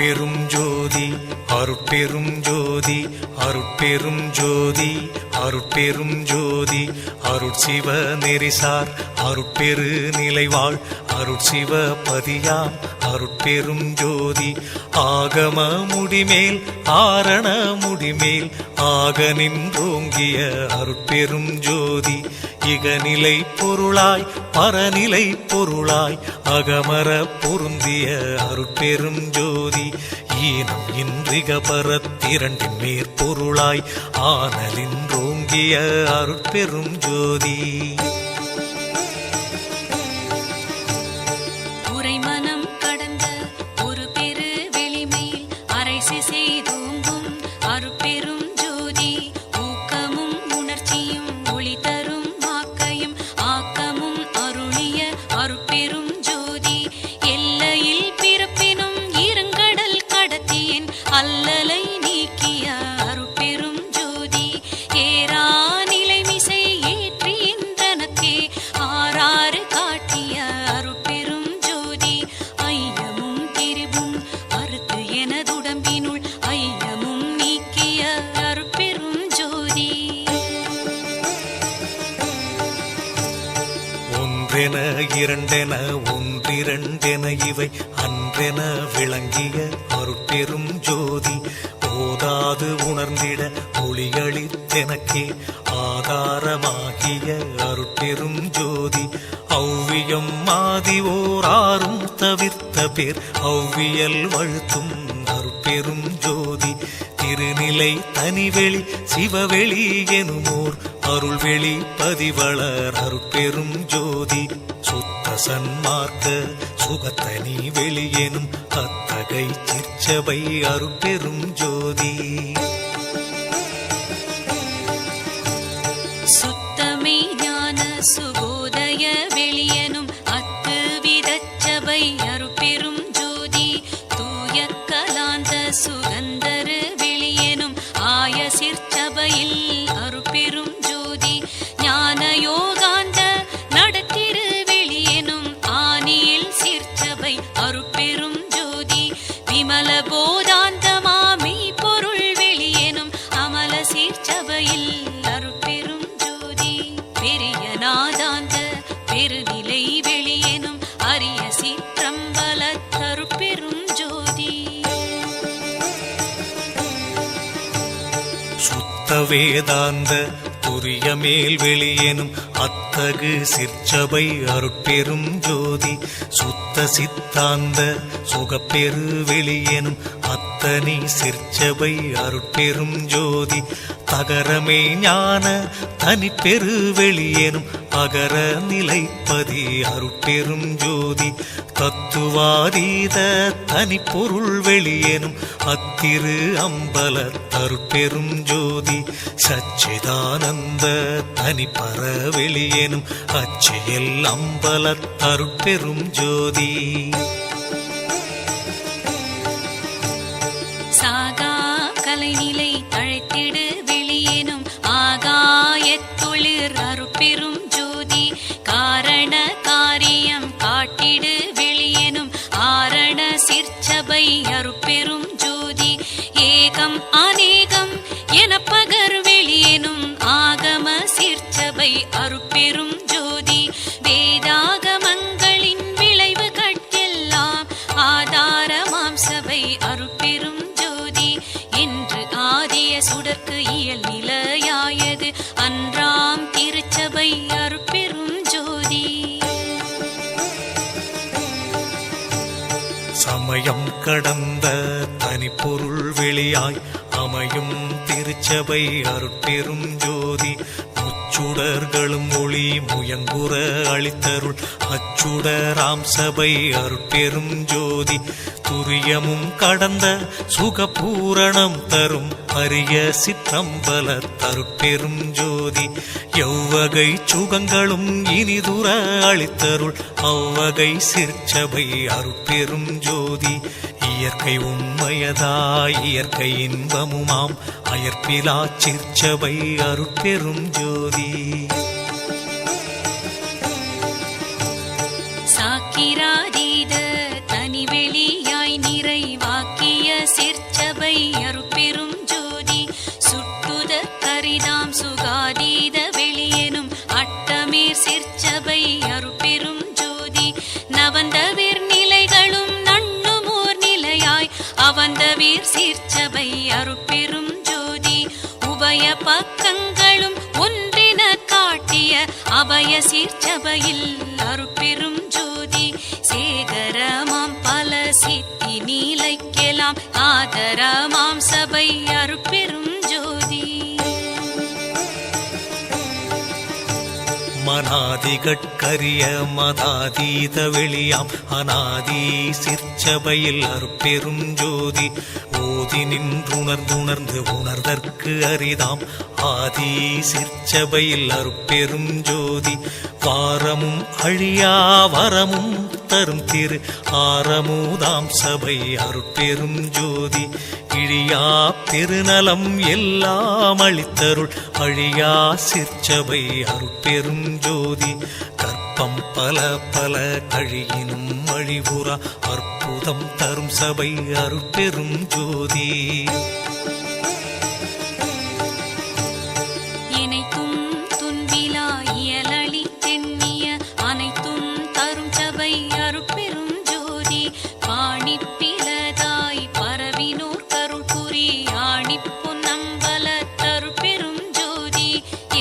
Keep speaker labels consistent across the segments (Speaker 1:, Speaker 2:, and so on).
Speaker 1: அருட்பெரும் ஜோதி அருட்பெரும் ஜோதி அருட்பெரும் ஜோதி அருட்பெரும் ஜோதி அருட்சிவ நெறிசார் அருட்பெரு நிலைவாழ் அருட்சிவ பதியாம் அருட்பெரும் ஜோதி ஆகம முடிமேல் ஆரண முடிமேல் ஆக நின்றோங்கிய அருட்பெரும் ஜோதி இகநிலை பொருளாய் பரநிலை பொருளாய் அகமர பொருந்திய அருட்பெரும் ஜோதி ஈனம் இன்றிக பரத்திரண்டின் மேற்பொருளாய் ஆனலின்றோங்கிய அருட்பெரும் ஜோதி
Speaker 2: உரைமனம் கடந்த ஒரு பெரு வெளிமேல் அரைசி செய்தோங்கும் அருட்பெரும் ஜோதி ஊக்கமும் உணர்ச்சியும் ஒளி தரும் ஆக்கையும் ஆக்கமும் அருளிய அருட்பெரும் ஜோதி எல்லையில் பிறப்பினும் இருங்கடல் கடத்தியன் அல்லலை நீக்கிய அருட்பெரும் ஜோதி ஏரா நிலைமிசை ஏற்றி என்றனக்கே ஆறாறு காட்டிய அருட்பெரும் ஜோதி ஐயமும் திரிவும் அறுத்து எனதுடம்பினுள் ஐயமும் நீக்கிய அருட்பெரும் ஜோதி
Speaker 1: ஒன்றென இரண்டென ஒன்றிரண்டென இவை அன்றென விளங்கிய அருட்பெரும் ஜோதி ஓதாது உணர்ந்திட ஒளியளித்தெனக்கே ஆதாரமாகிய அருட்பெரும் ஜோதி ஔவியம் மாதி ஓராறும் தவிர்த்த பேர் ஔவியல் வழுத்தும் அருட்பெரும் ஜோதி திருநிலை தனிவெளி சிவவெளி எனுமோர் அருள்வெளி பதிவளர் அருட்பெரும் ஜோதி சுத்த சன்மார்க்க சுகத்தனி வெளியெனும் அத்தகை சிற்சபை அருட்பெரும் ஜோதி
Speaker 2: சுத்தமே ஞான சுகோதய வெளியனும் அத்து விதச்சபை அருட்பெரும் ஜோதி தூய கலாந்த சுகந்தரு வெளியனும் ஆய சிற்சபையில் அருட்பெரும் ஜோதி ஞான யோகாந்த நடத்திரு வெளியனும் ஆனியில் சிற்சபை அருட்பெரும் ஜோதி விமல போதாந்தமாமை பொருள் வெளியனும் அமல சிற்சபையில் அருட்பெரும் ஜோதி பெரிய நாதாந்த பெருநிலை வெளியனும் அரிய சிற்றம்பலத்தருட்பெரும் ஜோதி
Speaker 1: சுத்த வேதாந்த துரிய மேல் வெளியெனும் அத்தகு சிற்சபை அருட்பெரும் ஜோதி சுத்த சித்தாந்த சுகப்பெரு வெளியெனும் அத்தனி சிற்சபை அருட்பெரும் ஜோதி தகரமே ஞான தனிப்பெரு வெளியெனும் அகர நிலைப்பதி அருட்பெரும் ஜோதி தத்துவாதீத தனிப்பொருள் வெளியெனும் அத்திரு அம்பல தருட்பெரும் ஜோதி சச்சிதானந்த தனிப்பர வெளியெனும் அச்சியல் அம்பல தருட்பெரும் ஜோதி
Speaker 2: சாகா கலைநிலை தழைத்திடு வெளியேனும் ஆகாயத்தொழிற் அருட்பெரும் ஜோதி காரண காரியம் காட்டிடு வெளியேனும் ஆரண சிற்சபை அருட்பெரும் ஜோதி ஏகம் அநேகம் என பகர் வெளியேனும் ஆகம சிற்சபை அருட்பெரும் ஜோதி வேதாகமங்களின் விளைவு கட்டெல்லாம் ஆதாரமாம் சபை அருட்பெரும் ஜோதி என்று ஆதிய சுடர்க்கு இயல் நிலையாயது அன்றாம் திருச்சபை அருட்பெரும் ஜோதி
Speaker 1: சமயம் கடந்த தனிப்பொருள் வெளியாய் அமையும் திருச்சபை அருட்பெரும் ஜோதி முச்சுடர்களும் ஒளி முயங்குற அளித்தருள் அச்சுடராம் சபை அருட்பெரும் ஜோதி துரியமும் கடந்த சுகபூரணம் தரும் அரிய சிற்றம்பல தருட்பெரும் ஜோதி எவ்வகை சுகங்களும் இனிதுர அளித்தருள் அவ்வகை சிற்சபை அருட்பெரும் ஜோதி இயற்கை உண்மையதாய் இயற்கை இன்பமுமாம் அயற்பிலா சிற்சபை அருட்பெரும் ஜோதி
Speaker 2: சாக்கிராதீத தனிவெளியாய் நிறைவாக்கிய பக்கங்களும் ஒன்றின காட்டிய அபய சீர்ச்சபையில் அருட்பெரும் ஜோதி சேகரமாம் பல சித்தி நீலைக்கெல்லாம் ஆதரமாம் சபை அருட்பெரும் ஜோதி.
Speaker 1: மனாதிகட்கரிய மதாதீத வெளியாம் அநாதி சிற்சபையில் அருட்பெரும் ஜோதி ஓதி நின்றுணர்ந்துணர்ந்து உணர்தற்கு அரிதாம் ஆதி சிற்சபையில் அருட்பெரும் ஜோதி வாரமும் அழியா வரமும் தரும் திரு ஆரமுதாம் சபை அருட்பெரும் ஜோதி இழியா பெருநலம் எல்லாம் அளித்தருள் அழியா சிற்சபை அருட்பெரும் ஜோதி கற்பம் பல பல கழியினும் அழிவுறா அற்புதம் தரும் சபை அருட்பெரும் ஜோதி.
Speaker 2: இணைத்தும் துன்பிலா இயலளி தென்னிய அனைத்தும் தரும் சபை அருட்பெரும் ஜோதி பாணிப்பிலதாய் பரவினோர் கருள் புரி ஆணிப்பு நம்பல தருட்பெரும் ஜோதி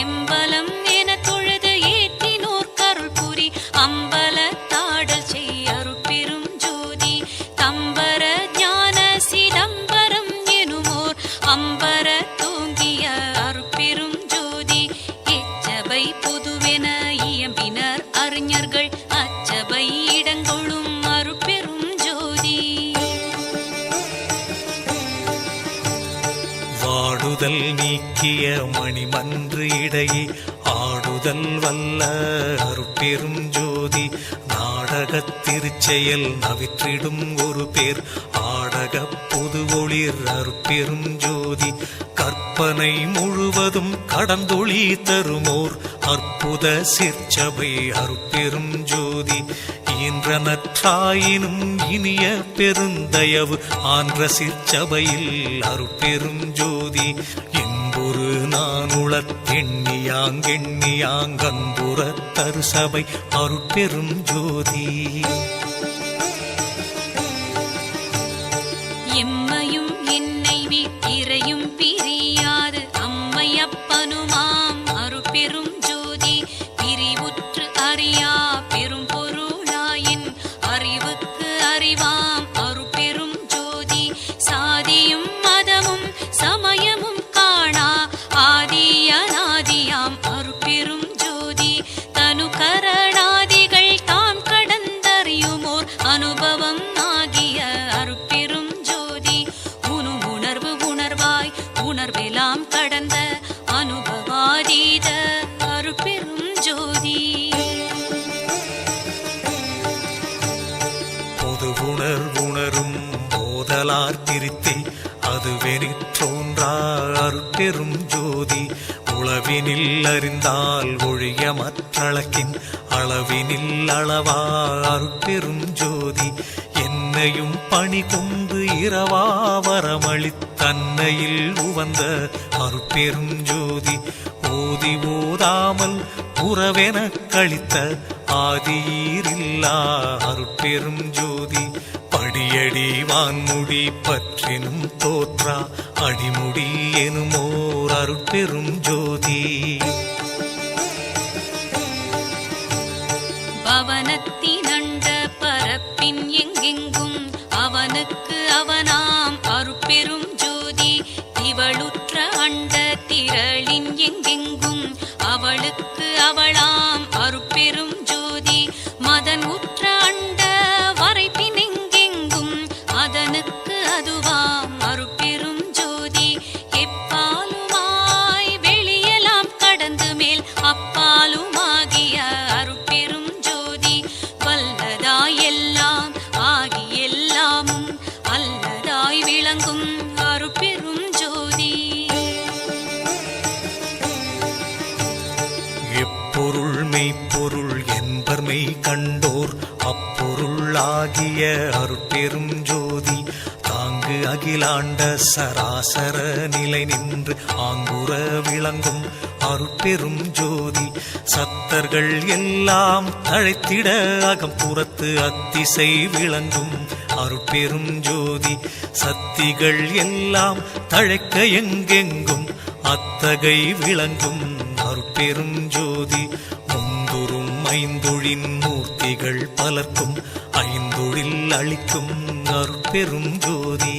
Speaker 2: எம்பலம் என தொழுது ஏற்றினோர் கருள் புரி அம்பல தாடல் செய் அருட்பெரும் ஜோதி தம்பர ஞான சிதம்பரம் எனுமோர் அம்பர தூங்கிய அருட்பெரும் ஜோதி எச்சபை பொதுவென இயம்பினர் அறிஞர்கள் அச்சபை இடங்கொள்ளும் அருட்பெரும் ஜோதி.
Speaker 1: வாடுதல் நீக்கிய மணிமன்று இடையே ஆடுதல் வல்ல அருட்பெரும் ஜோதி நாடகத் திருச்செயல் நவிற்றிடும் ஒரு பேர் ஆடக பொது ஒளிர் அருட்பெரும் ஜோதி கற்பனை முழுவதும் கடந்தொளி தருமோர் அற்புத சிற்சபை அருட்பெரும் ஜோதி ஈன்ற நற்றாயினும் இனிய பெருந்தயவு ஆன்ற சிற்சபையில் அருட்பெரும் ஜோதி என்பொரு நானுளத் எண்ணியாங்கன்புற தருசபை அருட்பெரும் ஜோதி.
Speaker 2: எம்மையும் என்னை வீட்டிரையும் பிரியாது அம்மையப்பனுமாம் அருட்பெரும் ஜோதி பிரிவுற்று அறியா பெரும் பொருளாயின் அறிவுக்கு அறிவாம் அருட்பெரும் ஜோதி சாதியும் மதமும் சமயமும் காணா ஆதி அநாதியாம் அருட்பெரும் ஜோதி தனு கரணாதிகள் தாம் கடந்தறியுமோர் அனுபவம் ஆகிய அருட்பெரும் ஜோதி உணர்வு உணர்வாய் உணர்வெல்லாம் கடந்த அனுபவாதீத அருட்பெரும் ஜோதி.
Speaker 1: பொது உணர்வுணரும் போதலார் திருத்தி அதுவெனிற்றோன்றா அருட்பெரும் ஜோதி உளவினில் அறிந்தால் ஒழிய மற்றளக்கின் அளவினில் அளவா அருட்பெரும் ஜோதி என்னையும் பணி கொண்டு இரவா வரமளித்தன்னையில் உவந்த அருட்பெரும் ஜோதி ஓதி ஓதாமல் உறவென கழித்த ஆதியிரில்லா அருட்பெரும் ஜோதி படியடி வான்முடி பற்றினும் தோற்றா அடிமுடி எனுமோர் அருட்பெரும் ஜோதி.
Speaker 2: பவனத்தினண்ட பரப்பின் எங்கெங்கும் அவனுக்கு அவனாம் அருட்பெரும் ஜோதி இவளுற்ற அண்ட திரளின் எங்கெங்கும் அவளுக்கு அவளாம் அருட்பெரும் ஜோதி மதன் உற்ற அண்ட வரைப்பின் எங்கெங்கும் அதனுக்கு அதுவாம் அருட்பெரும் ஜோதி எப்பாலுமாய் வெளியெல்லாம் கடந்து மேல் அப்பாலுமாகிய அருட்பெரும் ஜோதி வல்லதாய் எல்லாம் ஆகி எல்லாமும் அல்லதாய் விளங்கும் அருட்பெரும் ஜோதி.
Speaker 1: எப்பொருள் மெய்ப்பொருள் என்பர் மெய் கண்டோர் அப்பொருள் ஆகிய அருட்பெரும் ஜோதி தாங்கு அகிலாண்ட சராசர நிலை நின்று ஆங்குற விளங்கும் அருட்பெரும் ஜோதி சத்தர்கள் எல்லாம் தழைத்திட அகம்புறத்து அத்திசை விளங்கும் அருட்பெரும் ஜோதி சத்திகள் எல்லாம் தழைக்க எங்கெங்கும் அத்தகை விளங்கும் அருட்பெரும் ஜோதி முந்துரும் ஐந்தொழின் மூர்த்திகள் பலர்க்கும் ஐந்தொழில் அளிக்கும் அருட்பெரும் ஜோதி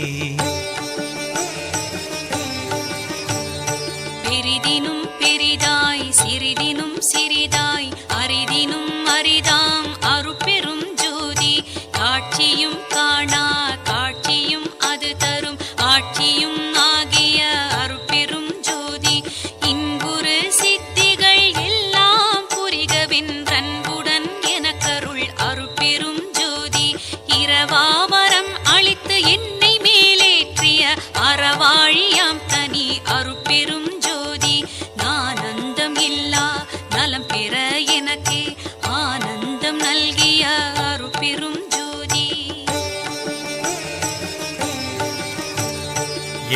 Speaker 2: பெரிதினும் பெரிதாய் சிறிதினும் சிறிதாய் அரிதினும் அரிதாம் அருட்பெரும் ஜோதி காட்சியும் காணா காட்சியும் அது தரும் ஆட்சியும் ஆகிய அருட்பெரும் ஜோதி இன்புறு சித்திகள் எல்லாம் புரிகவென்றன்புடன் எனக்கருள் அருட்பெரும் ஜோதி இரவாவரம் அளித்து என்னை மேலேற்றிய அறவாழியாம் தனி அருட்பெரும் ஜோதி நானந்தம் இல்லா நலம் பெற எனக்கே ஆனந்தம் நல்கிய அருட்பெரும் ஜோதி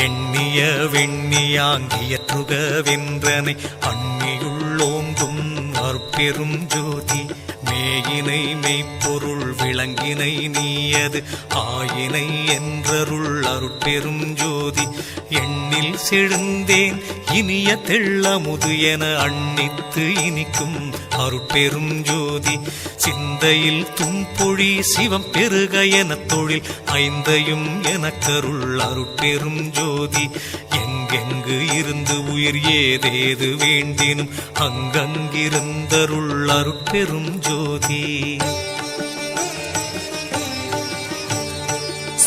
Speaker 1: எண்ணிய வெண்ணியாங்கியற்றுக வென்றனை அண்ணியுள்ளோங்கும் அருட்பெரும் ஜோதி மேயினை மெய்ப்பொருள் விளங்கினை நீயது ஆயினை என்றருள் அருட்பெரும் ஜோதி எண்ணில் செழுந்தேன் இனிய தெள்ளமுது என அண்ணித்து இனிக்கும் அருட்பெரும் ஜோதி சிந்தையில் தும்பொழி சிவம் பெருக என தொழில் ஐந்தையும் எனக்கருள் அருட்பெரும் ஜோதி எங்கெங்கு இருந்து உயிர் ஏதேது வேண்டினும் அங்கங்கிருந்தருள் அருட்பெரும் ஜோதி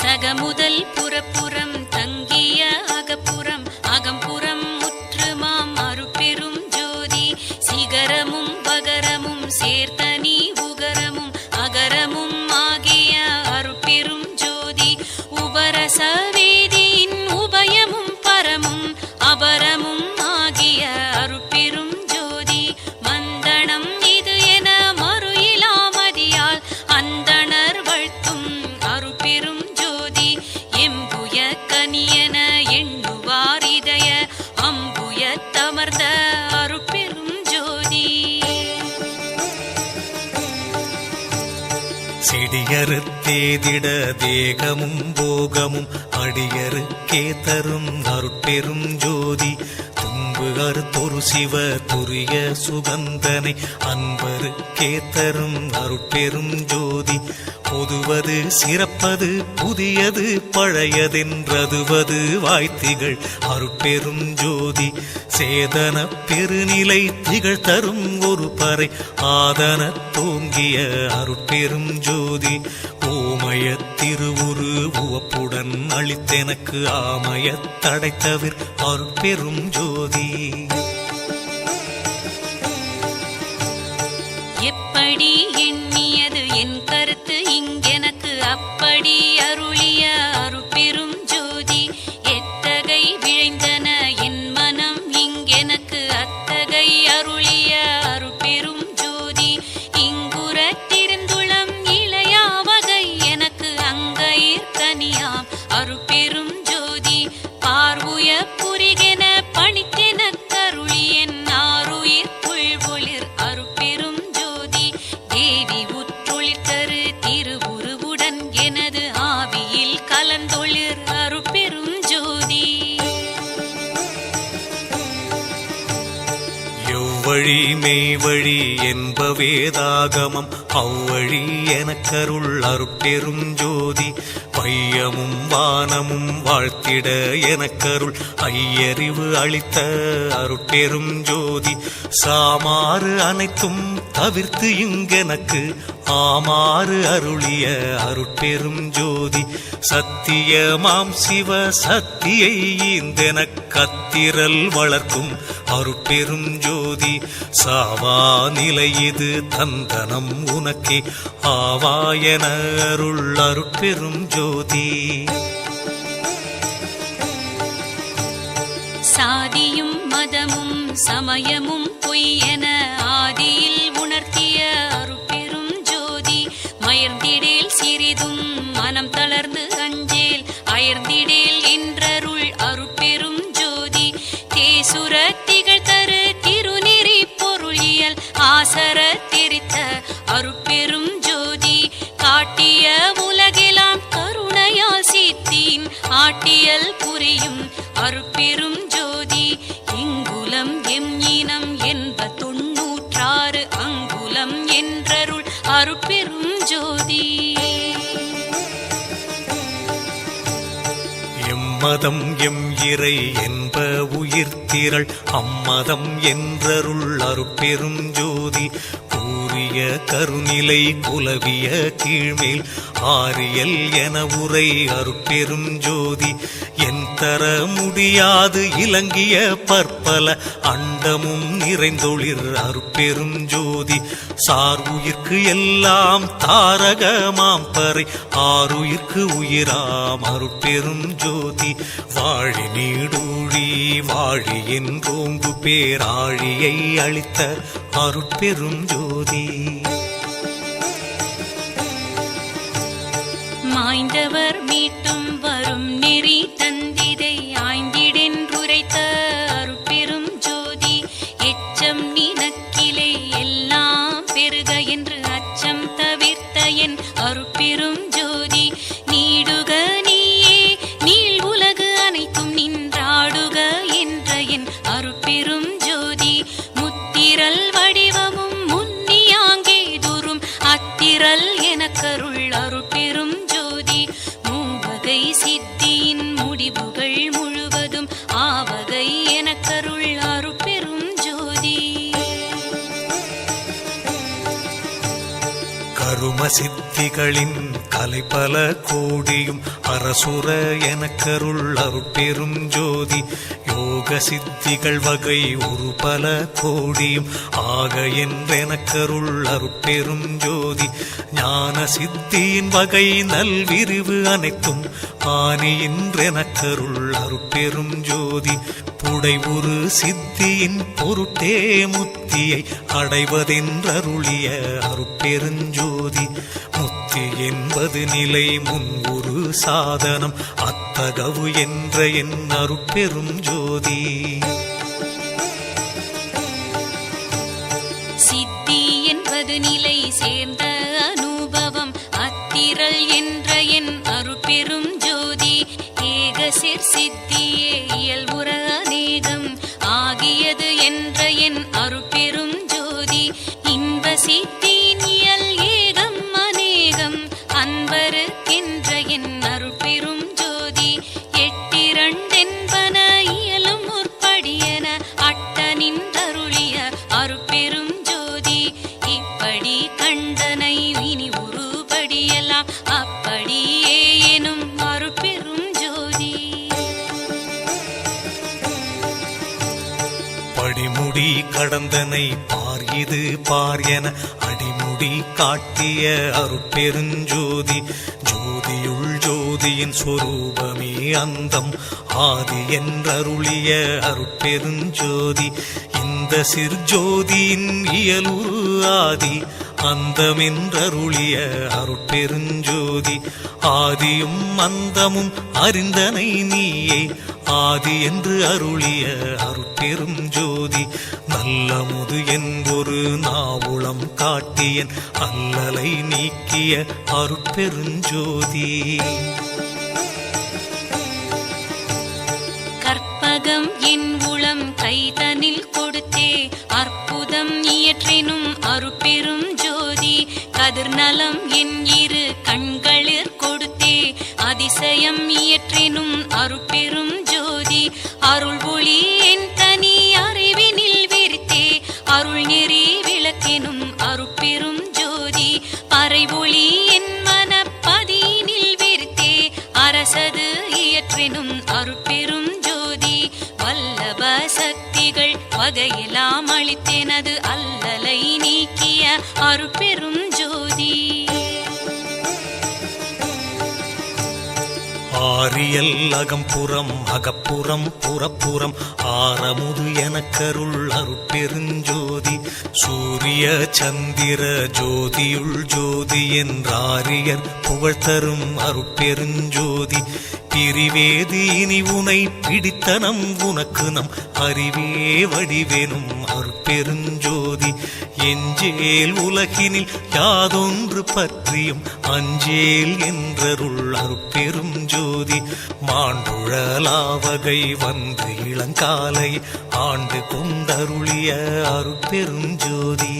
Speaker 2: சகமுதல் புறப்புறம் தங்கிய அகப்புறம் அகம்புறம் முற்றுமாம் அருட்பெரும் ஜோதி சிகரமும் பகரமும் சேர்த்தனி உகரமும் அகரமும் ஆகிய அருட்பெரும் ஜோதி உபரச வேதியின் உபயமும் பரமும் அபரமும் ஆகிய அருட்பெரும் ஜோதி மந்தனம் இது என மறு இலாமதியால் அந்தணர் வாழ்த்தும் அருட்பெரும் ஜோதி எம்புய கனியன எண்ணுவார் இதய அம்புய தமர்ந்த அருட்பெரும் ஜோதி
Speaker 1: செடியறுத்தேதிட தேகமும் போகமும் அடியருக்கே தரும் அருட்பெரும் ஜோதி துன்பு அறுத்தொரு சிவ துரிய சுகந்தனை அன்பருக்கே தரும் அருட்பெரும் ஜோதி பொதுவது சிறப்பது புதியது பழையதென்றதுவது வாய்த்திகள் அருட்பெரும் ஜோதி சேதன பெருநிலை திகழ் தரும் ஒரு பறை ஆதன தோங்கிய அருட்பெரும் ஜோதி ஓமய திருவுரு உவப்புடன் அளித்தெனக்கு ஆமய தடைத்தவிர் அருட்பெரும் ஜோதி
Speaker 2: எப்படி எண்ணியது என் கருத்து இங்கெனக்கு அப்படி அருளிய அருட்பெரும் ஜோதி எத்தகை விழைந்தன என் மனம் இங்கெனக்கு அத்தகை அருளிய அருட்பெரும் ஜோதி இங்குறத்திருந்துளம் இளையா வகை எனக்கு அங்கயிற் கனியாம் அருட்பெரும் ஜோதி பார்வுய புரிகென பணித்தென கருளி என் ஆருயிர் புள்வொளிர் அருட்பெரும் ஜோதி தேவி உற்றொழிற் தரு திருவுருவுடன் எனது ஆவியில் கலந்தொளிர் அருட்பெரும் ஜோதி
Speaker 1: எவ்வழி மெய்வழி என்ப வேதாகமம் அவ்வழி எனக்கருள் அருட்பெரும் ஜோதி பையமும் வானமும் வாழ்த்திட எனக்கருள் ஐயறிவு அளித்த அருட்பெரும் ஜோதி சாமாறு அனைத்தும் தவிர்த்து இங்கெனக்கு ஆமாறு அருளிய அருட்பெரும் ஜோதி சத்தியமாம் சிவ சத்தியை ஈந்தெனக் கத்திரல் வளர்க்கும் அருட்பெரும் ஜோதி சாவா நிலை இது தந்தனம் உனக்கே ஆவாயன அருள் அருட்பெரும் ஜோதி
Speaker 2: சாதியும் மதமும் சமயமும் பொய்யென ஆதியில் உணர்த்திய அருட்பெரும் ஜோதி மயர்ந்திடேல் சிறிதும் மனம் தளர்ந்து அஞ்சேல் அயர்ந்திடேல் என்றருள் அருட்பெரும் ஜோதி தேசுர திகழ் தரு திருநெறி பொருளியல் ஆசர தெரித்த அருட்பெரும் ஜோதி காட்டிய உலகெல்லாம் கருணையால் சித்தின் ஆட்டியல் புரியும் அருட்பெரும் ஜோதி அருட்பெரும் ஜோதி.
Speaker 1: எம்மதம் எம் இறை என்ப உயிர்த்திரள் அம்மதம் என்றருள் அருட்பெரும் ஜோதி. கூறிய கருநிலை குலவிய கீழ்மேல் ஆரியல் என உரை அருட்பெரும் ஜோதி. என் தர முடியாது இலங்கிய பற்பல அண்டமும் நிறைந்தொளிர் அருட்பெரும் ஜோதி. சார் உயிர்க்கு எல்லாம் தாரகமாம் பறை ஆறுயிர்க்கு உயிராம் அருட்பெரும் ஜோதி. வாழி நீடூழி வாழி என்றோங்கு பேராழியை அளித்த அருட்பெரும் ஜோதி.
Speaker 2: மாய்ந்தவர் மீட்டும் வரும் நெறி தந்திதை ஆய்ந்திடென்றுரைத்த அருட்பெரும் ஜோதி. எச்சம் நினக்கிலே எல்லாம் பெருக என்று அச்சம் தவிர்த்த என் அருட்பெரும் ஜோதி. நீடுக நீயே நீள் உலகு அனைத்தும் நின்றாடுக என்ற என் அருட்பெரும் ஜோதி. முத்திரல் வடிவமும் முன்னியாங்கே துரும் அத்திரல் எனக்கருள் அருட்பெரும் ஜோதி. மூவகை சித்தியின் முடிவுகள் முழுவதும் ஆவகை எனக்கருள் அருட்பெரும் ஜோதி.
Speaker 1: கரும சித்திகளின் கலைபல கோடியும் அரசுர எனக்கருள் அருட்பெரும் ஜோதி. யோக சித்திகள் வகை ஒரு பல கோடியும் ஆக என்றெனக்கருள் அருட்பெரும் ஜோதி. ஞான சித்தியின் வகை நல்விரிவு அனைத்தும் ஆனி என்றெனக்கருள் அருட்பெரும் ஜோதி. புடை ஒரு சித்தியின் பொருட்டே முத்தியை அடைவதென்றருளிய அருட்பெருஞ்சோதி. முத்தி என்பது நிலை முன் ஒரு சாதனம் அத்தகவு என்ற என் அருட்பெரும் ஜோதி.
Speaker 2: சித்தி என்பது நிலை சேர்ந்த அனுபவம் அத்திரல் என்ற என் அருட்பெரும் ஜோதி. ஏகசிற் சித்தியே இயல்புற அநேகம் ஆகியது என்ற என் அருட்பெரும் ஜோதி. இன்ப சித்தியின் இயல் ஏகம் அநேகம் அன்பருக்கென்ற என் அருட்பெரும் ஜோதி. எட்டிரண்டென்பன இயலும் முற்படியன அட்ட நின்றருளிய அருட்பெரும் ஜோதி. இப்படி கண்டனை இனி ஒருபடியெல்லாம் அப்படியே எனும் அருட்பெரும் ஜோதி.
Speaker 1: படிமுடி கடந்தனை பார் இது பார் என அடிமுடி காட்டிய அருட்பெருஞ்சோதி. ஜோதியுள் ஜோதியின் சொரூபமே அந்தம் ஆதி என்றருளிய அருட்பெருஞ்சோதி. இந்த சிற்ஜோதியின் இயலுரு ஆதி அந்தமென்றருளிய அருட்பெருஞ்சோதி. ஆதியும் அந்தமும் அறிந்தனை நீயே ஆதி என்று அருளிய அருட்பெரும் ஜோதி. நல்லமுது என்பொரு நாவுளம் காட்டியன் அல்லலை நீக்கிய அருட்பெருஞ்சோதி.
Speaker 2: கற்பகம் என் உளம் கைதனில் கொடுத்தே அற்புதம் இயற்றினும் அருட்பெரும் ஜோதி. கதிர்நலம் என் இரு கண்களிற் கொடுத்தே அதிசயம் இயற்றினும் அருட்பெரும் ஜோதி. அருள் ஒளி என் தனி அறிவினில் விரித்தே அருள் நெறி விளக்கெனும் அருட்பெரும் ஜோதி. பறை ஒளி என் மனப்பதியினில் விரித்தே அரசது இயற்றினும் அருட்பெரும் ஜோதி. வல்லப சக்திகள் வகையெல்லாம் அளித்தேனது அல்லலை நீக்கிய அருட்பெரும் ஜோதி.
Speaker 1: ஆரியல் அகம்புறம் அகப்புறம் புறப்புறம் ஆரமுது எனக்கருள் அருட்பெருஞ்சோதி. சூரிய சந்திர ஜோதியுள் ஜோதி என்றாரியர் புகழ்தரும் அருட்பெருஞ்சோதி. பிரிவேதி இனி உனை பிடித்தனம் உனக்கு நம் அறிவே வடிவேனும் அருட்பெருஞ்சோதி. எஞ்சேல் உலகினில் யாதொன்று பற்றியும் அஞ்சேல் என்றருள் அருட்பெரும் ஜோதி. மாண்டுழலாவகை வந்து இளங்காலை ஆண்டு கொண்டருளிய அருட்பெரும் ஜோதி.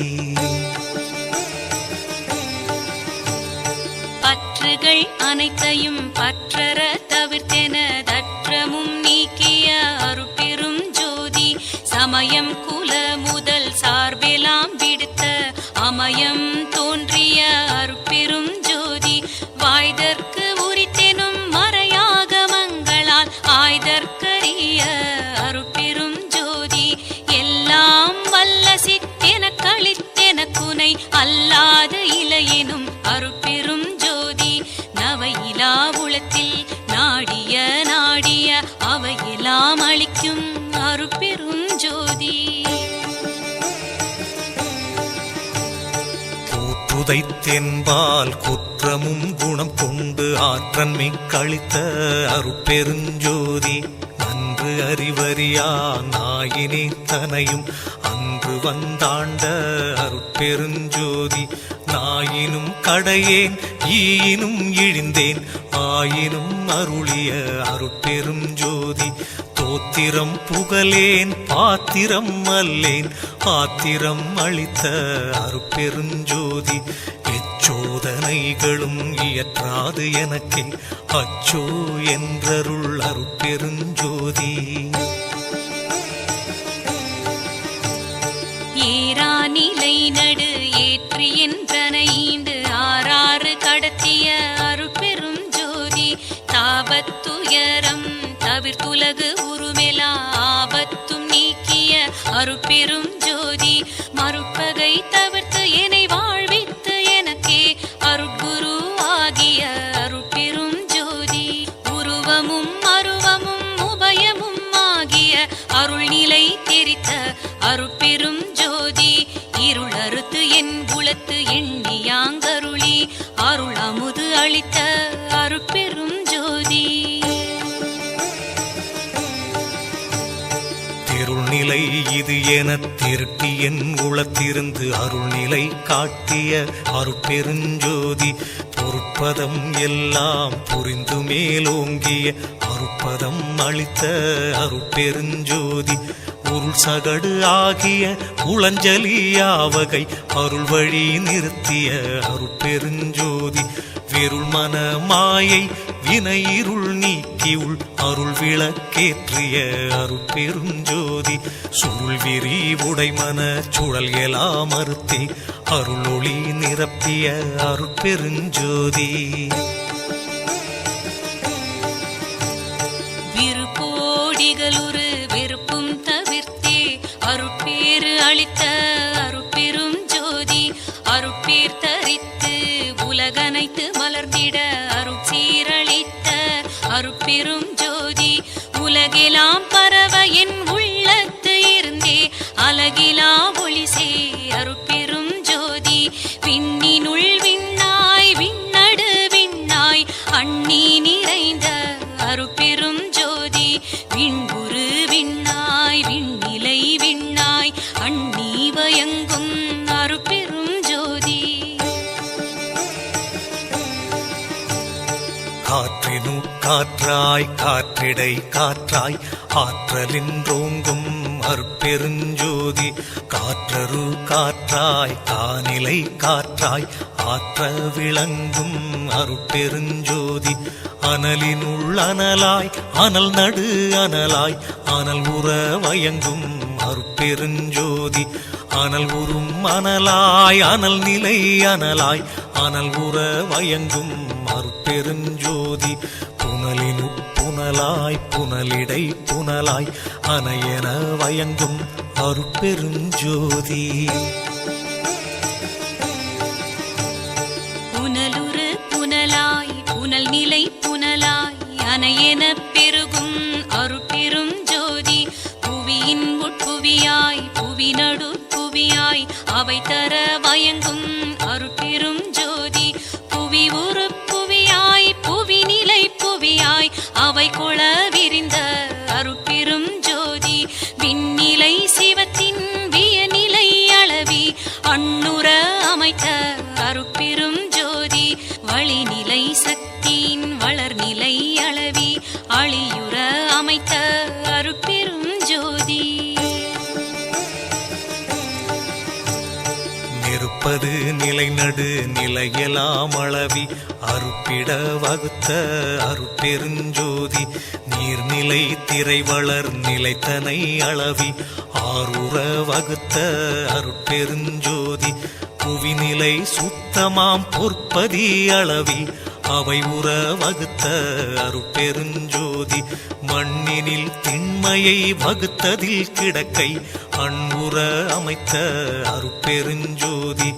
Speaker 2: அனைத்தையும் பற்றற தவிர்த்தென தற்றமும் நீக்கிய அருட்பெரும் ஜோதி சமயம் குல முதல் சார்பெலாம் விடுத்த அமயம் தோன்றிய அருட்பெரும் ஜோதி வாய்தற்கு உரித்தெனும் மறையாகமங்களால் ஆய்தற்கரிய அருட்பெரும் ஜோதி எல்லாம் வல்ல சித்தென களித்தென குனை அல்லாத இலையெனும் அருட்பெரும் ஜோதி நவையிலா உளத்தில் நாடிய நாடிய அவையெல்லாம் அளிக்கும் அருட்பெரும் ஜோதி
Speaker 1: கூற்றுதைத்தென்பால் குற்றமும் குணம் கொண்டு ஆற்றன்மை கழித்த அருட்பெருஞ்சோதி நன்று அறிவறியா நாயினே தனையும் அன்று வந்தாண்ட அருட்பெருஞ்சோதி நாயினும் கடையேன் ஈயினும் இழிந்தேன் ஆயினும் அருளிய அருட்பெரும் ஜோதி தோத்திரம் புகழேன் பாத்திரம் அல்லேன் ஆத்திரம் அளித்த அருட்பெருஞ்சோதி எச்சோதனைகளும் இயற்றாது எனக்கே அச்சோ என்றருள் அருட்பெருஞ்சோதி
Speaker 2: ஏரா நிலை நடு ஏற்றி என்றன ஈண்டு ஆறாறு கடத்திய அருட்பெரும் ஜோதி தாபத்துயரம் தவிர்த்துலகு உருமெலா ஆபத்தும் நீக்கிய அருட்பெரும் ஜோதி மறுப்பகை தவிர்த்து என்னை வாழ்வித்து எனக்கே அருட்குரு ஆகிய அருட்பெரும் ஜோதி உருவமும் அருவமும் உபயமும் ஆகிய அருள்நிலை தெரித்த அருட்பெரும் ஜோதி இருள் அறுத்து என் குலத்து எண்ணியாங்கருளி அருள் அமுது அளித்த அருட்பெரும் ஜோதி
Speaker 1: திருள்நிலை இது என திருட்டி என் உளத்திருந்து அருள்நிலை காட்டிய அருட்பெருஞ்சோதி பொருட்பதம் எல்லாம் புரிந்து மேலோங்கிய அருட்பதம் அளித்த அருட்பெருஞ்சோதி உருள் சகடு ஆகிய உளஞ்சலியாவகை அருள் வழி நிறுத்திய அருட்பெருஞ்சோதி விருள் மன மாயை வினை இருள் நீக்கி உள் அருள் விளக்கேற்றிய அருட்பெருஞ்சோதி சுருள் விரி உடைமன சுழல் எலாம் மறுத்தே அருளொளி நிரப்பிய அருட்பெருஞ்சோதி
Speaker 2: விருப்போடிகளுரு வெறுப்பும் தவிர்த்தே அருட்பேறு அளித்த அருட்பெரும் ஜோதி அருட்பேர் தரித்து உலகனைத்து மலர்ந்திட அருட்சீரளித்த அருட்பெரும் ஜோதி உலகெலாம் பரவ என் உள்ளத்து இருந்தே அலகிலா ஒளிசே அருட்பெரும் ஜோதி விண்ணினுள் விண்ணாய் விண்ணடு விண்ணாய் அண்ணி நிறைந்த அருட்பெரும் ஜோதி விண்புரு விண்ணாய் விண்ணிலை விண்ணாய் அண்ணி வயங்கும் அருட்பெரும் ஜோதி
Speaker 1: காற்றினு காற்றாய் காற்றிடை காற்றாய் ஆற்றலின்றோங்கும் அருட்பெருஞ்சோதி காற்றரு காற்றாய் கானிலை காற்றாய் ஆற்ற விளங்கும் அருட்பெருஞ்சோதி அனலினுள் அனலாய் அனல் நடு அனலாய் அனல் உற வயங்கும் அருட்பெருஞ்சோதி அனல் உறும் அனலாய் அனல் நிலை அனலாய் அனல் உற வயங்கும் அருட்பெருஞ்சோதி புனலினு புனலாய் புனலிடை புனலாய் அனையென வயங்கும் அருட்பெருஞ்சோதி
Speaker 2: புனலுரு புனலாய் புனல் நிலை புனலாய் அனையென பெருகும் அருட்பெரும் ஜோதி புவியின் உட்புவியாய் புவி நடு புவியாய் அவை தர வயங்கும் அருட்பெரும் ஜோதி புவி உரு புவியாய் புவி நிலை புவியாய் அவை கொள விரிந்த அருட்பெரும் ஜோதி விண்ணிலை சிவத்தின் வியநிலை அளவி அண்ணுற அமைத்த அருட்பெரும் ஜோதி வழிநிலை சக்தியின் வளர்நிலை அளவி அழியுற அமைத்த அருட்பெரும் ஜோதி
Speaker 1: நிற்பது நிலை நடு நிலையெல்லாம் அளவி அருப்பிட வகுத்த அருட்பெருஞ்சோதி நீர்நிலை திரை வளர் நிலைத்தனை அளவி ஆருற வகுத்த அருட்பெருஞ்சோதி புவிநிலை சுத்தமாம் பொற்பதி அளவி அவை உற வகுத்த அருட்பெருஞ்சோதி மண்ணினில் திண்மையை வகுத்ததில் கிடக்கை அன்புற அமைத்த அருட்பெருஞ்சோதி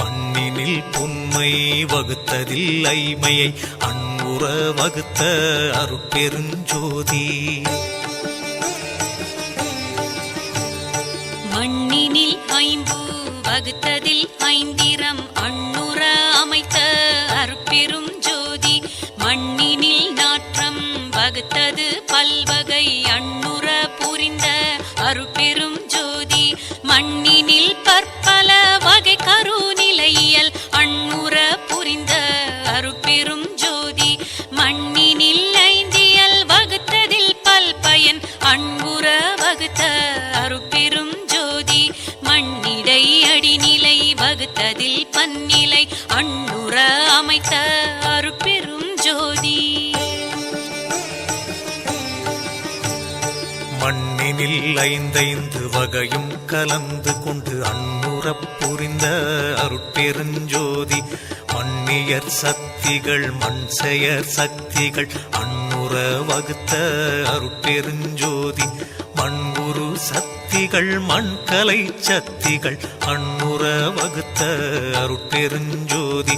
Speaker 1: மண்ணினில் பொன்மை வகுத்ததில் ஐமையை அன்புற வகுத்த அருட்பெருஞ்சோதி
Speaker 2: மண்ணினில் ஐம்பூ வகுத்ததில் ஐந்திரம் அண்ணுற அமைத்த அருட்பெரும் ஜோதி மண்ணினில் நாற்றம் வகுத்தது பல்வகை அண்ணுற புரிந்த அருட்பெரும் ஜோதி மண்ணினில் பற்பல வகை கருநிலையியல் அண்ணுற புரிந்த அருட்பெரும் ஜோதி மண்ணினில் ஐந்தியல் வகுத்ததில் பல்பயன் அன்புற வகுத்த அருட்பெரும் ஜோதி மண்ணிடை அடிநிலை வகுத்ததில் பன்னிலை அண்ணுற அமைத்த அருட்பெரும் ஜோதி
Speaker 1: மண்ணினில் ஐந்தைந்து வகையும் கலந்து கொண்டு அன்னுறப் புரிந்த அருட்பெருஞ்சோதி மண்ணியர் சக்திகள் மண் செயற் சக்திகள் அன்னுற வகுத்த அருட்பெருஞ்சோதி மண்குரு சக்திகள் மண்கலை சக்திகள் அன்னுற வகுத்த அருட்பெருஞ்சோதி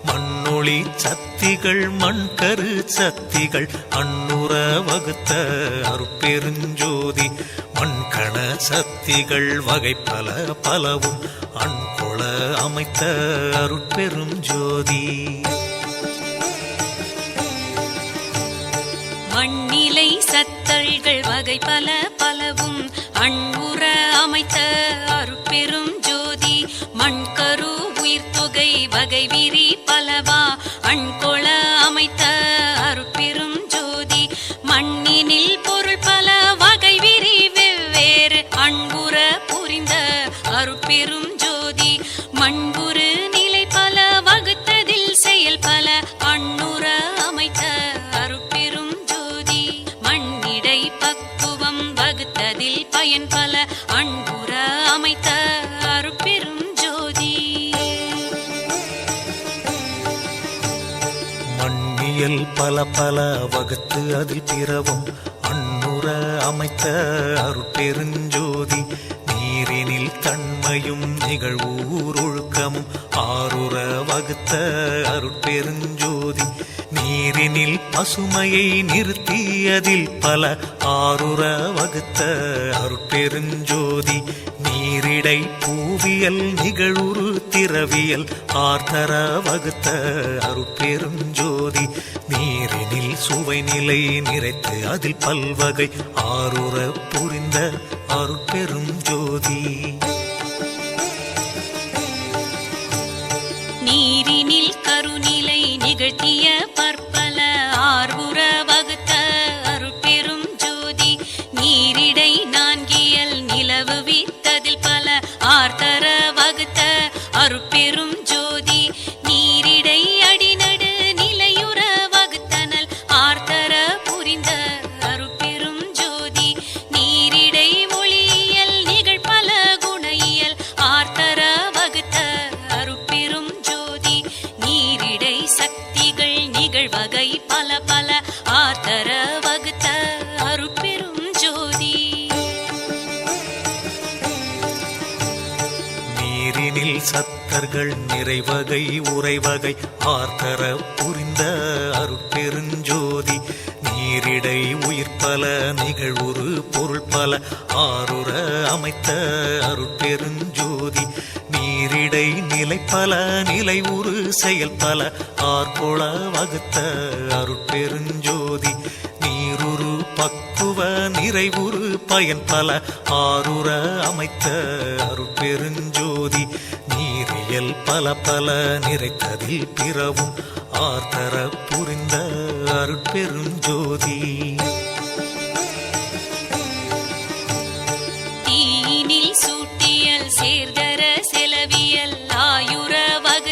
Speaker 1: மண்ணொளி சக்திகள் மண்கரு சக்திகள் அன்னுற வகுத்த அருட்பெருஞ்சோதி மண்கண சக்திகள் வகை பல பலவும் அன்கொள அமைத்த அருட்பெரும் ஜோதி
Speaker 2: மண்ணிலை சத்தல்கள் வகை பல பலவும் அன்புற அமைத்த அருட்பெரும் ஜோதி மண்கரு உயிர் தொகை வகை விரி பலவா அண்கொள அமைத்த அருட்பெரும் ஜோதி மண்ணினில் பொருள் பல வகை விரி வெவ்வேறு அன்புற புரிந்த அருட்பெரும் ஜோதி மண்புரு நிலை பல வகுத்ததில் செயல் பல அண்ணுற அமைத்த அருட்பெரும் ஜோதி மண்ணிடை பக்குவம் வகுத்ததில் பயன் பல அன்புற அமைத்த அருட்பெரும் ஜோதி
Speaker 1: மண்ணியல் பல பல வகுத்து அதில் பிறவும் அன்னுற அமைத்த அருட்பெருஞ்சோதி நீரினில் தன்மையும் நிகழ்வூர் ஒழுக்கமும் ஆருற வகுத்த அருட்பெருஞ்சோதி நீரினில் பசுமையை நிறுத்தியதில் பல ஆருற வகுத்த அருட்பெருஞ்சோதி நீரிடை பூவியல் நிகழ்வுரு திரவியல் ஆர்த்தர வகுத்த அருட்பெருஞ்சோதி நீரினில் சுவை நிலை நிறைத்து அதில் பல்வகை ஆருற புரிந்த அருட்பெரும் ஜோதி
Speaker 2: நீரினில் கருநிலை நிகழ்த்திய பற்பல ஆர்வுற வகுத்த அருட்பெரும் ஜோதி நீரிடை நான்கியல் நிலவு வித்ததில் பல ஆர்த்தர வகுத்த அருட்பெரும் ஜோதி நீரிடை அடிநடு நிலையுற வகுத்தனல் ஆர்த்தர புரிந்த அருட்பெரும் ஜோதி நீரிடை ஒளியியல் நிகழ் பல குணையியல் ஆர்த்தர வகுத்த அருட்பெரும் ஜோதி நீரிடை சக்திகள் நிகழ்வகை பல பல ஆர்த்தர வகுத்த அருட்பெரும் ஜோதி
Speaker 1: நீரினில் சத்தர்கள் நிறைவகை உறைவகை ஆர்த்தர புரிந்த அருட்பெருஞ்சோதி நீரிடை உயிர் பல நிகழ்வுரு பொருள் பல ஆருற அமைத்த அருட்பெருஞ்சோதி நீரிடை நிலை பல நிலை உரு செயல் பல ஆர்கொள வகுத்த அருட்பெருஞ்சோதி நீருரு பக்குவ நிறைவுரு பயன் பல ஆருற அமைத்த அருட்பெருஞ்சோதி நீரியல் பல பல நிறைத்ததில் பிறவும் ஆர்த்தர புரிந்த அருட்பெருஞ்சோதி
Speaker 2: தீயினில் சூட்டியல் சேர்தர செலவியல் ஆயுர வகு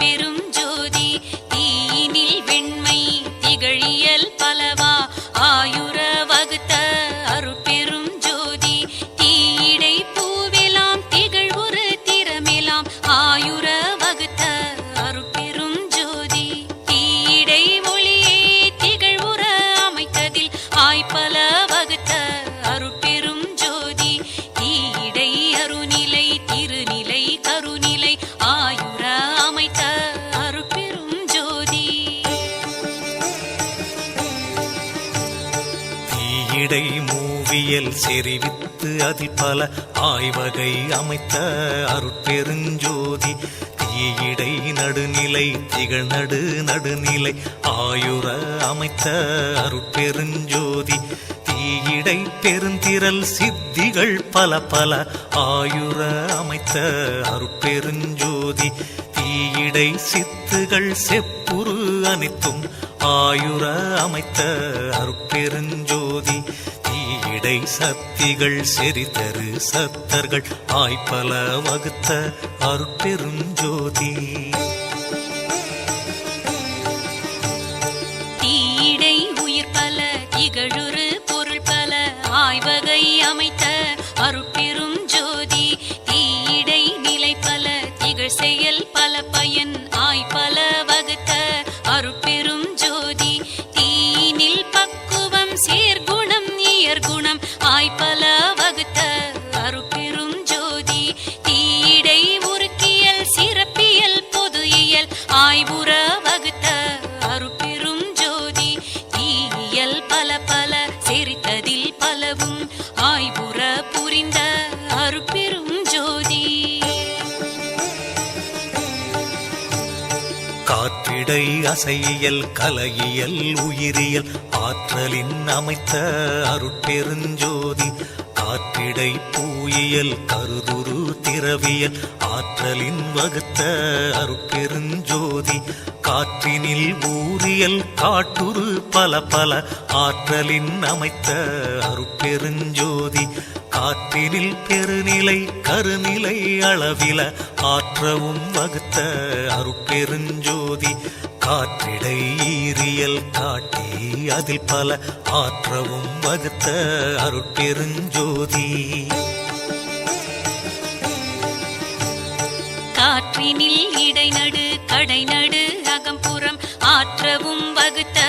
Speaker 2: அருட்பெரும் ஜோதி தீயினில் வெண்மை திகழியல் பலவா ஆயுர வகுத்த அருட்பெரும் ஜோதி தீயிடை பூவெலாம் திகழ்வுறு திறமெலாம் ஆயுர வகுத்த அருட்பெரும் ஜோதி தீயிடை ஒளியே திகழ்வுற அமைத்ததில் ஆய்பல வகுத்த அருட்பெரும் ஜோதி தீயிடை அருநிலை திருநிலை கருநிலை ஆயுர அமைத்த அருட்பெரும் ஜோதி
Speaker 1: தீயிடை மூவியல் செறிவித்து அதில் பல ஆய்வகை அமைத்த அருட்பெருஞ்சோதி தீயிடை நடுநிலை திகழ் நடுநிலை ஆயுர அமைத்த அருட்பெருஞ்சோதி தீயிடை பெருந்திரல் சித்திகள் பல ஆயுர அமைத்த அருட்பெருஞ்சோதி தீயிடை சித்துகள் செப்புரு அனைத்தும் ஆயுர அமைத்த அருட்பெருஞ்சோதி தீயிடை சக்திகள் செறிதரு சத்தர்கள் ஆய்பல வகுத்த அருட்பெருஞ்சோதி
Speaker 2: தீயிடை உயிர் பல திகழுறு பொருள் பல ஆய்வகை அமைத்த அருட்பெரும் ஜோதி தீயிடை நிலை பல திகழ் செயல் பல பயன் ஆய்பல வகுத்த அருட்பெரும் ஜோதி தீயினில் பக்குவம் சேர்குணம் இயற்குணம் ஆய்பல வகுத்த அருட்பெரும் ஜோதி தீயிடை உருக்கியல் சிறப்பியல் பொது இயல் ஆய்வுற வகுத்த அருட்பெரும் ஜோதி தீயியல் பல செறித்ததில் பலவும் ஆய்வுற புரிந்த அருட்பெரும் ஜோதி
Speaker 1: காற்றிடை அசையியல் கலையியல் உயிரியல் ஆற்றலின் அமைத்த அருட்பெருஞ்சோதி காற்றிடை பூயியல் கருதுரு திரவியல் ஆற்றலின் வகுத்த அருட்பெருஞ்சோதி காற்றினில் ஊரியல் காட்டுரு பல ஆற்றலின் அமைத்த அருட்பெருஞ்சோதி காற்றினில் பெருநிலை கருநிலை அளவில ஆற்றவும் வகுத்த அருட்பெருஞ்சோதி காற்றிடை ஈரியல் காட்டி அதில் பல ஆற்றவும் வகுத்த அருட்பெருஞ்சோதி
Speaker 2: காற்றினில் இடைநடு கடைநடு அகம்புறம் ஆற்றவும் வகுத்த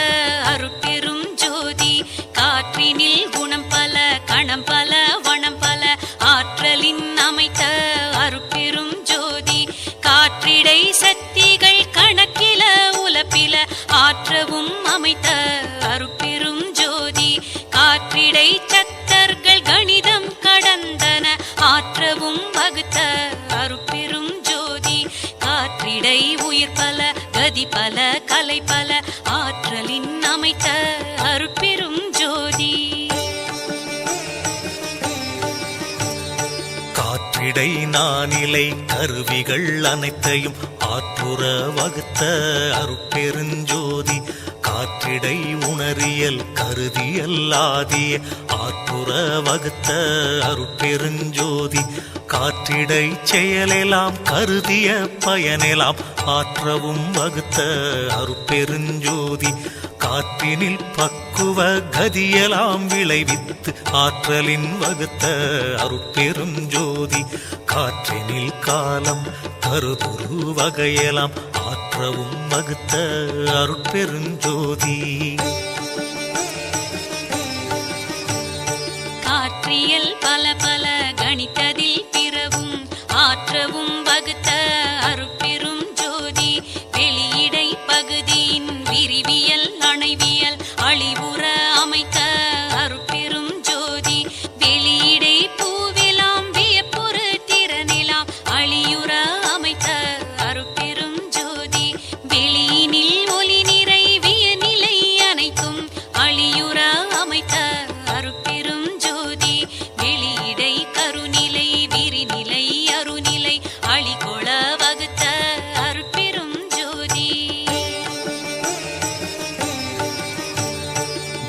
Speaker 2: அருட்பெரும் ஜோதி காற்றினில் குணம் பல கணம் பல வனம் பல ஆற்றலின் அமைத்த அருட்பெரும் ஜோதி காற்றிடை சக்திகள் கணக்கில உலப்பில ஆற்றவும் அமைத்த அருட்பெரும் ஜோதி காற்றிடை சத்தர்கள் கணிதம் கடந்தன ஆற்றவும் வகுத்த அருட்பெரும் ஜோதி காற்றிடை உயிர் பல கதி பல கலை பல ஆற்றலின் அமைத்த அருட்பெரும் ஜோதி
Speaker 1: காற்றிடை நானிலை கருவிகள் அனைத்தையும் ஆற்றுற வகுத்த அருட்பெருஞ்சோதி காற்றிடை உணரியல் கருதியல் ஆதிய ஆற்றுற வகுத்த அருட்பெருஞ்சோதி காற்றிடை செயலெல்லாம் கருதிய பயனெல்லாம் ஆற்றவும் வகுத்த அருட்பெருஞ்சோதி காற்றினில் பக்குவ கதியலாம் விளைவித்து ஆற்றலின் வகுத்த அருட்பெருஞ்சோதி காற்றினில் காலம் கருதுரு வகையெல்லாம் ஆற்றவும் வகுத்த அருட்பெருஞ்சோதி
Speaker 2: காற்றியல் பல கணித்ததில் பிறவும் ஆற்றவும் வகுத்த அருட்பெரும் ஜோதி வெளியிடை பகுதியின் விரிவியல் அணைவியல் அழிவுற அமைத்த அருட்பெரும் ஜோதி வெளியிடை பூவெலாம் வியப்புறு திறனெலாம் அழியுற அமைத்த அருட்பெரும் ஜோதி வெளியினில் ஒளி நிறை வியநிலை அனைத்தும் அழியுற அமைத்த அருட்பெரும் ஜோதி வெளியிடை கருநிலை விரிநிலை அருநிலை அழிகொள வகுத்த அருட்பெரும் ஜோதி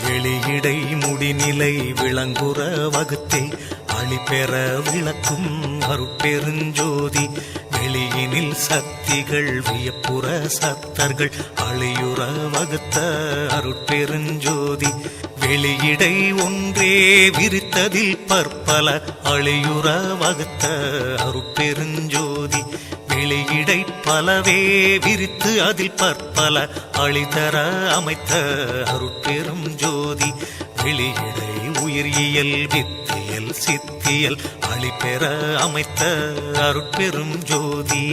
Speaker 1: வெளியிடை முடிநிலை விளங்குற வகுத்தே அழிபெற விளக்கும் அருட்பெருஞ்சோதி வெளியினில் சக்திகள் வியப்புற சத்தர்கள் அழியுற வகுத்த அருட்பெருஞ்சோதி வெளியிடை ஒன்றே விரித்ததில் பற்பல அழியுற வகுத்த அருட்பெருஞ்சோதி வெளியிடை பலவே விரித்து அதில் பற்பல அழிதர அமைத்த அருட்பெரும் ஜோதி வெளியிடை உயிரியல் வித்தியல் சித்தியல் அழிபெற அமைத்த அருட்பெரும் ஜோதி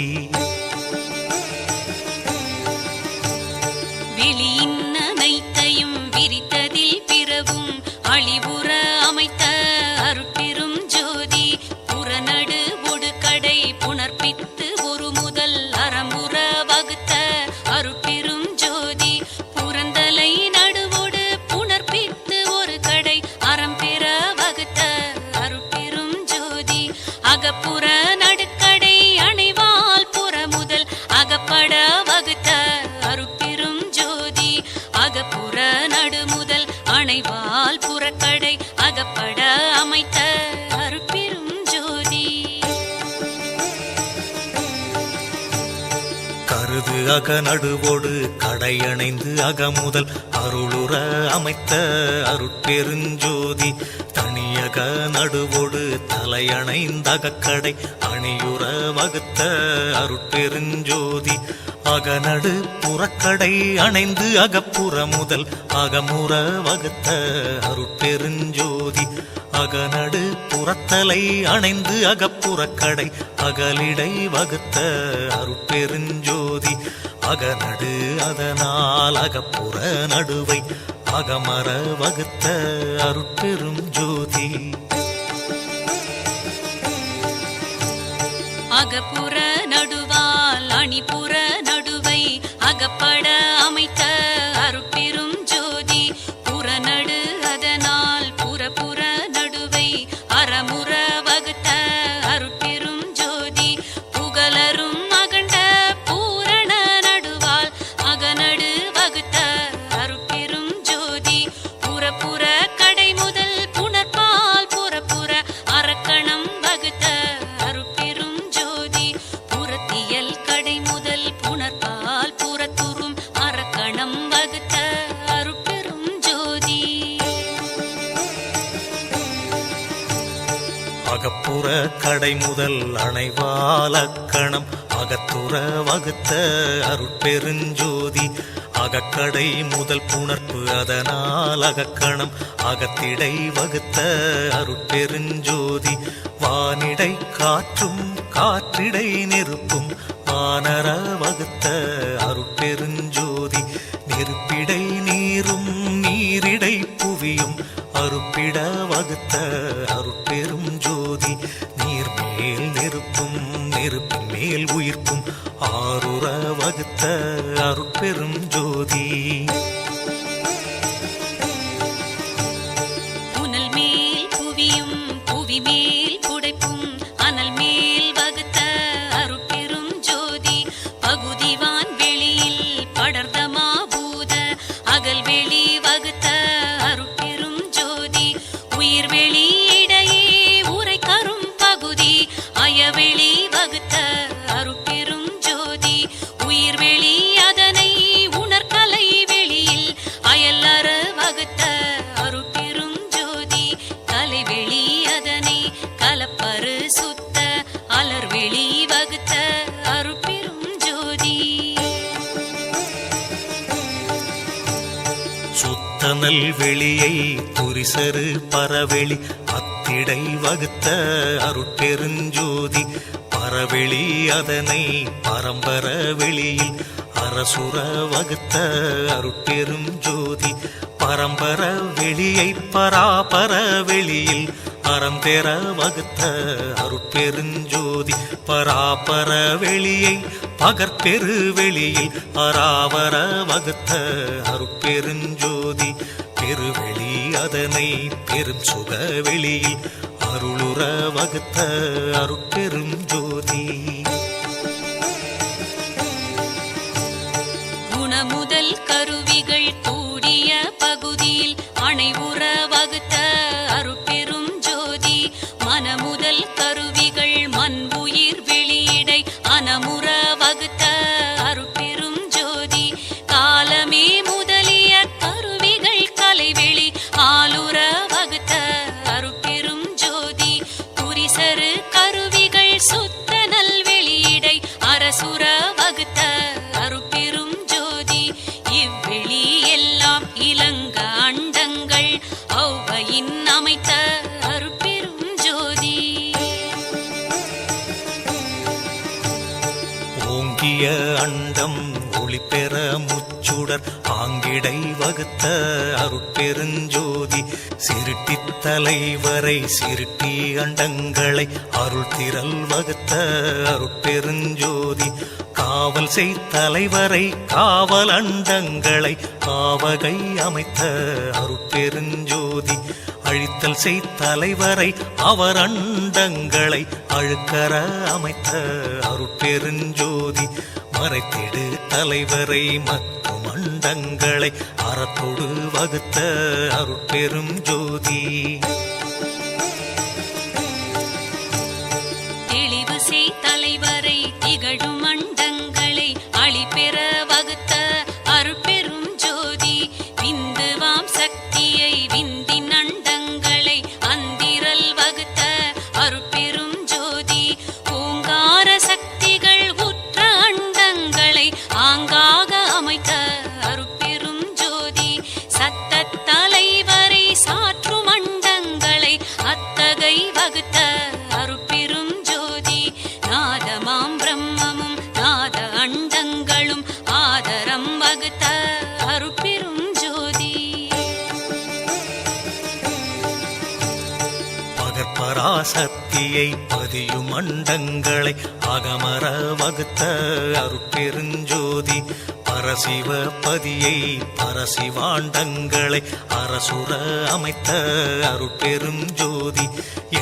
Speaker 2: வெளியின் அனைத்தையும் விரித்ததில் பிறவும் அழிவுற அமைத்த அருட்பெரும் ஜோதி புறநடு ஒடு கடை புணர்ப்பித்து ஒரு முதல் அறம்புற வகுத்த அருட்பெரும் ஜோதி புறந்தலை நடுவோடு புணர்ப்பித்து ஒரு கடை அறம்பெற வகுத்த அருட்பெரும் ஜோதி அகப்புற நடுக்கடை அணைவால் புற முதல் அகப்பட வகுத்த அருட்பெரும் ஜோதி அகப்புற நடுமுதல் அணைவால் புறக்கடை அகப்பட அமைத்த அருட்பெரும் ஜோதி
Speaker 1: கருது அக நடுவோடு கடையணைந்து அகமுதல் அருளுற அமைத்த அருட்பெருஞ்சோதி தனியக நடுவோடு தலையணைந்தகக்கடை அணியுற வகுத்த அருட்பெருஞ்சோதி அகநடு புறக்கடை அணைந்து அகப்புற முதல் அகமுற வகுத்த அருட்பெருஞ்சோதி அகநடு புறத்தலை அணைந்து அகப்புறக்கடை அகலிடை வகுத்த அருட்பெருஞ்சோதி அகநடு அதனால் அகப்புற நடுவை அகமர வகுத்த அருட்பெரும் ஜோதி
Speaker 2: அகப்புற நடுவால் அணிபுற நடுவை அகப்பட அமைத்த அருட்பெரும் ஜோதி புறநடு அதனால் புறப்புற நடுவை அறமுற வகுத்த அருட்பெரும் ஜோதி புகழரும் அகண்ட பூரண நடுவால் அகநடு வகுத்த அருட்பெரும் ஜோதி புறப்புற கடை முதல் புணர்பால் புறப்புற அரக்கணம் வகுத்த அருட்பெரும் ஜோதி புறத்தியல் கடை முதல் புணர்பால் புறத்துறும் அரக்கணம் வகுத்த அருட்பெரும் ஜோதி
Speaker 1: அகப்புற கடை முதல் அணைவாலக்கணம் அகத்துற வகுத்த அருட்பெருஞ்சோதி அகக்கடை முதல் புணர்ப்பு அதனால் அகக்கணம் அகத்திடை வகுத்த அருட்பெருஞ்சோதி வானிடை காற்றும் காற்றிடை நெருப்பும் வானர வகுத்த அருட்பெருஞ்சோதி நெருப்பிடை நீரும் நீரிடை புவியும் அருப்பிட வகுத்த அருட்பெரும் ஜோதி நீர்மேல் நெருப்பும் நெருப்பின் மேல் உயிர்ப்பும் ஆறுற வகுத்த அருட்பெரும் ஜோதி
Speaker 2: புனல் மேல் புவியும் புவி மேல் புடைப்பும் அனல் மேல் வகுத்த அருட்பெரும் ஜோதி பகுதிவான் வெளியில் படர்தமா பூத அகல் வெளி வகுத்த அருட்பெரும் ஜோதி உயிர் வெளி இடையே உரை கரும் பகுதி அயவெளி வகுத்த அருட்பெரும் ஜோதி உயிர் வெளி அதனை உணர்கலை வெளியில் அயல்லற வகுத்த அருட்பெரும் ஜோதி கலைவெளி அதனை கலப்பரு சுத்த அலர்வெளி வகுத்த அருட்பெரும் ஜோதி
Speaker 1: சுத்தனல் வெளியை துரிசரு பரவெளி அத்திடை வகுத்த அருட்பெருஞ்சோதி பரவெளி அதனை பரம்பர வெளியில் அரசுர வகுத்த அருட்பெரும் ஜோதி பரம்பர வெளியை பராபர வெளியில் அறந்தெற வகுத்த அருட்பெருஞ்சோதி பராபர வெளியை பகற்பெரு வெளியில் அராவர வகுத்த அருட்பெருஞ்சோதி பெருவெளி அதனை பெரும் சுக வெளியில் அருளுற வகுத்த அருட்பெரும் ஜோதி
Speaker 2: குணமுதல் கருவிகள் கூடிய பகுதியில் அணைவுற வகுத்த அருட்பெரும் ஜோதி மன
Speaker 1: அண்டம் ஒளி பெற முச்சுடர் ஆங்கிடை வகுத்த அருட்பெருஞ்சோதி சிருட்டித் தலைவரை சிருட்டி அண்டங்களை அருள் திரள் வகுத்த அருட்பெருஞ்சோதி காவல் செய் தலைவரை காவல் அண்டங்களை காவகை அமைத்த அருட்பெருஞ்சோதி அழித்தல் செய் தலைவரை அவர் அண்டங்களை அழுக்கற அமைத்த அருட்பெருஞ்சோதி மறைத்திடு தலைவரை மற்றும் அண்டங்களை அறத்தோடு வகுத்த அருட்பெரும் ஜோதி
Speaker 2: தெளிவு செய் தலைவரை திகழும் அண்டங்களை அழிபெற வகுத்த அருட்பெரும் ஜோதி விந்துவாம் சக்தியை விந்தின் அண்டங்களை அந்திரல் வகுத்த அருட்பெரும் ஜோதி ஓங்கார சக்திகள் உற்ற அண்டங்களை ஆங்காக அமைத்த அருட்பெரும் ஜோதி சத்த தலைவரை சாற்றும் அண்டங்களை அத்தகை வகுத்த அருட்பெரும் ஜோதி நாதமாம் பிரம்மமும் நாத அண்டங்களும் ஆதரம் வகுத்த அருட்பெரும் ஜோதி
Speaker 1: பகற்பராசக்தியை பதியும் அண்டங்களை அகமர வகுத்த அருட்பெருஞ்சோதி பரசிவ பதியை பரசிவாண்டங்களை அரசுர அமைத்த அருட்பெரும் ஜோதி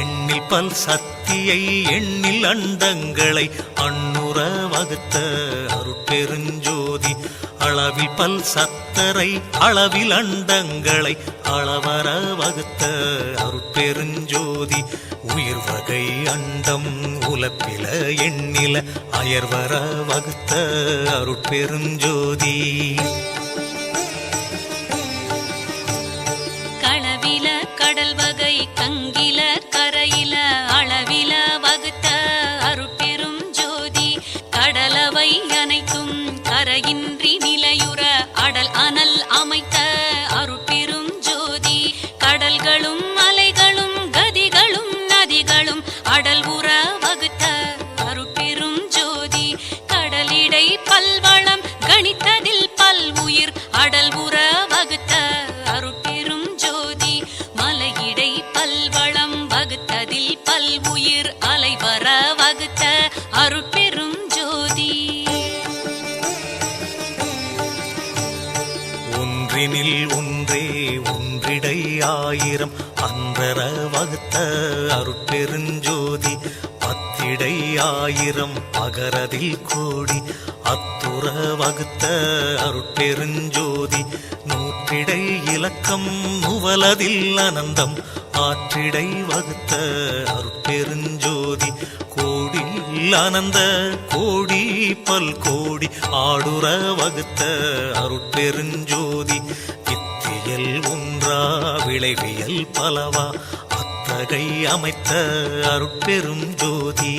Speaker 1: எண்ணில் பல் சக்தியை எண்ணில் அண்டங்களை அண்ணுற வகுத்த அருட்பெருஞ்சோதி அளவில் பல் சத்தரை அளவில் அண்டங்களை அளவர வகுத்த அருட்பெருஞ்சோதி உயிர் வகை அண்டம் உலப்பில எண்ணில அயர்வர வகுத்த அருட்பெருஞ்சோதி
Speaker 2: களவில கடல் வகை கங்கில கரையில அளவில வகுத்த அருட்பெரும் ஜோதி கடலவை அனைத்தும் கரையின்றி நிலையுற அடல் அனல் அமைத்த அருட்பெரும் ஜோதி கடல்களும் மலைகளும் கதிகளும் நதிகளும் அடல் உற வகுத்த அருட்பெரும் ஜோதி கடலிடை பல்வளம் கணித்ததில் பல்வுயிர் அடல் உற வகுத்த அருட்பெரும் ஜோதி மலையிடை பல்வளம் வகுத்ததில் பல்வுயிர் அலைவர வகுத்த அருட்பெரும் ஜோதி
Speaker 1: ஒன்றினில் ஒன்றே ஒன்றிடை ஆயிரம் அன்றர வகுத்த அருட்பெருஞ்சோதி பத்திடை ஆயிரம் பகரதில் கோடி அத்துற வகுத்த அருட்பெருஞ்சோதி நூற்றிடை இலக்கம் நுவலதில் அனந்தம் ஆற்றிடை வகுத்த அருட்பெருஞ்சோதி கோடியில் அனந்த கோடி பல் கோடி ஆடுற வகுத்த அருட்பெருஞ்சோதி வித்தியல் ஒன்றா விளைவியல் பலவா அத்தகை அமைத்த அருட்பெரும் ஜோதி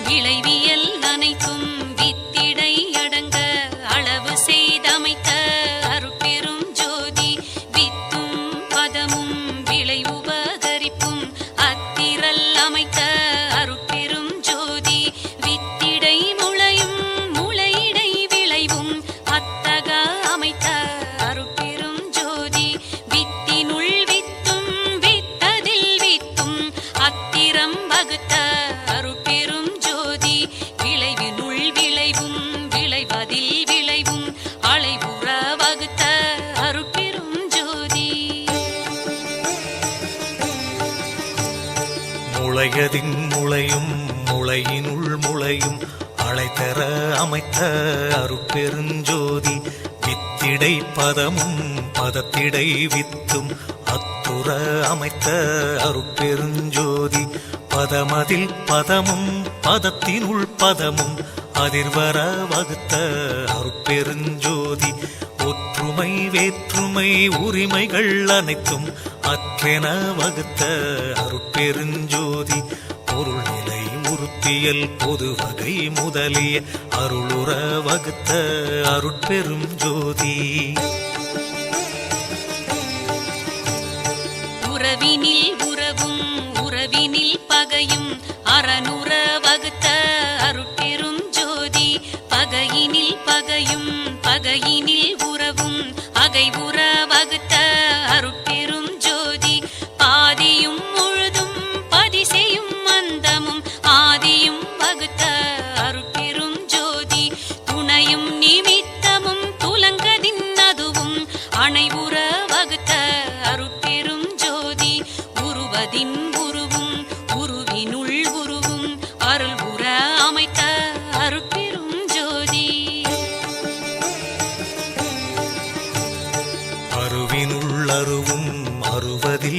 Speaker 2: விளைவியல் அனைத்தும் வித்திடை அடங்க அளவு செய்தமைத்த அருட்பெரும் ஜோதி வித்தும் பதமும் விளை உபகரிப்பும் அத்திரல் அமைத்த அருட்பெரும் ஜோதி வித்திடை முளையும் முளையிடை விளைவும் அத்தக அமைத்த அருட்பெரும் ஜோதி வித்தினுள் வித்தும் வித்ததில் வித்தும் அத்திரம் வகுத்த அருட்பெரும் ஜோதி விளைவினுள் விளைவும் விளைவதில் விளைவும் அலைவுற வகுத்த அருட்பெரும் ஜோதி
Speaker 1: முளையதின் முளையும் முளையினுள் முளையும் அழைத்தர அமைத்த அருட்பெருஞ்சோதி வித்திடை பதமும் பதத்திடை வித்தும் அத்துற அமைத்த அருட்பெருஞ்சோதி பதமதில் பதமும் பதத்தினுள் பதமும் அதிர்வர வகுத்த அருட்பெருஞ்சோதி ஒற்றுமை வேற்றுமை உரிமைகள் அனைத்தும் அற்றென வகுத்த அருட்பெருஞ்சோதி பொருள்நிலை உறுத்தியல் பொது வகை முதலிய அருளுற வகுத்த அருட்பெரும் ஜோதி
Speaker 2: உறவினில் உறவும் உறவினில் பகையும் அறனுற வகுத்த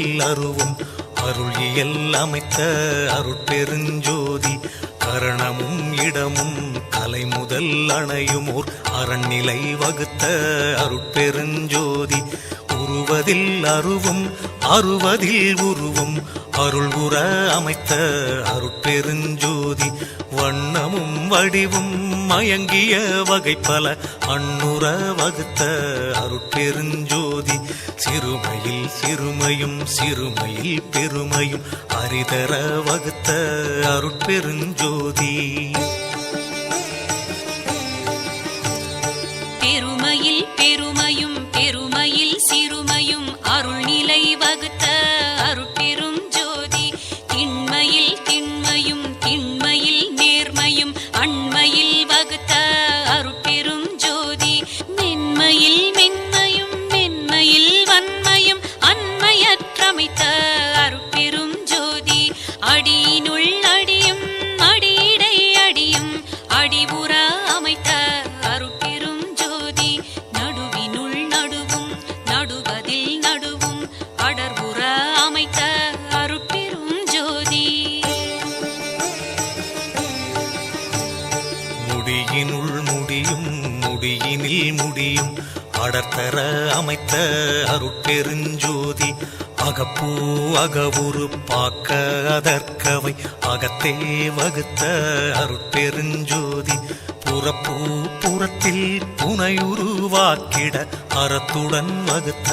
Speaker 1: உருவதில் அருவும் அருள் இயல் அமைத்த அருட்பெருஞ்சோதி கரணமும் இடமும் கலை முதல் அணையுமோர் அரண்நிலை வகுத்த அருட்பெருஞ்சோதி உருவதில் அருவும் அருவதில் உருவும் அருள் உற அமைத்த அருட்பெருஞ்சோதி வண்ணமும் வடிவும் மயங்கிய வகை பல அன்னுற வகுத்த அருட்பெருஞ்சோதி சிறுமையில் சிறுமையும் சிறுமையில் பெருமையும் அரிதர வகுத்த அருட்பெருஞ்சோதி
Speaker 2: பெருமையில் பெருமையும் பெருமையில் சிறுமையும் அருள்நிலை வகுத்த அருட்பெரும் ஜோதி திண்மையில் திண்மையும் திண்மையில் நேர்மையும் அண்மையில் வகுத்த அருட்பெரும் ஜோதி மென்மையில் மென்மையும் மென்மையில் வன்மையும் அண்மையற்றமைத்த அருட்பெரும் ஜோதி அடியினுள் அடியும் அடியிடை அடியும் அடிவுற அமைத்த அருட்பெரும் ஜோதி நடுவினுள் நடுவும் நடுவதில் நடுவும் அடர்வுற அமைத்த அருட்பெரும் ஜோதி
Speaker 1: முடியினுள் முடியும் முடியினில் முடியும் அடர்த்தர அமைத்த அருட்பெருஞ்சோதி அகப்பூ அகவுரு பாக்க அதற்கவை அகத்தே வகுத்த அருட்பெருஞ்சோதி புறப்பூ புறத்தில் புனையுருவாக்கிட அறத்துடன் வகுத்த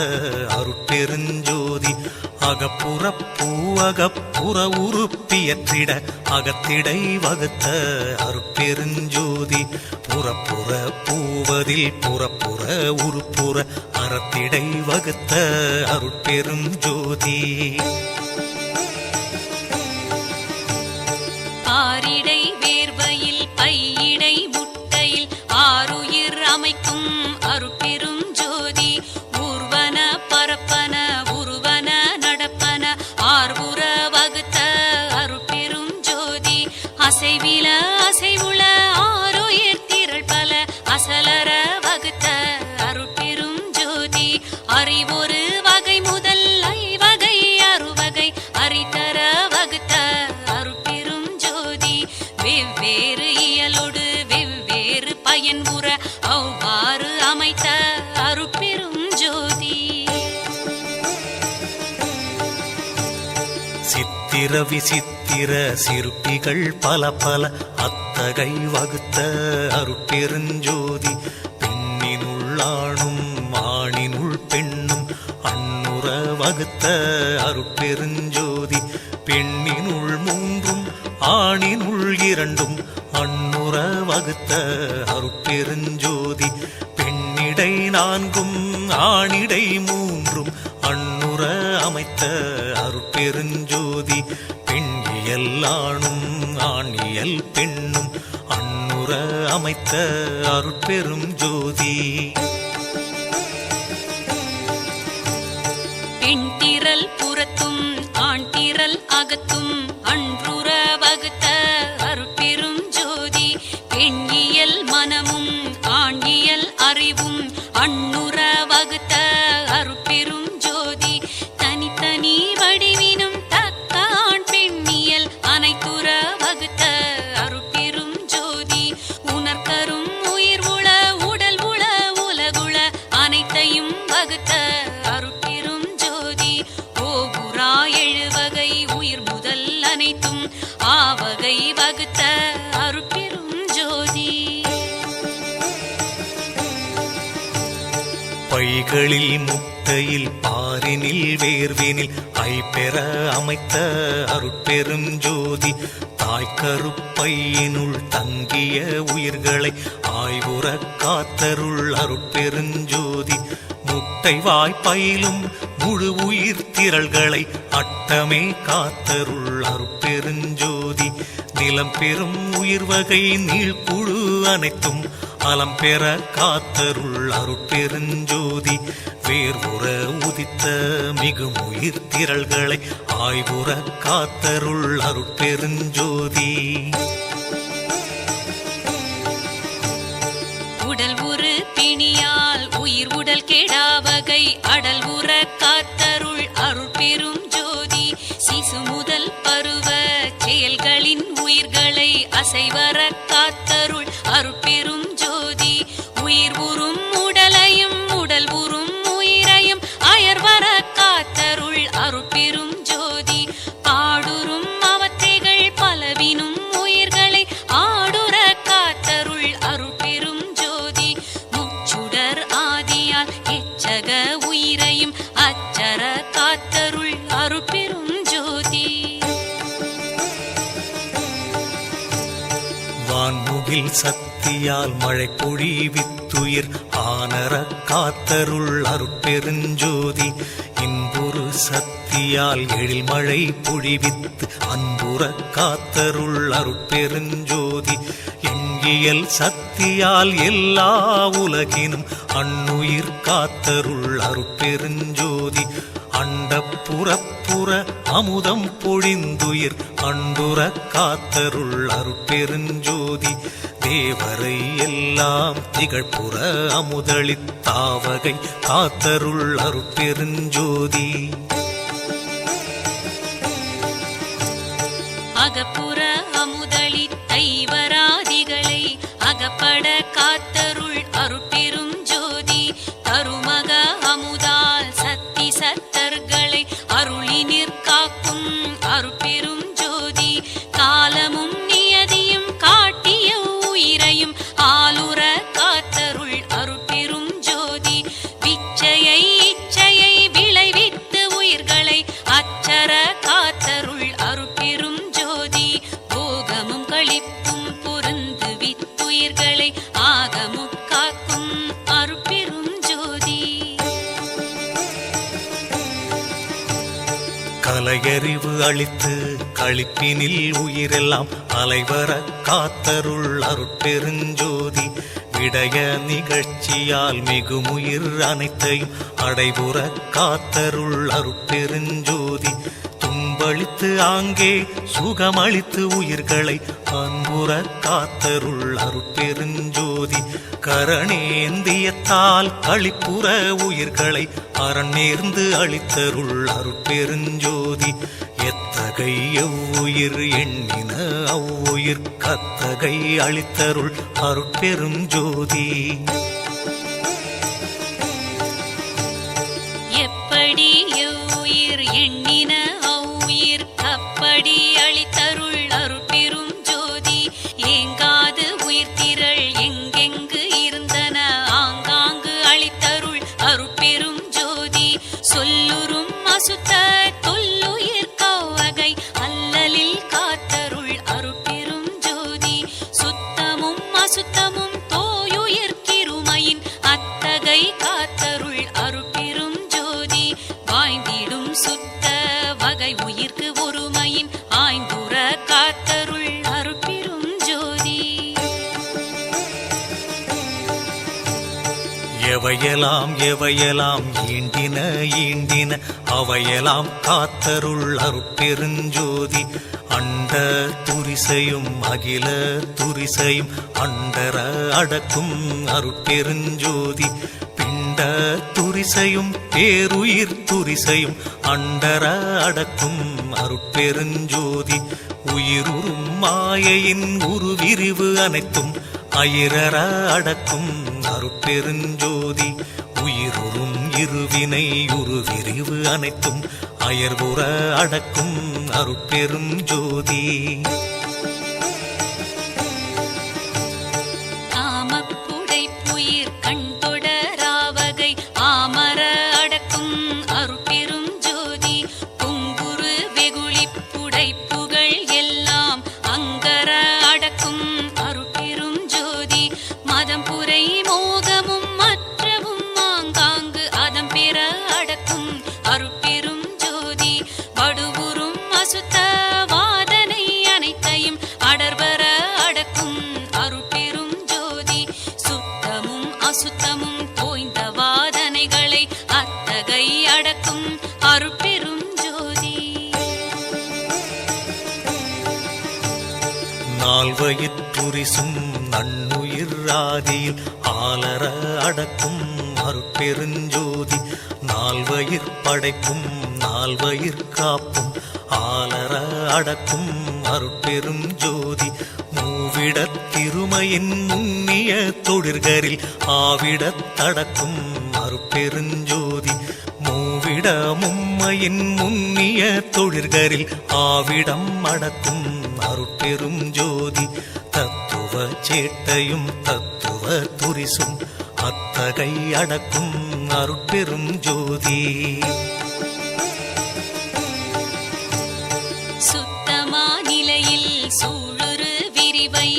Speaker 1: அருட்பெருஞ்சோதி அகப்புறப்பூ அகப்புற உறுப்பியற்றிட அகத்திடை வகுத்த அருட்பெருஞ்சோதி புறப்புற பூவதில் புறப்புற உருப்புற அறத்திடை வகுத்த அருட்பெரும் ஜோதி
Speaker 2: ஆரிடை வேர்வையில் பையிடை முட்டையில் ஆருயிர் அமைக்கும் அருட்பெரும் ஜோதி ஊர்வன பரப்பன உருவன நடப்பன ஆர்வுற வகுத்த அருட்பெரும் ஜோதி அசைவில அசைவுள ஆருயிர் திரள் பல அசலர வகுத்த அருட்பெரும் ஜோதி அறிவொரு வகை முதல் ஐவகை அறுவகை அறிதர வகுத்த அருட்பெரும் ஜோதி வெவ்வேறு இயலோடு வெவ்வேறு பயன் உற அவ்வாறு அமைத்த அருட்பெரும் ஜோதி
Speaker 1: சித்திர விசித்திர சிற்பிகள் பல பல அத்தகை வகுத்த அருட்பெருஞ்சோதி பெண்ணினுள் ஆணும் ஆணினுள் பெண்ணும் அன்னுற வகுத்த அருட்பெருஞ்சோதி பெண்ணினுள் மூன்றும் ஆணினுள் இரண்டும் அன்னுற வகுத்த அருட்பெருஞ்சோதி பெண்ணிடை நான்கும் ஆணிடை மூன்றும் அன்னுற அமைத்த அருட்பெருஞ்சோதி பெண்ணியல் ஆணும் ஆணியல் பெண்ணும் அன்னுற அமைத்த அருட்பெரும் ஜோதி
Speaker 2: பெண்திரல் புறத்தும் ஆண்திரல் அகத்தும் அன்றுற வகுத்த அருட்பெரும் ஜோதி பெண்ணியல் மனமும் ஆண்ணியல் அறிவும் அன்னுற வகுத்த அருட்பெரும் ஜோதி தனித்தனி வடிவினும் தக்க ஆண் பெண்ணியல் அனைத்துற வகுத்த அருட்பெரும் ஜோதி உணர்கரும் உயிர் உள உடல் உள உலகுள அனைத்தையும் வகுத்த அருட்பெரும் ஜோதி ஓகுரா எழுவகை உயிர் முதல் அனைத்தும் ஆவகை வகுத்த அருட்பெரும் ஜோதி
Speaker 1: பைகளில் முட்டையில் பாரினில் வேர்வினில் ஐப்பெற அமைத்த அருட்பெரும் ஜோதி தாய்க்கருப்பையினுள் தங்கிய உயிர்களை ஆய்வுற காத்தருள் அருட்பெருஞ்சோதி முட்டை வாய்ப்பையிலும் முழு உயிர் திரள்களை அட்டமே காத்தருள் அருட்பெருஞ்சோதி நிலம் பெறும் உயிர் வகை நீழ்குழு அனைத்தும் அலம் பெற காத்தருள் அருட்பெருஞ்சோதி வேர்வுற உதித்த மிகும் உயிர் திரள்களை ஆய்வுற காத்தருள் அருட்பெருஞ்சோதி
Speaker 2: உடல் உரு பிணியால் உயிர் உடல் கெடாவகை அடல் உற காத்தருள் அருட்பெரும் காத்தருள் அருட்பெரும் ஜோதி உயிர் உறும் உடலையும் உடல் உறும் உயிரையும் அயர்வர காத்தருள் அருட்பெரும் ஜோதி பாடுறும் அவத்தைகள் பலவினும் உயிர்களை ஆடுற காத்தருள் அருட்பெரும் ஜோதி முச்சுடர் ஆதியால் எச்சக உயிரையும் அச்சர காத்தருள் அருட்பெரும் ஜோதி
Speaker 1: வான்முகில் சக்தியால் மழை பொழிவித்துயிர் ஆனர காத்தருள் அருட்பெருஞ்சோதி இன்புறு சக்தியால் எழில் மழை பொழிவித்து அன்புற காத்தருள் அருட்பெருஞ்சோதி எண்கியல் சக்தியால் எல்லா உலகினும் அன்னுயிர் காத்தருள் அருட்பெருஞ்சோதி அண்டப்புறப்புற அமுதம் பொழிந்துயிர் அன்புற காத்தருள் அருட்பெருஞ்சோதி தேவரை எல்லாம் திகழ்புற அமுதளித்தாவகை காத்தருள் அருட்பெருஞ்சோதி
Speaker 2: அகப்புற அமுதளி தைவராதிகளை அகப்பட காத்தருள் அருட்பெரும் ஜோதி தருமக அமுதால் சத்தி சத்தர்களை அருளி நிற்காக்கும் அருட்பெரும் ஜோதி காலமும் நியதியும் காட்டிய உயிரையும் ஆளுற காத்தருள் அருட்பெரும் ஜோதி விச்சையை இச்சையை விளைவித்து உயிர்களை அச்சர காத்தருள் அருட்பெரும் ஜோதி போகமும் களிப்பும் பொருந்து வித்துயிர்களை ஆகமும் காக்கும் அருட்பெரும் ஜோதி
Speaker 1: கலையறிவு அளித்து களிப்பினில் உயிரெல்லாம் அலைவர காத்தருள் அருட்பெருஞ்சோதி விடய நிகழ்ச்சியால் மிகுமுயிர் அனைத்தையும் அடைபுற காத்தருள் அருட்பெருஞ்சோதி துன்பளித்து ஆங்கே சுகமளித்து உயிர்களை அன்புற காத்தருள் அருட்பெருஞ்சோதி கரணேந்தியத்தால் களிப்புற உயிர்களை அரண் நேர்ந்து அளித்தருள் அருட்பெருஞ்சோதி எத்தகை எவ்வுயிர் எண்ணின அவ்வுயிர் கத்தகை அளித்தருள் அருட்பெருஞ்சோதி
Speaker 2: எப்படி எவ்வுயிர் எண்ணின அவ்வுயிர் கப்படி அளித்தருள் அருட்பெரும் ஜோதி ஏங்காது உயிர் திரள் எங்கெங்கு இருந்தன ஆங்காங்கு அளித்தருள் அருட்பெரும் ஜோதி சொல்லுறும் அசுத்த தொல்லுயிர் கவ்வகை அல்லலில் காத்தருள் அருட்பெரும் ஜோதி சுத்தமும் அசுத்தமும் தோயுயிர் கிருமையின் அத்தகை காத்தருள் அருட்பெரும் ஜோதி வாய்ந்திடும் சுத்த வகை உயிர்க்கு ஒருமையின் ஆய்ந்துற காத்தருள் அருட்பெரும் ஜோதி
Speaker 1: எவையெல்லாம் எவையெல்லாம் ஈண்டின ஈண்டின அவையெல்லாம் காத்தருள் அருட்பெருஞ்சோதி அண்ட துரிசையும் அகில துரிசையும் அண்டர அடக்கும் அருட்பெருஞ்சோதி பிண்ட துரிசையும் பேருயிர் துரிசையும் அண்டர அடக்கும் அருட்பெருஞ்சோதி உயிருறும் மாயையின் உருவிரிவு அனைத்தும் அயிரற அடக்கும் அருட்பெருஞ்சோதி உயிருறும் இருவினை உருவிரிவு அனைத்தும் அயர்வுற அடக்கும் அருட்பெரும் ஜோதி
Speaker 2: காமப்புடைப்புயிர் கண் தொடராவகை ஆமர அடக்கும் அருட்பெரும் ஜோதி பொங்குரு வெகுளிப்புடைப்புகள் எல்லாம் அங்கர அடக்கும் அருட்பெரும் ஜோதி மதம் புரை மோகமும் மற்றவும் ஆங்காங்கு அதம் பெற அடக்கும் அருட்பெரும் ஜோதி வடுவுறும் அசுத்த வாதனை அனைத்தையும் அடர்வர அடக்கும் அருட்பெரும் ஜோதி சுத்தமும் அசுத்தமும் தோய்ந்த வாதனைகளை அத்தகை அடக்கும் அருட்பெரும் ஜோதி
Speaker 1: நால்வயிற்றுரிசும் நன்னுயிர் ஆதியில் ஆலர அடக்கும் அருட்பெருஞ்சோதி நால்வயிற் படைக்கும் நால்வயிற் காப்பும் ஆலர அடக்கும் அருட்பெரும் ஜோதி மூவிரு மாவிடத் திருமையின் முன்னிய தொழிற்கரில் ஆவிடத்தடக்கும் அருட்பெருஞ்சோதி மூவிட மும்மையின் முன்னிய தொழிற்கரில் ஆவிடம் அடக்கும் அருட்பெரும் ஜோதி தத்துவ சேட்டையும் தத்துவ துரிசும் அத்தகை அடக்கும் அருட்பெரும் ஜோதி
Speaker 2: சுத்தமா நிலையில் சூழுரு விரிவை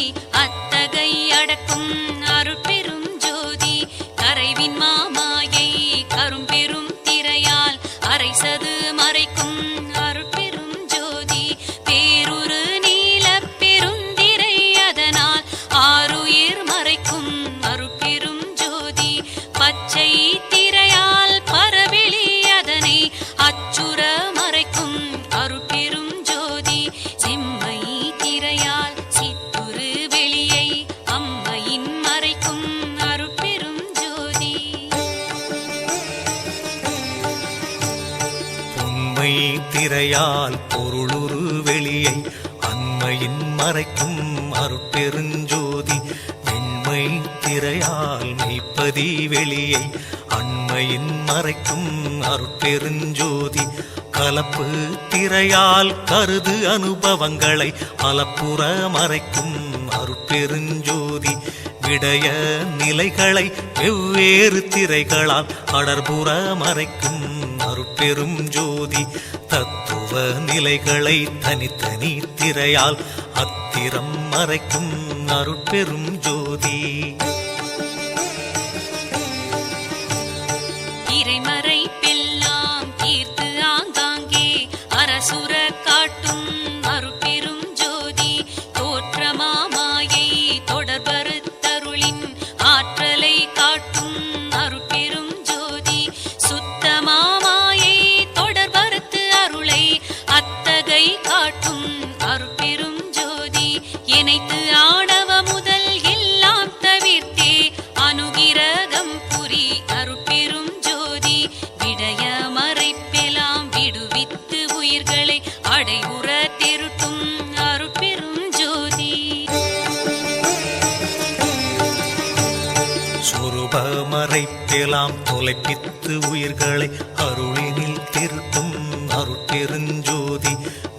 Speaker 2: அத்தகை அடக்கும் அருட்பெரும் ஜோதி கரைவின் மாமாயை கரும்பெரும் திரையால் அரைசது மறைக்கும் அருட்பெரும் ஜோதி பேருரு நீல பெருந்திரை அதனால் ஆருயிர் மறைக்கும் அருட்பெரும் ஜோதி பச்சை திரையால் பரவெளி அதனை அச்சுர மறைக்கும் அருட்பெரும் ஜோதி செம்மை திரையால் சித்துரு வெளியை அம்மையின் மறைக்கும் அருட்பெரும் ஜோதி
Speaker 1: உண்மை திரையால் பொருளுரு வெளியை அண்மையின் மறைக்கும் அருட்பெருஞ்சோதி வெண்மை திரையால் மெய்ப்பதி வெளியை அண்மையின் மறைக்கும் அருட்பெருஞ்சோதி கலப்பு திரையால் கருது அனுபவங்களை அலப்புற மறைக்கும் அருட்பெருஞ்சோதி விடய நிலைகளை வெவ்வேறு திரைகளால் அடர்புற மறைக்கும் அருட்பெரும் ஜோதி தத்துவ நிலைகளை தனித்தனி திரையால் அத்திரம் மறைக்கும் அருட்பெரும் ஜோதி
Speaker 2: திரைமறை பெல்லாம் தீர்த்து ஆங்காங்கே அரசுர காட்டும் அருட்பெரும் ஜோதி தோற்றமாமாயை தொடர்பறுத்தருளின் ஆற்றலை காட்டும் அருட்பெரும் ஜோதி சுத்தமாமாயை தொடர்பறுத்து அருளை அத்தகை காட்டும் அருட்பெரும் ஜோதி இணைத்து ஆணவ முதல் எல்லாம் தவிர்த்தே அனுகிரகம் புரி அருட்பெரும் ஜோதி விடய மறைப்பெலாம் விடுவித்து உயிர்களை அடைவுற திருட்டும் அருட்பெரும் ஜோதி
Speaker 1: சொருப மறைப்பெலாம் தொலைப்பித்து உயிர்களை அருளினில் திருட்டும் அருட்பெருஞ்சோதி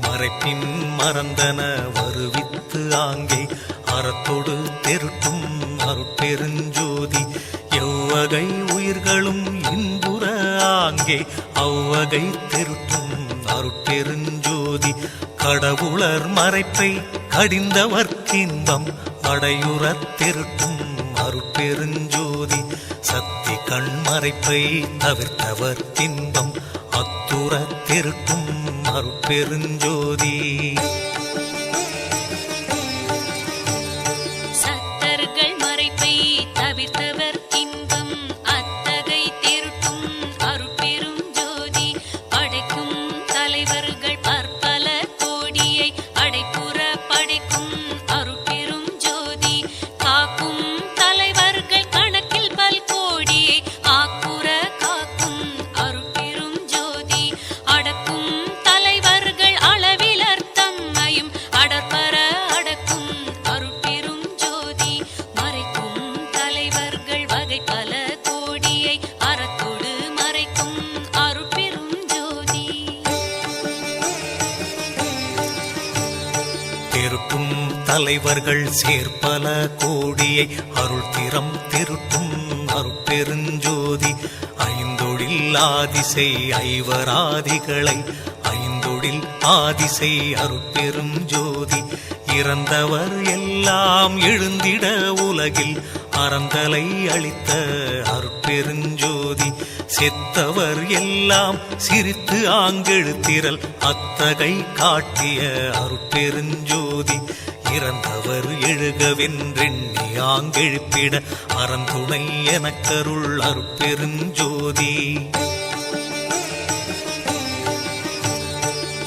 Speaker 1: மறைப்பின் மறந்தன வருவித்து ஆங்கே அறத்தொடு திருட்டும் அருட்பெருஞ்சோதி எவ்வகை உயிர்களும் இன்புற ஆங்கே அவ்வகை திருட்டும் அருட்பெருஞ்சோதி கடவுளர் மறைப்பை கடிந்தவர்க்கின்பம் அடையுறத் திருட்டும் அருட்பெருஞ்சோதி சக்தி கண் மறைப்பை தவிர்த்தவர் இன்பம் அத்துற திருட்டும் அருட்பெருஞ்சோதி
Speaker 2: சத்தர்கள் மறைப்பை தவிர்த்தவர் இன்பம் அத்தகை திருட்டும் அருட்பெரும் ஜோதி படைக்கும் தலைவர்கள் பற்பல கோடியை அடைப்புற படைக்கும் அருட்பெரும் ஜோதி காக்கும் தலைவர்கள் கணக்கில் பல் கோடியை ஆக்குற காக்கும் அருட்பெரும் ஜோதி அடக்கும் தலைவர்கள் அளவிலர் தம்மையும் அடற்பர அடக்கும் அருட்பெரும் ஜோதி மறைக்கும் தலைவர்கள் வகை பல கோடியை அறத்தோடு மறைக்கும் அருட்பெரும் ஜோதி
Speaker 1: திருட்டும் தலைவர்கள் சேர்ப்பல கோடியை அருள் திறம் திருட்டும் அருட்பெருஞ்சோதி ஐந்தொழில் ஆதிசை ஐவராதிகளை ஐந்தொழில் ஆதிசை அருட்பெரும் ஜோதி இறந்தவர் எல்லாம் எழுந்திட உலகில் அறந்தலை அளித்த அருட்பெருஞ்சோதி செத்தவர் எல்லாம் சிரித்து ஆங்கெழுத்திரல் அத்தகை காட்டிய அருட்பெருஞ்சோதி இறந்தவர் எழுகவென்றெண்ணி ஆங்கெழுப்பிட அறந்துணை எனக்கருள் அருட்பெருஞ்சோதி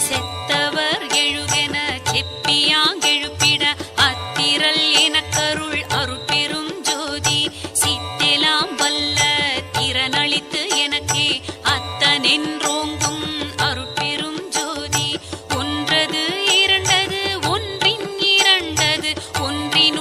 Speaker 2: செத்தவர் எழுகென செப்பியாங்கெழுப்பிட அத்திரல் எனக்கருள் அருட்பெரும் ஜோதி சித்தெலாம் வல்ல திறனளித்து எனக்கே அத்தனென்றோங்கும் அருட்பெரும் ஜோதி ஒன்றது இரண்டது ஒன்றின் இரண்டது ஒன்றின்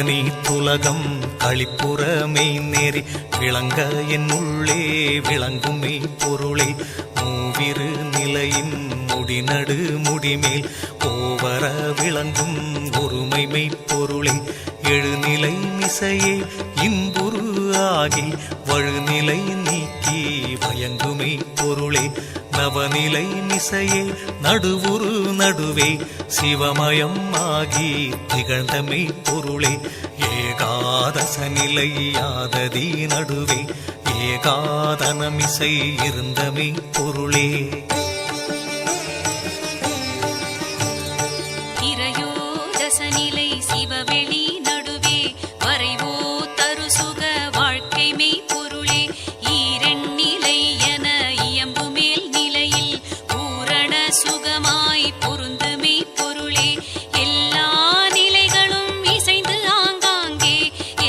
Speaker 1: நீ துலகம் களிப்புறமே நெறி விளங்க என் உள்ளே விளங்குமே பொருளே மூவிரு நிலையின் முடிநடு முடிமேல் ஓவர விளங்கும் ஒருமைமை பொருளே எழுநிலை மிசையே இன்புரு ஆகி வழுநிலை நீக்கி வயங்குமே பொருளே நவநிலை மிசையே நடுவுரு நடுவே சிவமயம் ஆகி திகழ்ந்தமை பொருளே ஏகாதச நிலை யாததி நடுவே ஏகாதனமிசை இருந்தமை பொருளே
Speaker 2: திரையோதசநிலை சிவவெளி நடுவே வரைவோ தருசுக வாழ்க்கை மெய் பொருளே ஈரெண்ணிலை என இயம்பு மேல் நிலையில் பூரண சுகமாய் பொருந்துமே பொருளே எல்லா நிலைகளும் இசைந்து ஆங்காங்கே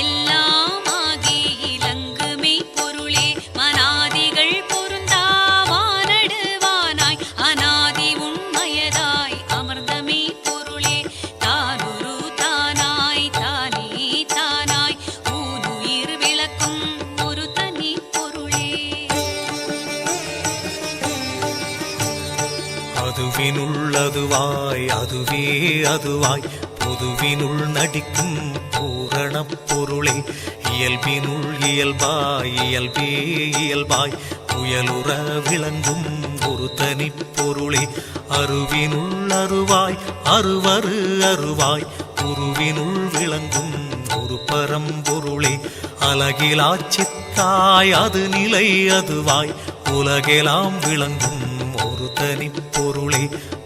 Speaker 2: எல்லாமாகி இலங்குமே பொருளே மனாதிகள் பொருந்தா வானடுவானாய் அநாதி உண்மயதாய் அமர்ந்தமே பொருளே தானொரு தானாய் தானே தானாய் ஊனுயிர் விளக்கும் ஒரு தனி பொருளே
Speaker 1: அதுவினுள்ளதுவாய் அதுவே அதுவாய் பொதுவினுள் நடிக்கும் பூரணப் பொருளே இயல்பினுள் இயல்பாய் இயல்பே இயல்பாய் புயலுற விளங்கும் ஒரு தனி பொருளே அருவினுள் அருவாய் அருவரு அருவாய் உருவினுள் விளங்கும் ஒரு பரம்பொருளே அலகிலா சித்தாய் அது நிலை அதுவாய் உலகெல்லாம் விளங்கும் ஒரு தனி பொருளே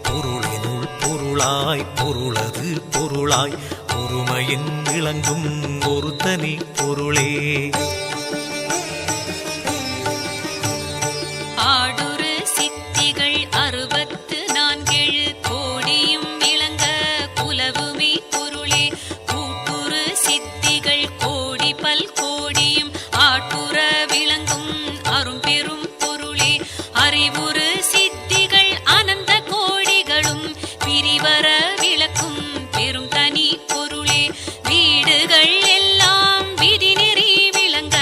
Speaker 1: பொருளினுள் பொருளாய் பொருளது பொருளாய் ஒருமையின் விளங்கும் ஒரு தனி பொருளே
Speaker 2: ஆடுரு சித்திகள் 64 கோடியும் விளங்க புலவுமே பொருளே கூட்டுரு சித்திகள் கோடி பல் கோடியும் ஆட்டுற விளங்கும் அரும்பெரும் பொருளே அறிவுறு சித்திகள் அனந்த கோடிகளும் பிரிவர விளக்கும் பெரும் தனி பொருளே வீடுகள் எல்லாம் விதி நெறி விளங்க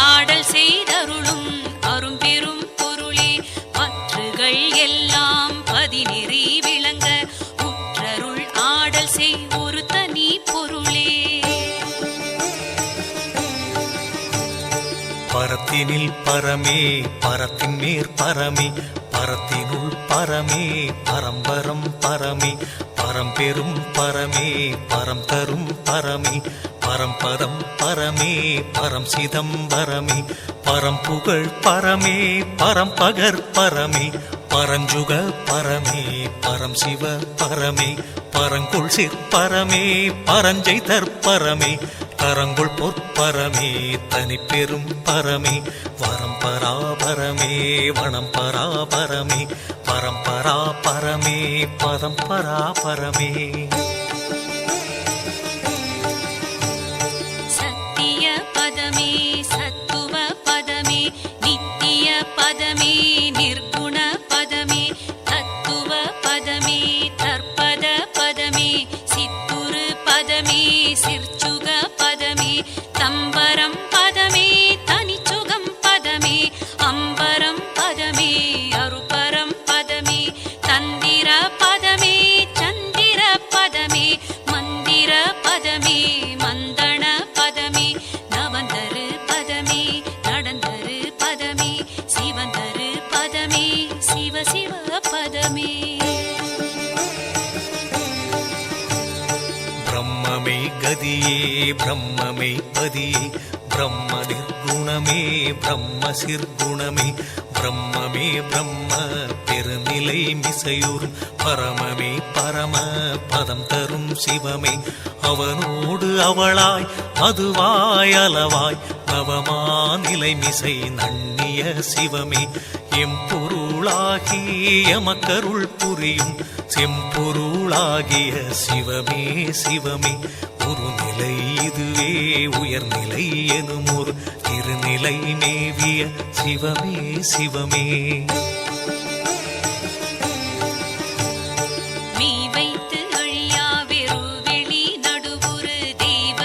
Speaker 2: ஆடல் செய்தருளும் அரும்பெரும் பொருளே பற்றுகள் எல்லாம் பதிநெறி விளங்க உற்றருள் ஆடல் செய் ஒரு தனி பொருளே
Speaker 1: பரத்தினில் பரமே பரத்தின் மேற் பரமே பரத்தினுள் பரமே பரம்பரம் பரமே பரம்பெரும் பரமே பரம் தரும் பரமே பரம்பதம் பரமே பரம் சிதம்பரமே பரம்புகழ் பரமே பரம்பகர் பரமே பரஞ்சுக பரமே பரம் சிவ பரமே பரங்குள் சிற்பரமே பரஞ்சை தற்பரமே கரங்குள் பொற்பரமே தனி பெரும் பரமே வரம் பராபரமே வனம் பராபரமே பரம்பரா பரமே பதம் பராபரமே
Speaker 2: சத்திய பதமே சத்துவ பதமே நித்திய பதமே நிர்குண பதமே தத்துவ பதமே தற்பத பதமே சித்துரு பதமே சிற்சுக பதமே தம்பரம் பதமே தனிச்சுகம் பதமே அம்பரம் பதமே அருபரம் பதமே தந்திர பதமே சந்திர பதமே மந்திர பதமே மந்தன பதமே நவந்தரு பதமே நடந்தரு பதமே சிவந்தரு பதமே சிவ சிவ பதமே
Speaker 1: பிரம்மமே கதியே பிரம்மமே பதியே பிரம்ம நிர்குணமே பிரம்ம சிற்குணமே பிரம்மமே பிரம்ம பெருநிலை மிசையூரும் பரமமே பரம பதம் தரும் சிவமே அவனோடு அவளாய் அதுவாய் அளவாய் நவமாநிலை மிசை நன்னிய சிவமே எம்பொருளாகி எமக்கருள் புரியும் செம்பொருளாகிய சிவமே சிவமே ஒரு நிலை இதுவே உயர்நிலை எனும் ஒரு திருநிலை மேவிய சிவமே சிவமே
Speaker 2: மெய் வைத்து அழியா வெறுவெளி நடுவுறு தெய்வ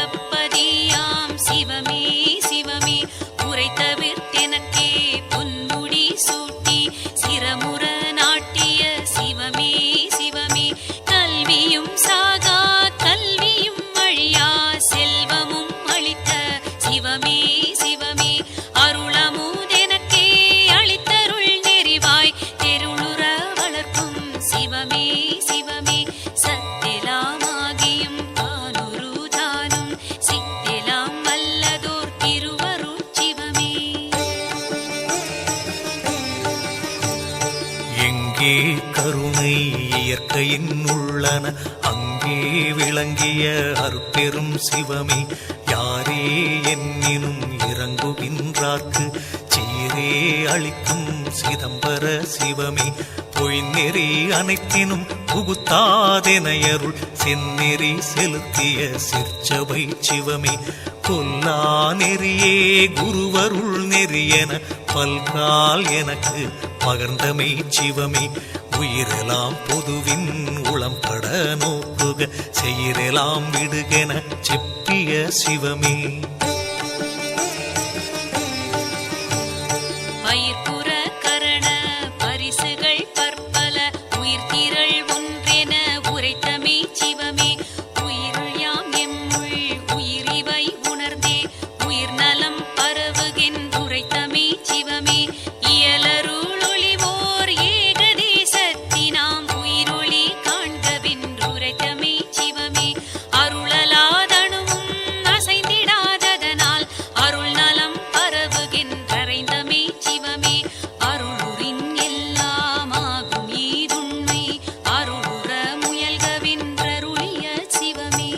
Speaker 1: இங்கே கருணை இயற்கையின் உள்ளன அங்கே விளங்கிய அருட்பெரும் சிவமே யாரே என்னினும் இறங்குகின்றார்க்கு சீரே அளிக்கும் சிதம்பர சிவமே பொய்நெறி அனைத்தினும் புகுத்தாதெனையருள் செந்நெறி செலுத்திய சிற்சபை சிவமே கொல்லா நெறியே குருவருள் நெறியென பல்கால் எனக்கு பகர்ந்தமை சிவமே உயிரெலாம் பொதுவின் உளம் பட நோக்குக செயிரெலாம் விடுகென செப்பிய சிவமே
Speaker 2: பயிர்ப்புற கரண பரிசுகள் பற்பல உயிர்த்திரள் ஒன்றென உரைத்தமே சிவமே உயிருள் யாம் எம்முள் உயிரிவை உணர்ந்தே உயிர் நலம் பரவுகின் உரைத்தமே சிவமே இயலருள் ஒளிவோர் ஏகதேசத்தினாம் உயிரொளி காண்கவென்றுரைத்தமே சிவமே அருளலாதனுவும் அசைந்திடாததனால் அருள் நலம் பரவுகின்றறைந்தமே சிவமே அருளுரின் எல்லாமாகும் ஈதுண்மை அருளுற முயல்கவென்றருளிய சிவமே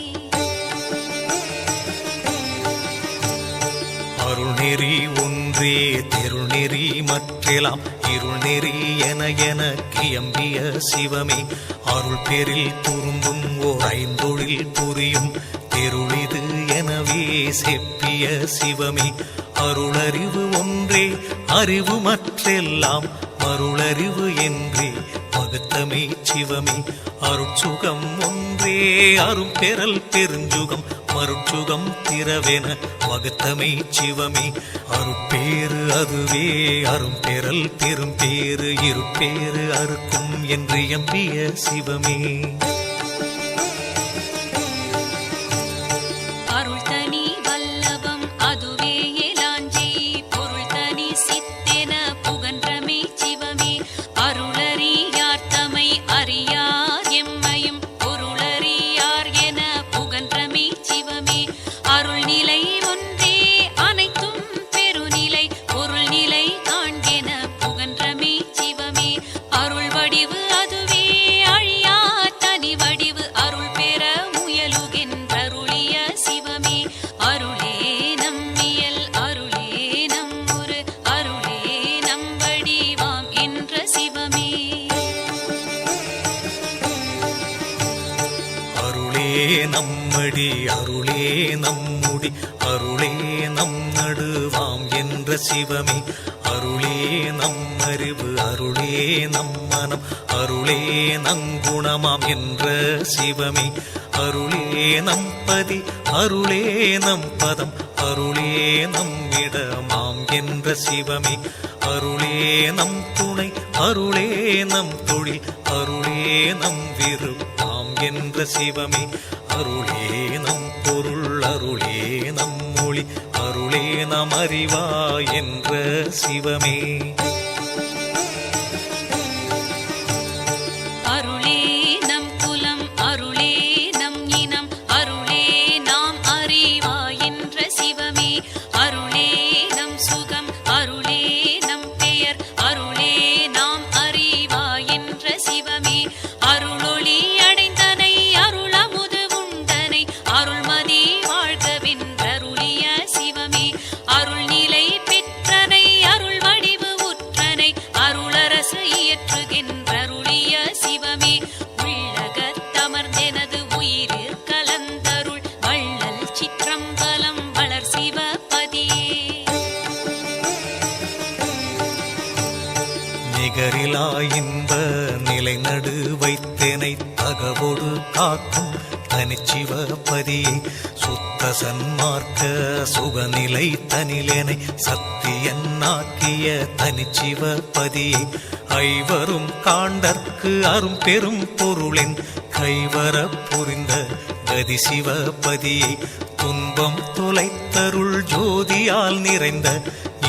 Speaker 1: அருள்நெறி ஒன்றே தெருள்நெறி மற்றெல்லாம் இருள்நெறி என கியம்பிய சிவமே அருள் பெரில் துரும்பும் ஓர் ஐந்தொழில் புரியும் தெருளிது எனவே செப்பிய சிவமே அருளறிவு ஒன்றே அறிவு மற்றெல்லாம் மருளறிவு என்றே பகுத்தமே சிவமே அருட்சுகம் ஒன்றே அரும் பெறல் பெருஞ்சுகம் மருட்சுகம் திறவென வகுத்தமை சிவமே அருட்பேறு அதுவே அரும் பெறல் பெரும் பேறு இருப்பேறு அறுக்கும் என்று எம்பிய சிவமே
Speaker 2: அருள் தனி வல்லபம் அதுவே எலாஞ்சி பொருள் தனி சித்தென புகன்றமே சிவமே அருளறியார் தமை அறியார் எம்மையும் பொருளறியார் என புகன்றமே சிவமே அருள்நிலை ஒன்றே அனைத்தும் பெருநிலை பொருள்நிலை காண்கென புகன்றமே சிவமே அருள் வடிவு அதுவே அழியா தனி வடிவு அருள் பெற முயலுகின்றருளிய சிவமே அருளே நம்மியல் அருளே நம்முரு அருளே நம் வடிவாம் என்ற சிவமே
Speaker 1: அருளே நம்மடி அருளே நம்முடி அருளே நம் நடுவாம் என்ற சிவமே அருளே நம் அறிவு அருளே நம் மனம் அருளே நங்குணமாம் என்ற சிவமே அருளே நம் பதி அருளே நம் பதம் அருளே நம் இடமாம் என்ற சிவமே அருளே நம் துணை அருளே நம் தொழில் அருளே நம் விருப்பாம் என்ற சிவமே அருளே நம் பொருள் அருளே நம் மொழி அருளே நம் அறிவா என்ற சிவமே
Speaker 2: அருளே நம் குலம் அருளே நம் இனம் அருளே நாம் அறிவா என்ற சிவமே அருளே நம் சுகம் அருளே நம் பெயர் அருளே நாம் அறிவா என்ற சிவமே அருளொளி அடைந்தனை அருளமுது உண்டனை அருள்மதி வாழ்கவென்றருளிய சிவமே அருள்நிலை பெற்றனை அருள் வடிவு உற்றனை அருளரசு இயற்றுகின்றருளிய சிவமே உள்ளகத்தமர்ந்தெனது உயிரிற் கலந்தருள் வள்ளல் சிற்றம்பலம் வளர் சிவபதியே
Speaker 1: நிகரிலா இன்ப நிலை நடு வைத்தேனை தகவோடு காக்கும் தனிச்சிவபதியை சுத்த சன்மார்க்க சுகநிலை தனிலேனை சத்தியன்னாக்கிய தனிச்சிவபதியை ஐவரும் காண்டற்கு அரும் பெரும் பொருளின் கைவர புரிந்த கதி சிவபதியை துன்பம் தொலைத்தருள் ஜோதியால் நிறைந்த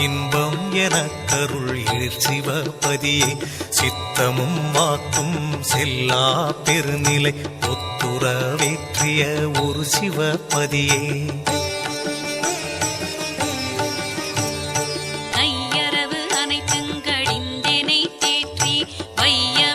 Speaker 1: இன்பம் எனக்கருள் எழிற் சிவபதியை சித்தமும் வாக்கும் செல்லா பெருநிலை ஒத்துறவேற்றிய ஒரு சிவபதியே
Speaker 2: ஐயரவு அனைத்துங்கழிந்தெனை தேற்றி வையம்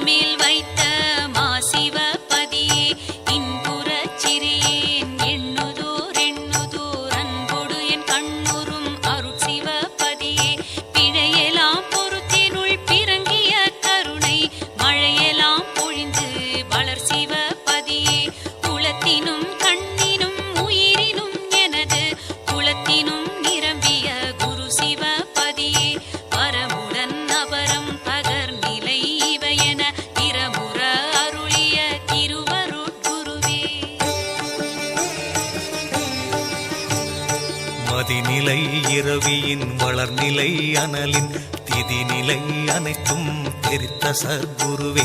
Speaker 1: பதிநிலை இரவியின் வளர்நிலை அனலின் திதிநிலை அனைத்தும் தெரித்த சர்க்குருவே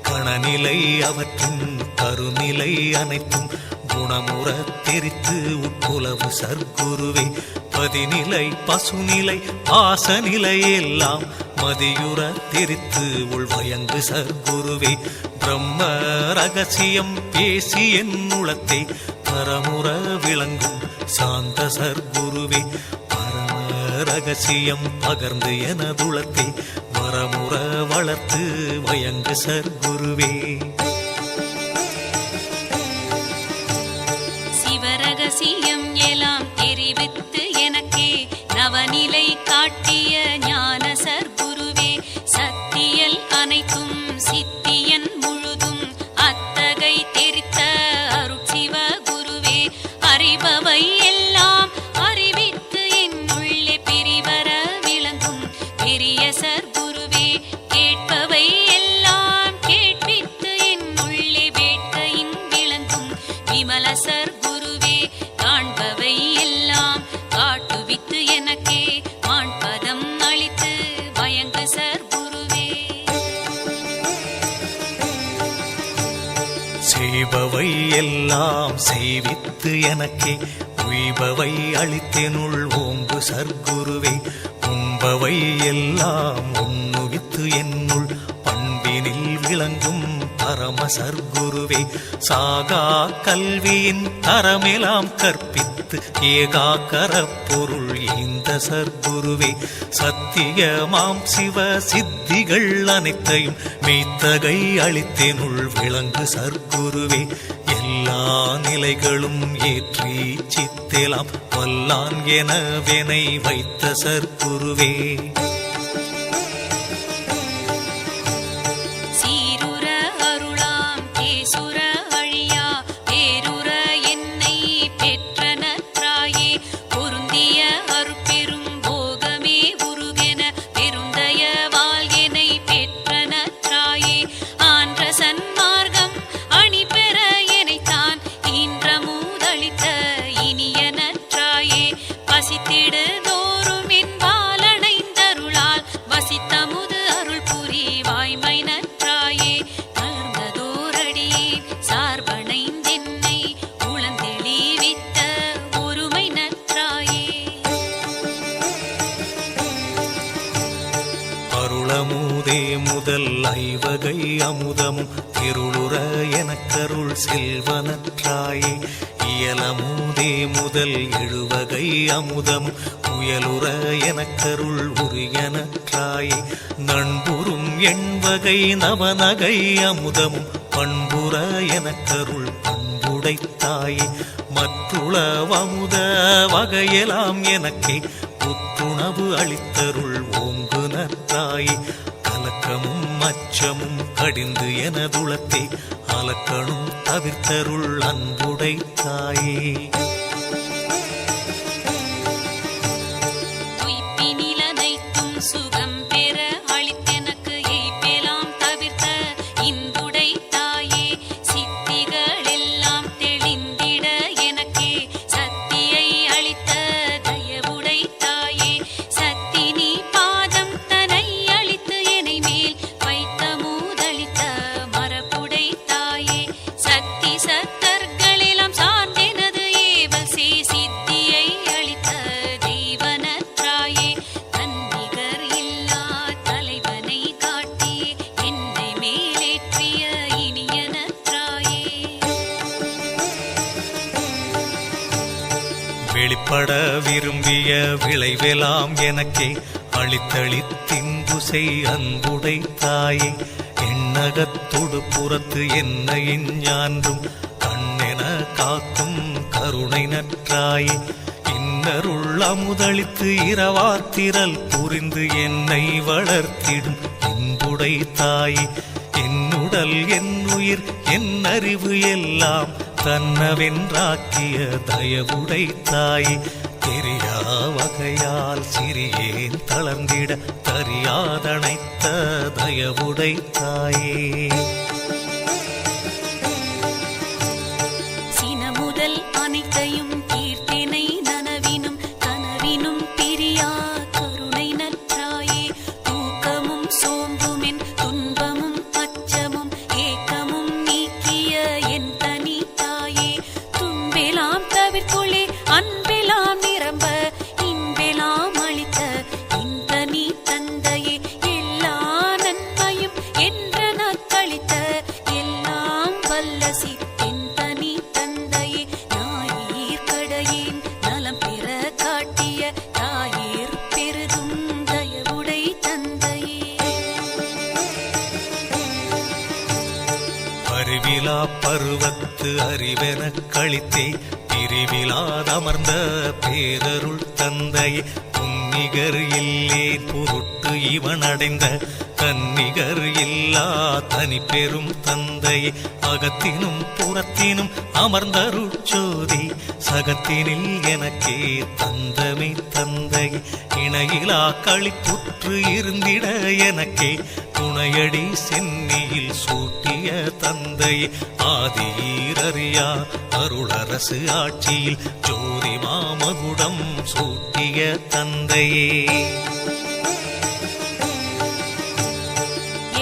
Speaker 1: கணநிலை அவற்றின் கருநிலை அனைத்தும் குணமுற தெரித்து உட்புலவு சர்க்குருவே பதிநிலை பசுநிலை பாசநிலை எல்லாம் மதியுற தெரித்து உள்வயங்கு சர்க்குருவே பிரம்ம ரகசியம் பேசி என் உளத்தை பரமுற விளங்கும் சாந்த சர்க்குருவே பரம ரகசியம் பகர்ந்து எனதுளத்தை வரமுற வளர்த்து வயங்கு சர்க்குருவே
Speaker 2: சிவரகசியம் எல்லாம் தெரிவித்து எனக்கே நவநிலை காட்டிய ஞான சர்க்குருவே சத்தியல் அனைத்தும் சித்தியன் முழுதும் அத்தகை தெரித்த அருட்சிவ குருவே அறிபவை எல்லாம் அறிவித்து என் உள்ளே பிரிவர விளங்கும் பெரிய சர்க்குருவே கேட்பவை எல்லாம் கேட்பித்து என் உள்ளே வேட்கையின் விளங்கும் விமல சர்க்குருவே காண்பவை எல்லாம் காட்டுவித்து எனக்கே மாண்பதம் அளித்து பயங்கு சர்க்குருவே
Speaker 1: செய்பவை எல்லாம் செய்வித்து எனக்கே உய்பவை அளித்தெனுள் ஓங்கு சர்க்குருவே உண்பவை எல்லாம் உண்ணுவித்து என்னுள் பண்பினில் விளங்கும் பரம சர்க்குருவே சாகா கல்வியின் தரமெல்லாம் கற்பித்து ஏகாக்கர பொருள் இந்த சர்க்குருவே சத்தியமாம் சிவ சித்திகள் அனைத்தையும் மெய்த்தகை அளித்தெனுள் விளங்கு சர்க்குருவே எல்லா நிலைகளும் ஏற்றி சித்தெலாம் வல்லான் எனவெனை வைத்த சர்க்குருவே
Speaker 2: சீருர அருளாம் தேசுர அழியா பேருர என்னை பெற்ற நற்றாயே பொருந்திய அருட்பெரும் போகமே உருகென பெருந்தய வாழ்கெனை பெற்ற நற்றாயே ஆன்ற சன்மார்க்கம் அணி பெற எனைத்தான் ஈன்ற மூதளித்த இனிய நற்றாயே பசித்திடு தோறும் என் பாலணைந்தருளால் வசித்தமுது அருள் புரி வாய்மை நற்றாயே கலர்ந்ததோரடியேன் சார்பணைந்தென்னை உளந்தெளிவித்த ஒருமை நற்றாயே
Speaker 1: அருளமுதே முதல் ஐவகை அமுதமும் திருளுற எனக்கருள் செல்வனற்றாயே இயலமுதே முதல் எழுவகை அமுதமும் புயலுற எனக்கருள் உரியனற்றாயே நண்புறும் எண்வகை நவநகை அமுதமும் பண்புற எனக்கருள் பண்புடைத்தாயே மற்றுளவமுத வகையெல்லாம் எனக்கே புத்துணவு அளித்தருள் ஓங்கு நற்றாயே கலக்கமும் அச்சமும் கடிந்து எனதுளத்தை அலக்கணும் தவிர்த்தருள் அன்புடைத்தாயே
Speaker 2: உய்ப்பினிலனைத்தும் சுகம் பெற அளித்தெனக்கு எய்ப்பெலாம் தவிர்த்த இன்புடைத்தாயே சித்திகளெல்லாம் தெளிந்திட எனக்கே சத்தியை அளித்த தயவுடைத்தாயே சத்தினி பாதம் தனை அளித்து எனை மேல் வைத்த மூதளித்த மரபுடைத்தாயே சக்தி சத்தர்களெல்லாம் சார்ந்தெனது ஏவல் சித்தியை அளித்த தெய்வனற்றாயே தன்னிகர் இல்லா தலைவனை காட்டி என்னை மேலேற்றிய இனிய நற்றாயே
Speaker 1: வெளிப்பட விரும்பிய விளைவெலாம் எனக்கே அளித்தளித்தின்புசை அன்புடைத்தாயே எண்ணகத்தொடு புறத்து என்னையின் ஞான்றும் கண்ணென காக்கும் கருணை நற்றாயே இன்னருள் அமுதளித்து இரவாத்திரல் புரிந்து என்னை வளர்த்திடும் இன்புடைத்தாயே என்னுடல் என் உயிர் என் அறிவு எல்லாம் தன்னவென்றாக்கிய தயவுடைத்தாயே தெரியா வகையால் சிறியேன் தளர்ந்திட தறியாதணைத்த தயவுடைத்தாயே
Speaker 2: சினமுதல் அனைத்தையும் தீர்த்தெனை நனவினும் கனவில்
Speaker 1: அறிவிலா பருவத்து அறிவெனக் கழித்தே பிரிவிலாதமர்ந்த பேரருள் தந்தையே புன்னிகர் இல்லேன் பொருட்டு இவன் அடைந்த தன்னிகர் இல்லா தனி பெரும் தந்தையே அகத்தினும் புறத்தினும் அமர்ந்தருட்சோதி சகத்தினில் எனக்கே தந்தமை தந்தையே இணையிலா களிப்புற்று இருந்திட எனக்கே துணையடி சென்னியில் சூட்டிய தந்தையே ஆதியீரறியா அருளரசு ஆட்சியில் ஜோதி மாமகுடம் சூட்டிய தந்தையே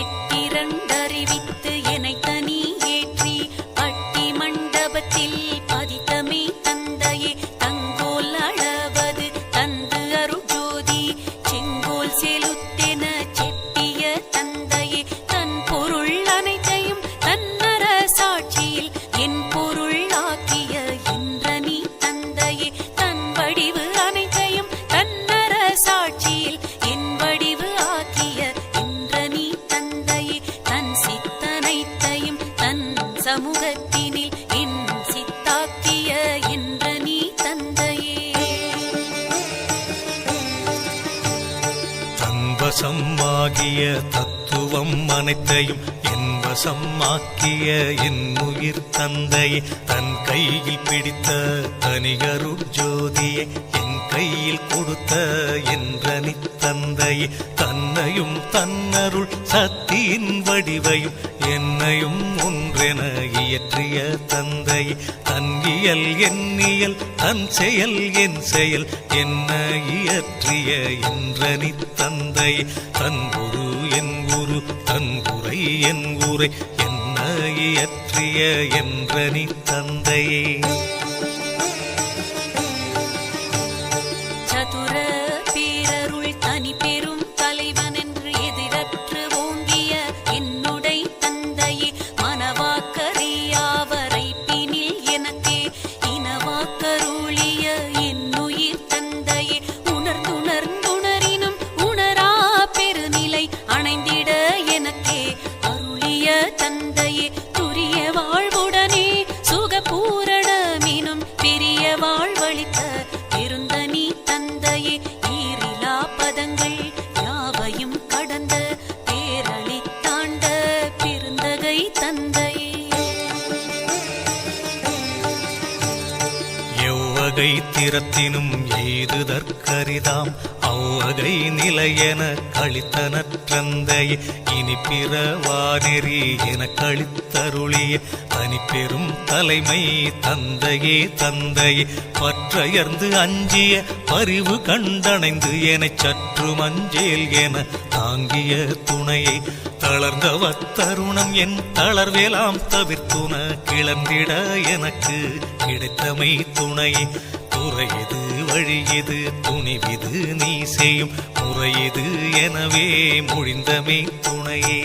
Speaker 2: எட்டிரண்டறிவித்து என்னை தனி ஏற்றி பட்டி மண்டபத்தில் பதித்தமே தந்தையே தங்கோல் அளவது தந்து அருஜோதி செங்கோல் செலுத்தென செப்பிய தந்தையே தன் பொருள் அனைத்தையும் தன்னர சாட்சியில் என் பொருள் ஆக்கிய என்றனி தந்தையே தன் வடிவு அனைத்தையும் தன்னர சாட்சியில் என் வடிவு ஆக்கிய என்றனி தந்தையே தன் சித்தனைத்தையும் தன் சமூகத்தினில் என் சித்தாக்கிய என்றனி தந்தையே
Speaker 1: தன்வசமாகிய தத்துவம் அனைத்தையும் என் வசமாக்கிய என் உயிர் தந்தையே தன் கையில் பிடித்த தனிகருட் ஜோதியை என் கையில் கொடுத்த என்றனி தந்தையே தன்னையும் தன்னருள் சக்தியின் வடிவையும் என்னையும் ஒன்றென இயற்றிய தந்தையே தன் இயல் எண்ணியல் தன் செயல் என் செயல் என்ன இயற்றிய என்றனி தந்தையே தன் குரு என் குரு தன் குறை என் குறை என்ன இயற்றிய என்றனி தந்தையே
Speaker 2: சதுர பேரருள் தனி பெரும் தலைவன் என்று எதிரற்று ஓங்கிய என்னுடை தந்தையே மனவாக்கறியாவரை பினில் எனக்கே இனவாக்கருளிய என்னுயிர் தந்தையே உணர்ந்துணர்ந்துணரினும் உணரா பெருநிலை அணைந்திட எனக்கே அருளிய தந்தையே துரிய வாழ்வுடனே சுகபூரணமினும் பெரிய வாழ்வளித்த பெருந்தனி தந்தையே ஈரிலா பதங்கள் யாவையும் கடந்த பேரளித்தாண்ட பெருந்தகை தந்தையே
Speaker 1: எவ்வகை திறத்தினும் எய்துதற்கரிதாம் அவ்வகை நிலையென கழித்தனற்றந்தையே இனி பிறவானெறி என கழித்தருளிய தனி பெரும் தலைமை தந்தையே தந்தையே பற்றையர்ந்து அஞ்சிய பரிவு கண்டணைந்து எனச் சற்று மஞ்சேல் என தாங்கிய துணையை தளர்ந்தவ தருணம் என் தளர்வேலாம் தவிர்த்துன கிளர்ந்திட எனக்கு கிடைத்தமை துணையே துறையது வழியது துணிவிது நீ செய்யும் முறையது எனவே மொழிந்தமே துணையே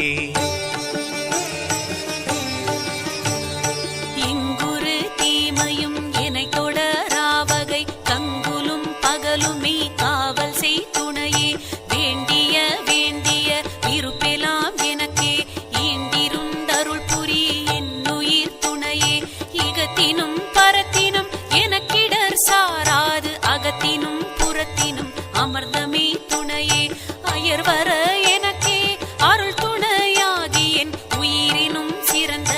Speaker 2: எங்குரு தீமையும் என்னை தொடராவகை கங்குலும் பகலுமே காவல் செய் துணையே வேண்டிய வேண்டிய விருப்பெலாம் எனக்கே ஈண்டிருந்தருள் புரி என்னுயிர் துணையே இகத்தினும் பரத்தினும் எனக்கிடர் சாராது அகத்தினும் புறத்தினும் அமர்ந்தமே துணையே அயர்வர எனக்கே அருள் துணையாகி என் உயிரினும் சிறந்த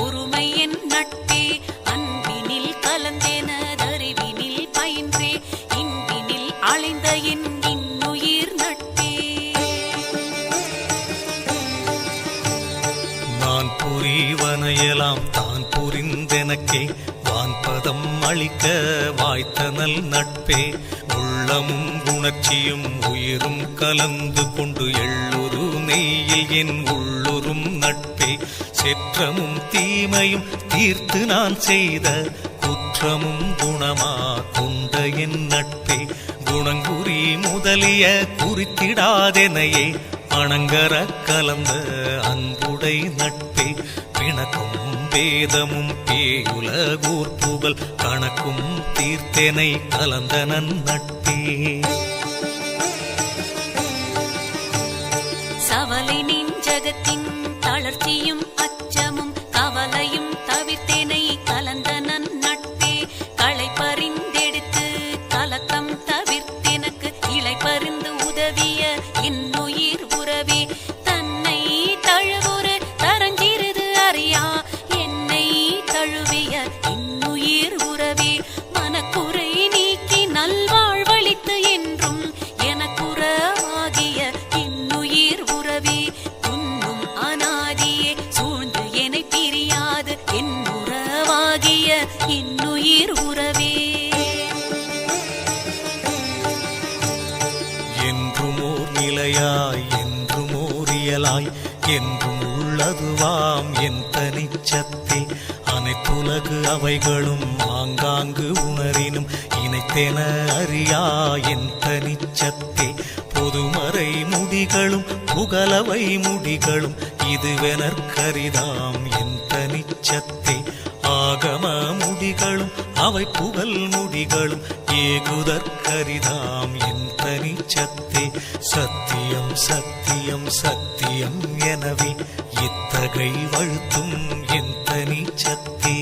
Speaker 2: ஒருமை என் நட்பே அன்பினில் கலந்தெனதறிவினில் பயின்றே இன்பினில் அலைந்த என் இன்னுயிர் நட்பே
Speaker 1: நான் புரிவனையெல்லாம் தான் புரிந்தெனக்கே வான்பதம் அளிக்க வாய்த்தனல் நட்பே உள்ளமும் உணர்ச்சியும் உயிரும் கலந்து கொண்டு எள்ளுரு நெய்யில் என் உள்ளுரும் நட்பே செற்றமும் தீமையும் தீர்த்து நான் செய்த குற்றமும் குணமா கொண்ட என் நட்பே குணங்குறி முதலிய குறித்திடாதெனையே அணங்கர கலந்த அன்புடை நட்பே பிணக்கும் பேதமும் பேயுலகூர் புகழ் கணக்கும் தீர்த்தனை கலந்த நட்பே
Speaker 2: சவலை நெஞ்சகத்தின் தளர்ச்சியும் அச்சமும் கவலை
Speaker 1: அதுவாம் என் தனிச்சத்தே. அனைத்துலகு அவைகளும் ஆங்காங்கு உணரினும் இணைத்தென அறியா என் தனிச்சத்தே. பொதுமறை முடிகளும் புகழவை முடிகளும் இதுவெனற்கரிதாம் என் தனிச்சத்தே. ஆகம முடிகளும் அவை புகழ் முடிகளும் ஏகுதற்கரிதாம் என் தனிச்சத்தே. சத்தியம் சத்தியம் சத்தியம் எனவே இத்தகை வழுத்தும் என் தனிச்சத்தே.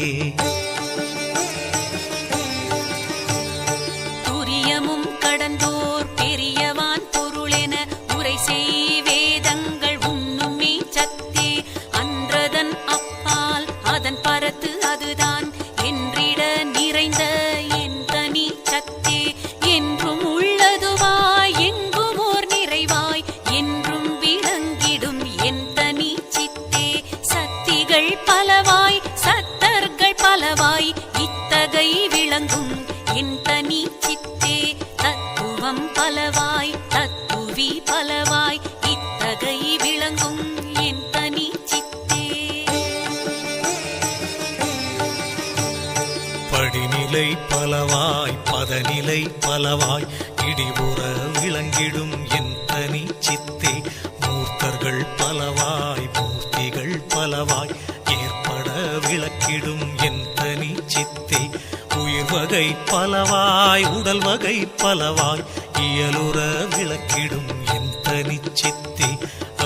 Speaker 2: துரியமும் கடந்தோர் பெரியவான் பொருளென உரை செய் வேதங்கள் உண்ணும் மெய்ச்சத்தே. அன்றதன் அப்பால் அதன் பரத்து அதுதான் என்றிட நிறைந்த என் தனிச்சத்தே. என்றும் உள்ளதுவாய் எங்கும் ஓர் நிறைவாய் என்றும் விளங்கிடும் என் தனிச்சித்தே. சக்திகள் பலவாய் சத்தர்கள் பலவாய் இத்தகை விளங்கும் என் தனிச்சித்தே. தத்துவம் பலவாய் தத்துவி பலவாய் இத்தகை விளங்கும் என் தனிச்சித்தே.
Speaker 1: படிநிலை பலவாய் பதநிலை பலவாய் இடிபுற விளங்கிடும் என் தனிச்சித்தே. மூர்த்தர்கள் பலவாய் மூர்த்திகள் பலவாய் ஏற்பட விளக்கிடும் என் தனிச்சித்தே. உயிர் வகை பலவாய் உடல் வகை பலவாய் இயலுற விளக்கிடும் என் தனிச்சித்தே.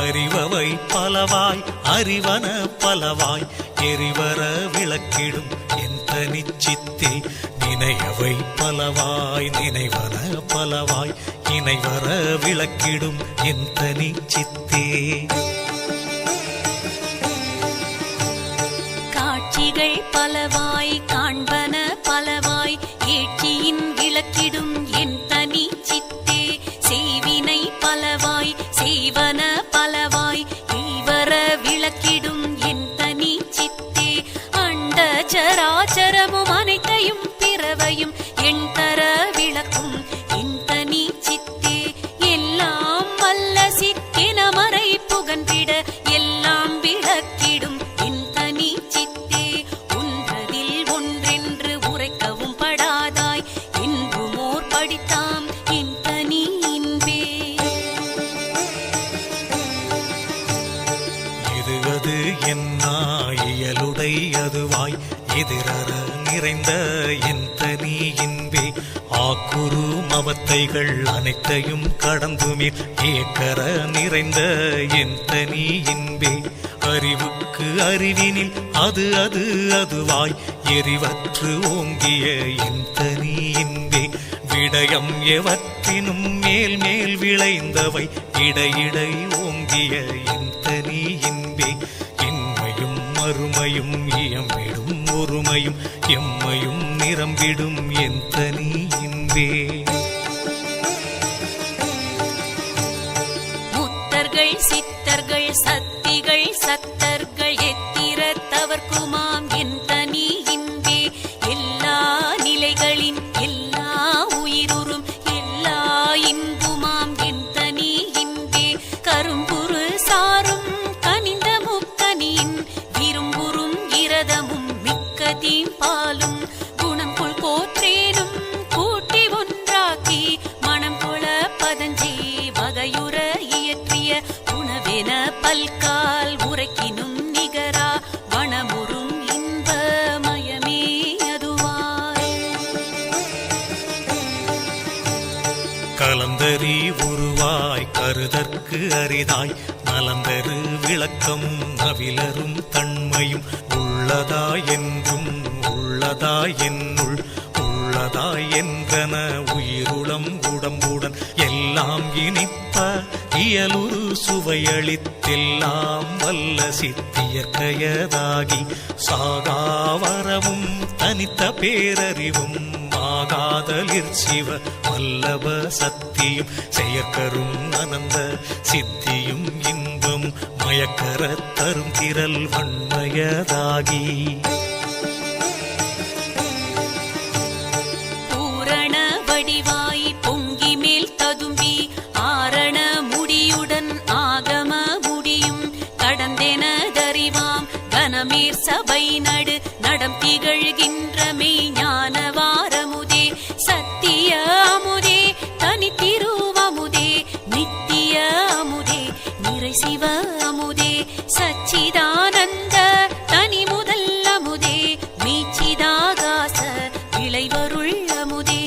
Speaker 1: அறிவவை பலவாய் அறிவன பலவாய் எரிவர விளக்கிடும் என் தனிச்சித்தே. நினையவை பலவாய் நினைவன பலவாய் இணைவர விளக்கிடும் என் தனிச்சித்தே.
Speaker 2: காட்சிகள் பலவாய் காண்பன பலவாய் ஏட்சியின் விளக்கிடும் என் தனிச்சித்தே. செய்வினை பலவாய் செய்வன பலவாய் ஈவர விளக்கிடும் என் தனிச்சித்தே. அண்ட சராச்சரமும் அனைத்தையும் பிறவையும் என் தர விளக்கும் என் தனிச்சித்தே. எல்லாம் வல்ல சித்தென மறை புகன்றிட எல்லாம் விளக்கிடும் என் தனிச்சித்தே. ஒன்றதில் ஒன்றென்று உரைக்கவும் படாதாய் என்புமோர் படித்தாம் என் தனி இன்பே.
Speaker 1: இது அது என்னா இயலுடை அதுவாய் எதிரற நிறைந்த என் தனி இன்பே. ஆக்குரு மவத்தைகள் அனைத்தையும் கடந்துமீர் ஏக்கர நிறைந்த என் தனி இன்பே. அறிவுக்கு அறிவினில் அது அது அதுவாய் எரிவற்று ஓங்கிய என் தனி இன்பே. விடயம் எவற்றினும் மேல் மேல் விளைந்தவை இடையிடை ஓங்கிய என் தனி இன்பே. இன்மையும் மறுமையும் இயம்பிடும் ஒருமையும் எம்மையும் நிரம்பிடும் என் தனி இன்பே.
Speaker 2: முத்தர்கள் சித்தர்கள் சத்திகள் சத்தர்கள் எத்திரத்தவர்க்குமாம் என் தனி இன்பே. எல்லா நிலைகளின் எல்லா உயிருறும் எல்லா இன்புமாம் என் தனி இன்பே. கரும்புரு சாரும் கனிந்த முக்கனியின் விரும்புறும் இரதமும் மிக்க தீம்பாலும் குணம் கொள் கோற்றேனும் கூட்டி ஒன்றாக்கி மனம் கொள பதஞ்சே வகையுற இயற்றிய உணவென பல்கால் உரைக்கினும் நிகரா வனமுறும் இன்ப மயமே அதுவாய்.
Speaker 1: கலந்தறி உருவாய் கருதற்கு அரிதாய் நலந்தரு விளக்கமும் நவிலரும் தன்மையும் உள்ளதாய் என்றும் உள்ளதாய் என்னுள் உள்ளதாய் என்றன உயிருளம் உடம்புடன் எல்லாம் இனிப்ப இயலுரு சுவையளித்தெல்லாம் வல்ல சித்தியற்கையதாகி சாகாவரமும் தனித்த பேரறிவும் ஆகாதலிற் சிவ வல்லப சக்தியும் செயற்கரும் அனந்த சித்தியும் இன்பம் மயக்கர தரும் திரள் வன்மயதாகி
Speaker 2: பூரண வடிவாய் பொங்கி மேல் ததும்பி ஆரண முடியுடன் ஆகம முடியும் கடந்தெனதறிவாய் தனமேர் சபை நடு நடம் திகழ்கின்ற மெய்ஞானவாரமுதே சத்திய அமுதே தனித்திருவமுதே நித்திய அமுதே நிறை சிவ அமுதே சச்சிதானந்த தனி முதல் அமுதே மீச்சிதாகாச விளைவருள் அமுதே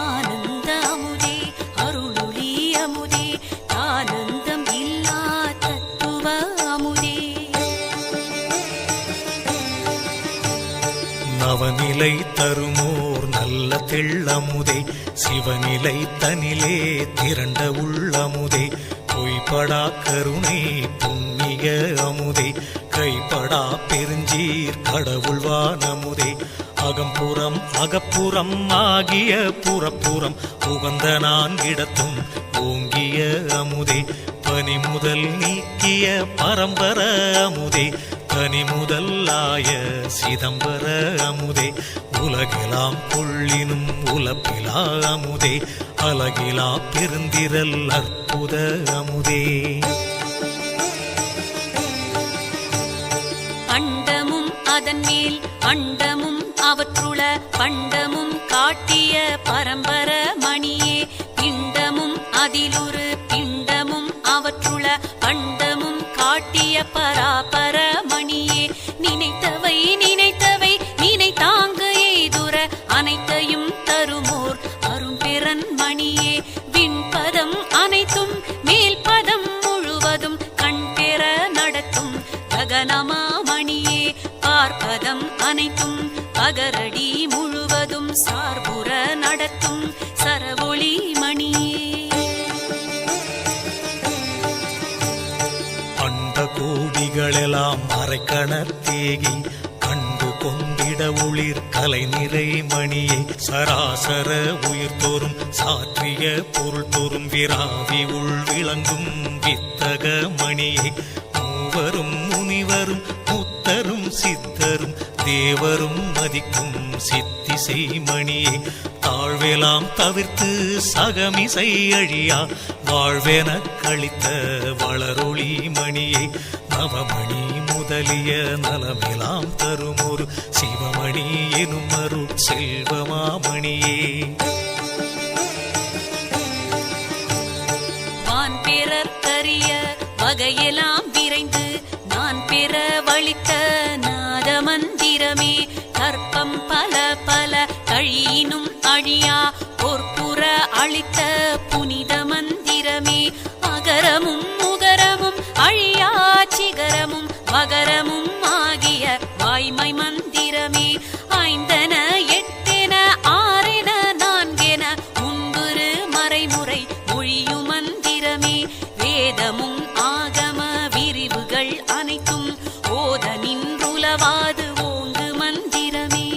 Speaker 2: ஆனந்த அமுதே அருளொளி அமுதே ஆனந்தம் இல்லா தத்துவ அமுதே
Speaker 1: நவநிலை தருமோர் நல்ல தெள்ளமுதே சிவநிலை தனிலே திரண்ட உள்ளமுதே பொய்படா கருணை புண்ணிய அமுதே கைப்படா பெருஞ்சீர் கடவுள்வானமுதே அகம்புறம் அகப்புறம் ஆகிய புறப்புறம் உகந்த நான் இடத்தும் ஓங்கிய அமுதே பனி முதல் நீக்கிய பரம்பர அமுதே தனி முதல்லாய சிதம்பர அமுதே உலகெல்லாம் கொள்ளினும் உலப்பிலா அமுதே அலகிலா பெருந்திரல் அற்புத அமுதே
Speaker 2: அண்டமும் அதன் மேல் அண்டமும் அவற்றுள பண்டமும் காட்டிய பரம்பர மணியே பிண்டமும் அதிலுரு பிண்டமும் அவற்றுள பண்டமும் காட்டிய பராபர மணியே நினைத்தவை நினைத்தவை நினைத்தாங்க எய்துர அனைத்தையும் தருமோர் அரும்பெறன் மணியே விண்பதம் அனைத்தும் மேல் பதம் முழுவதும் கண்பெற நடத்தும் ககனமா மணியே பார்ப்பதம் அனைத்தும் பகரடி முழுவதும் சார்புற நடத்தும் சரவொளி மணியே
Speaker 1: அண்ட கோடிகளெல்லாம் அரைக்கணத்தேகி கண்டு கொண்டிட ஒளிர் கலை நிறை மணியை சராசர உயிர் தோறும் சாற்றிய பொருள் தோறும் விராவி உள் விளங்கும் வித்தக மணியை மூவரும் முனிவரும் முத்தரும் சித்தரும் தேவரும் மதிக்கும் சித்திசை மணியை தாழ்வெலாம் தவிர்த்து சகமிசை அழியா வாழ்வென கழித்த வளரொளி மணியை நவமணி முதலிய நலமெலாம் தரும் ஒரு சிவமணி எனும் அருள் செல்வமாமணியே
Speaker 2: வான் பெறற்கரிய வகையெல்லாம் விரைந்து நான் பெற வளித்த நாத மந்திரமே கற்பம் பல பல கழியினும் அழியா பொற்புற அளித்த புனித மந்திரமே அகரமும் முகரமும் அழியா சிகரமும் வகரமும் ஆகிய வாய்மை மந்திரமே ஐந்தன எட்டென ஆறென நான்கென முன்புறு மறைமுறை மொழியும் மந்திரமே வேதமும் ஆகம விரிவுகள் அனைத்தும் ஓத நின்றுலவாது ஓங்கு மந்திரமே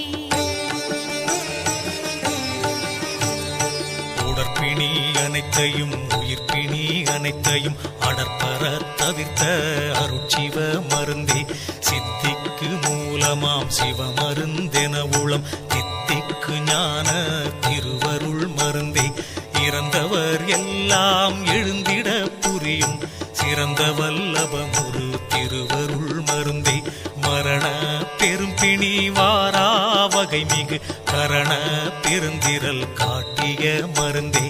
Speaker 1: உடற்பிணி அனைத்தையும் உயிர்ப்பிணி அனைத்தையும் அடற்பர தவிர்த்த அருட்சிவ மருந்தே சித்திக்கு மூலமாம் சிவமருந்தென உளம் தித்திக்கு ஞான திருவருள் மருந்தே இறந்தவர் எல்லாம் எழுந்திட புரியும் சிறந்த வல்லபமுரு திருவருள் மருந்தே மரண பெரும்பிணி வாரா வகை மிகு கரண பெருந்திரல் காட்டிய மருந்தே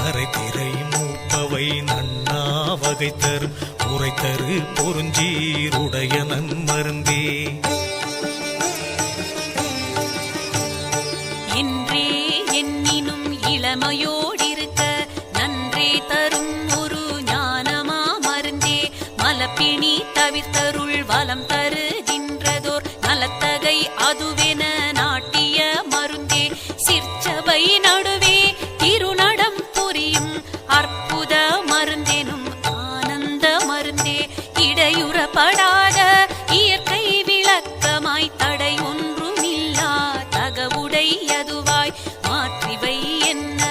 Speaker 1: அரைத்திரை மூப்பவை நன்னா வகை தரும் உரைத்தரு பொருஞ்சீருடைய நன்மருந்தே
Speaker 2: என்றே எண்ணினும் இளமையோடிருக்க நன்றே தரும் ஒரு ஞானமா மருந்தே மலப்பிணி தவிர்த்தருள் வலம் தருகின்றதோர் நலத்தகை அதுவென நாட்டிய மருந்தே சிற்சபை நடுவே திருநடம் புரியும் அற்புத மருந்தெனும் ஆனந்த மருந்தே இடையுறப்படாத இயற்கை விளக்கமாய் தடை ஒன்றுமில்லா தகவுடையதுவாய் மாற்றிவை என்ன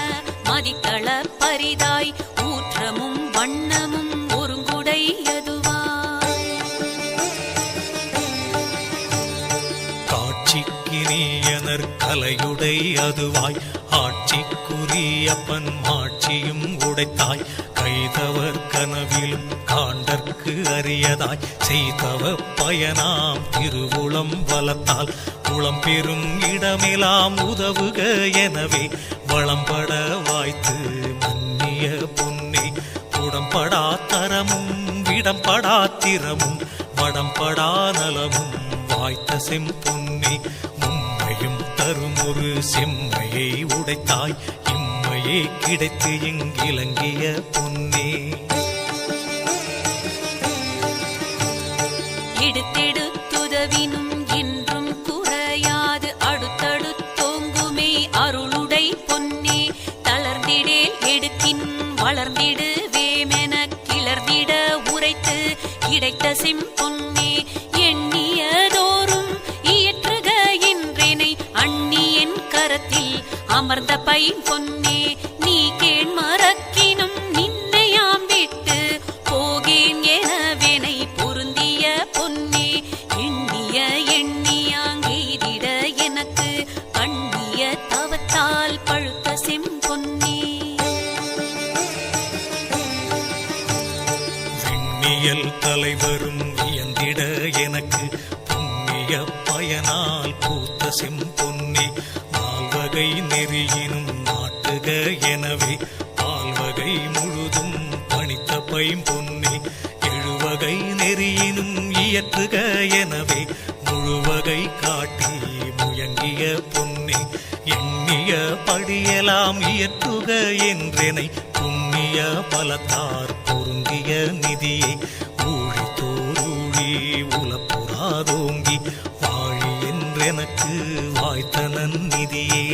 Speaker 2: மதித்தள பரிதாய் ஊற்றமும் வண்ணமும் ஒருங்குடையதுவாய்
Speaker 1: காட்சிக்கினியனர் கலையுடை அதுவாய் ஆட்சிக்குரியப்பன் மாட்சியும் உடைத்தாய் கைதவர் கனவிலும் காண்டற்கு அரியதாய் செய்தவ பயனாம் திருவுளம் வளர்த்தால் உளம் பெறும் இடமெல்லாம் உதவுக எனவே வளம்பட வாய்த்து மன்னிய பொன்னே உடம்படா தரமும் விடம்படா திறமும் வடம்படா நலமும் வாய்த்த செம்பொன்னே மும்மையும் தரும் ஒரு செம்மையை உடைத்தாய் இம்மையே கிடைத்து இங்கிலங்கிய பொன்னே
Speaker 2: எடுத்தெடுத்துதவினும் என்றும் குறையாது அடுத்தடுத்தோங்குமே அருளுடை பொன்னே தளர்ந்திடேல் எடுக்கின் வளர்ந்திடுவேமென கிளர்ந்திட உரைத்து கிடைத்த செம்பொன்னே எண்ணியதோறும் இயற்றுக என்றேனை அண்ணியன் கரத்தில் அமர்ந்த பைம்பொன்னே நீ கேண் மறக்கினும் நின்னையாம் விட்டு போகேன் எனவேனை பொருந்திய பொன்னே எண்ணிய எண்ணியாங்கெய்திட எனக்கு கண்ணிய தவத்தால் பழுத்த செம்பொன்னே
Speaker 1: விண்ணியல் தலைவரும் வியந்திட எனக்கு புண்ணிய பயனால் பூத்த செம்பொன்னே நால்வகை நெறியினும் நாட்டுக எனவே பால்வகை முழுதும் பணித்த பைம்பொன்னே எழுவகை நெறியினும் இயற்றுக எனவே முழுவகை காட்டி முயங்கிய பொன்னே எண்ணிய படியலாம் இயற்றுக என்றெனை புண்ணிய பலத்தார் பொருந்திய நிதியை ஊழி தோரூழி உலப்புறாதோங்கி வாழி என்றெனக்கு வாய்த்த நன்னிதியே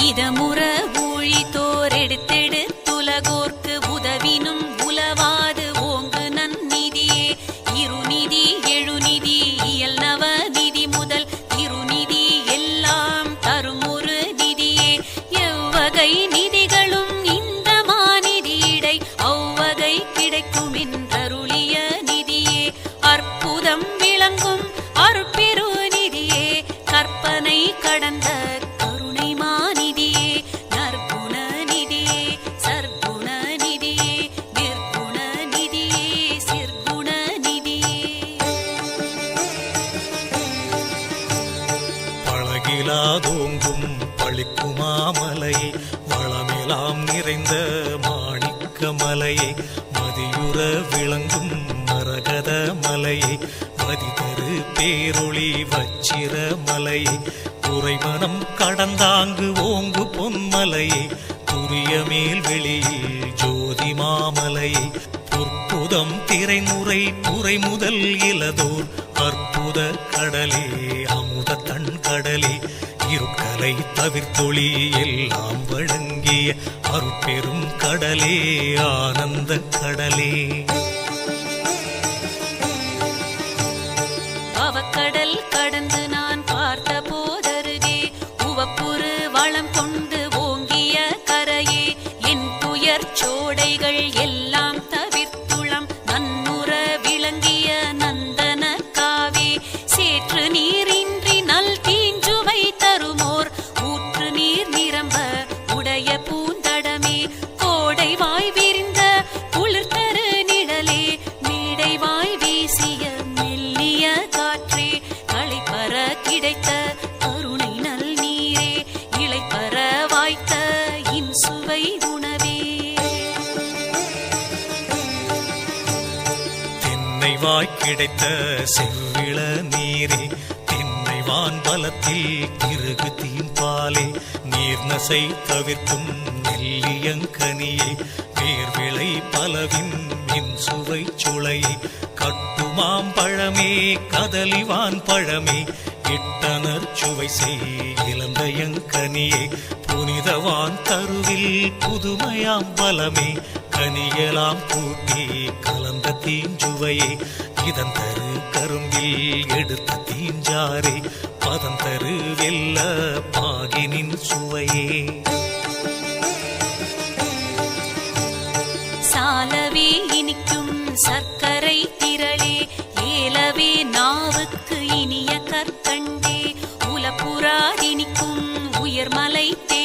Speaker 2: இதமுற ஊழிதோர் எடுத்தெடுத்துலகோர்க்கு உதவினும் உலவாது ஓங்கு நன்னிதியே இருநிதி எழுநிதி இயல் நவநிதி முதல் திருநிதி எல்லாம் தரும் ஒரு நிதியே எவ்வகை நிதிகளும் இந்த மாநிதியிடை அவ்வகை கிடைக்கும் என்றருளிய நிதியே அற்புதம் விளங்கும் அருட்பெரு நிதியே கற்பனை கடந்த கருணை மாநிதியே நற்குண நிதியே சற்குண நிதியே நிர்குண நிதியே சிற்குண நிதியே
Speaker 1: பழகிலாதோங்கும் பழிக்குமாமலையை வளமெலாம் நிறைந்த மாணிக்க மலையை மதியுற விளங்கும் மரகத மலையை மதிதரு பேரொளி வச்சிர மலையை உறைமனம் கடந்தாங்கு ஓங்கு பொன்மலையை துரிய மேல் வெளியில் ஜோதி மாமலையை பொற்புதம் திரைமுறை புரை முதல் இலதோர் அற்புத கடலே அமுத தன் கடலே இருட்கலை தவிர்த்தொளி எல்லாம் வழங்கிய அருட்பெரும் கடலே ஆனந்த கடலே
Speaker 2: அவக்கடல் கடந்து நான் பார்த்த போதருகே உவப்புறு வளம் கொண்டு ஓங்கிய கரையே என் துயர் சோடைகள் எல்லாம் தவிர்த்துளம் நன்னுற விளங்கிய நந்தன காவே சேற்று நீரின்றி நல் தீஞ்சுவை தருமோர் ஊற்று நீர் நிரம்ப உடைய பூந்தடமே கோடை வாய் விரிந்த குளிர்தரு நிழலே மேடை வாய் வீசிய மெல்லிய காற்றே களைப்பற கிடைத்த கருணை நல் நீரே இளைப்பற வாய்த்த இன்சுவை உணவே
Speaker 1: தென்னை வாய் கிடைத்த செவ்விள நீரே தென்னை வான் பலத்தில் திருகு தீம்பாலே நீர்நசை தவிர்க்கும் நெல்லியங்கனியை வேர்விளை பலவின் இன்சுவை சுளையை கட்டுமாம் பழமே கதலிவான் பழமே இட்டனர் சுவை செய் இளந்தயங்கனியே புனிதவான் தருவில் புதுமையாம் பலமே கனியலாம் கூட்டி கலந்த தீஞ்சுவையே இதன் தரு கரும்பில் எடுத்த தீஞ்சாரே பதம் தரு வெல்ல பாகினின் சுவையே
Speaker 2: சாலவே இனிக்கும் சர்க்கரை திரளே ஏலவே நாவுக்கு இனிய கற்கண்டே உலப்புறாதினிக்கும் உயர்மலை தே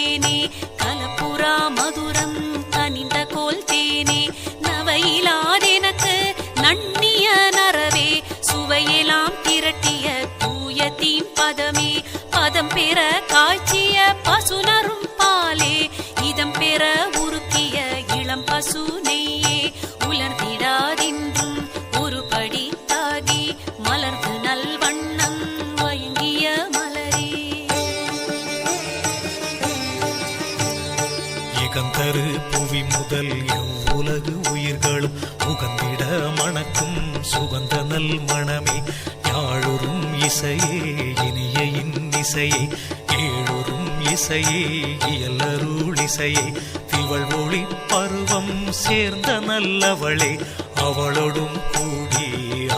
Speaker 2: பெற காய்ச்சிய பசுனரும் பாலே இதம் பெற உருக்கிய இளம் பசு நெய்யே உலர்ந்திடாதென்றும் ஒரு படி தாகி மலர்ந்து நல்வண்ணம் வயங்கிய மலரே.
Speaker 1: இகந்தரு புவி முதல் எவ்வுலகு உயிர்களும் உகந்திட மணக்கும் சுகந்த நல் மணமே யாழுறும் இசையே இனிய இன்னிசையே ஏழுறும் இசையே இயலருள் இசையே திவள் ஒளி பருவம் சேர்ந்த நல்லவளே அவளோடும் கூடி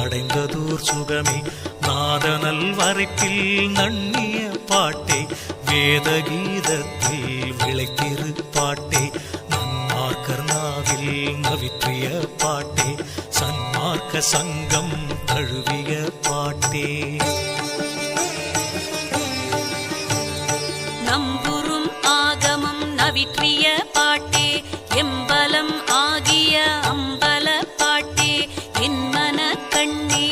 Speaker 1: அடைந்ததோர் சுகமே நாதனல் வரைப்பில் நன்னிய பாட்டே வேத கீதத்தில் விளைத்திரு பாட்டே நன்மார்க்கர் நாவில் நவிற்றிய பாட்டே சன்மார்க்க சங்கம் தழுவிய பாட்டே.
Speaker 2: நம்புறும் ஆகமம் நவிற்றிய பாட்டே எம்பலம் ஆகிய அம்பல பாட்டே என் மன கண்ணே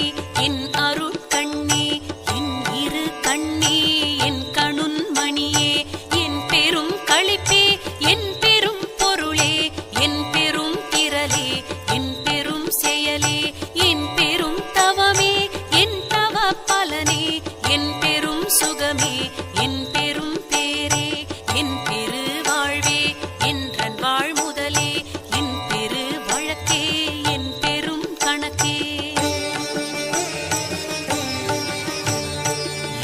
Speaker 2: என் அருட்கண்ணே என் இரு கண்ணே என் கணுன் மணியே என் பெரும் களிப்பே என் பெரும் பொருளே என் பெரும் திரளே என் பெரும் செயலே என் பெரும் தவமே என் தவ பலனே என் பெரும் சுகமே என் பெரும் பேரே என் பெரு வாழ்வே என்றன் வாழ் முதலே என் பெரு வழக்கே என் பெரும் கணக்கே.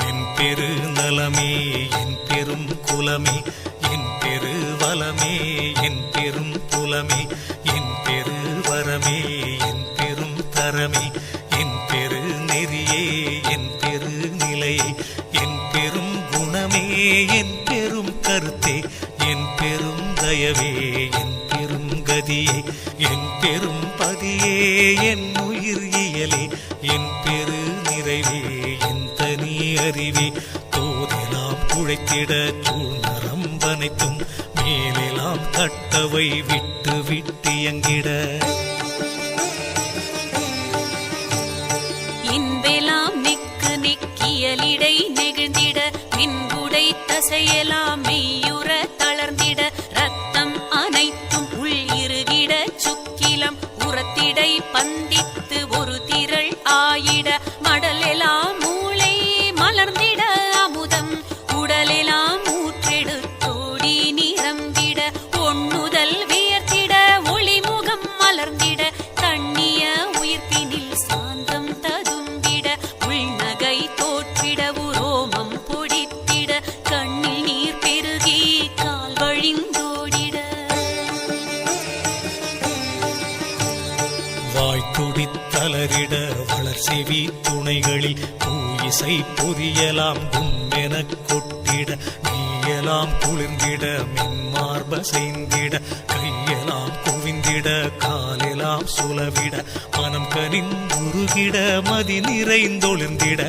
Speaker 1: என் பெரு நலமே என் பெரும் குலமே என் பெரு வளமே என் பெரும் புலமே என் பெரு வரமே என் பெரும் தரமே என் பெரு நெறியே என் பெரு நிலையே என் பெரும் குணமே என் பெரும் கருத்தே என் பெரும் தயவே என் பெரும் கதியே என் பெரும் பதியே என் உயிர் இயலே என் பெரு நிறைவே என் தனி அறிவே தோதெல்லாம் குழைத்திட சூழ்நரம்பனைத்தும் மேலெல்லாம் கட்டவை விட்டு விட்டு எங்கிட
Speaker 2: இன்பெலாம் நிக்கு நிக்கியலிடை நெகிழ்ந்திட மின்புடை தசையெல்லாம் மெய்யுற தளர்ந்திட ரத்தம் அனைத்தும் உள் இருகிட சுக்கிலம் உரத்திடை பந்தித்து ஒரு திரள் ஆயிட மடலெலாம் மூளை மலர்ந்திட அமுதம் உடலெலாம் ஊற்றெடுத்தோடி நிரம்பிட ஒண்ணுதல் வியர்த்திட ஒளிமுகம் மலர்ந்திட தண்ணிய உயிர்ப்பினில் சாந்தம் ததும்பிட உள்நகை தோற்றிட உரோமம் பொடித்திட கண்ணில் நீர் பெருகி கால் வழிந்தோடிட
Speaker 1: வாய்த்துடித்தலரிட வளர் செவி துணைகளில் பூயிசை பொரியலாம் கும்மெனக் கொட்டிட நீயலாம் குளிர்ந்திட மின்மார்ப செய்திட கையெல்லாம் குவிந்திட காலெல்லாம் சுலவிட மனம் கனிந்துருகிட மதி நிறைந்தொளிர்ந்திட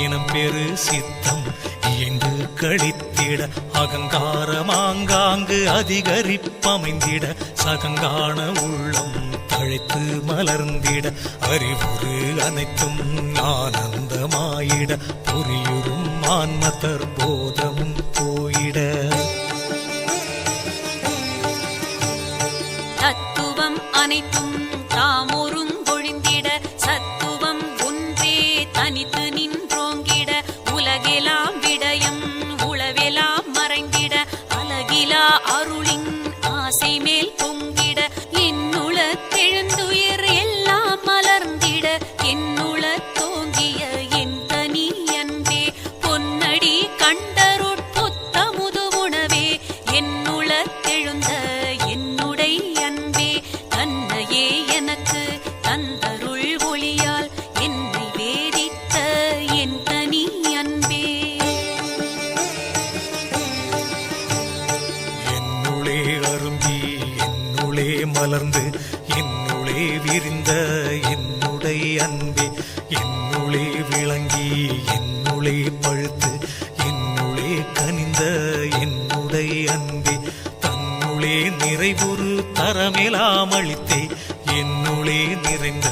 Speaker 1: இனம் பெரு சித்தம் இயங்கு கழித்திட அகங்காரமாங்காங்கு அதிகரிப்பமைந்திட சகங்கான உள்ளம் தழைத்து மலர்ந்திட அறிவுறு அனைத்தும் ஆனந்தமாயிட புரியுறும் ஆன்மதர் போதமும் போயிட
Speaker 2: தத்துவம் அனைத்தும் தாமொரும் ஒழிந்திட சத்துவம் ஒன்றே தனித்து நின்றோங்கிட உலகெலாம் விடயம் உளவெலாம் மறைந்திட அலகிலா அருளின் ஆசை மேல் பொங்கிட என்னுள தெழுந்துயிர் எல்லாம் மலர்ந்திட என்னுள தோங்கிய என் தனி அன்பே பொன்னடி கண்டருட் புத்தமுது உணவே என்னுள தெழுந்த என்னுடை அன்பே தன்னையே எனக்கு தந்தருள் ஒளியால் என்னை வேதித்த என் தனி அன்பே.
Speaker 1: என்னுளே அரும்பி என்னுளே மலர்ந்து என்னுளே விரிந்த என்னுடை அன்பே என்னுளே விளங்கி என்னுளே பழுத்து என்னுளே கனிந்த என்னுடை அன்பே தன்னுளே நிறைவுறு தரமெலாம் அளித்தே என்னுளே நிறைந்த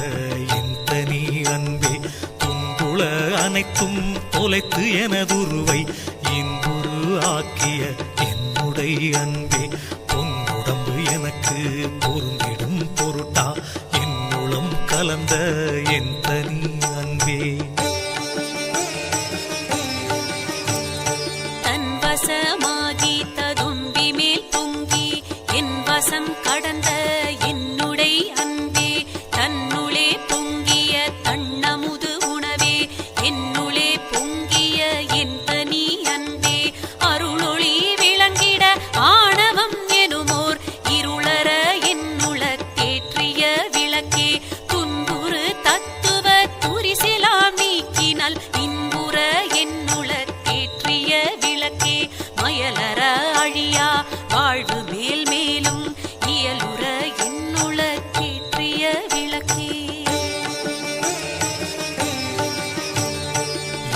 Speaker 1: என் தனி அன்பே துன்புல அனைத்தும் தொலைத்து எனதுருவை இன்புறு ஆக்கிய என்னுடைய அன்பே, பொன்னுடம்பு எனக்கு பொருந்திடும் பொருட்டா என்னுளம் கலந்த என் தனி அன்பே.
Speaker 2: தன் வசமாகி ததும்பி மேல் பொங்கி என் வசம் கடந்த என்னுடைய அன்பே, தன்னுளே பொங்கிய தன்னமுது உணவே என்னுளே பொங்கிய என் தனி அன்பே, அருளொளி விளங்கிட ஆணவம் எனுமோர் இருளற என்னுள தேற்றிய விளக்கே, துன்புறு தத்துவ துரிசெலாம் நீக்கினால் இன்புற என்னுள தேற்றிய விளக்கே, மயலற அழியா வாழ்வு மேல் மேலும் இயலுற என்னுள தேற்றிய விளக்கே.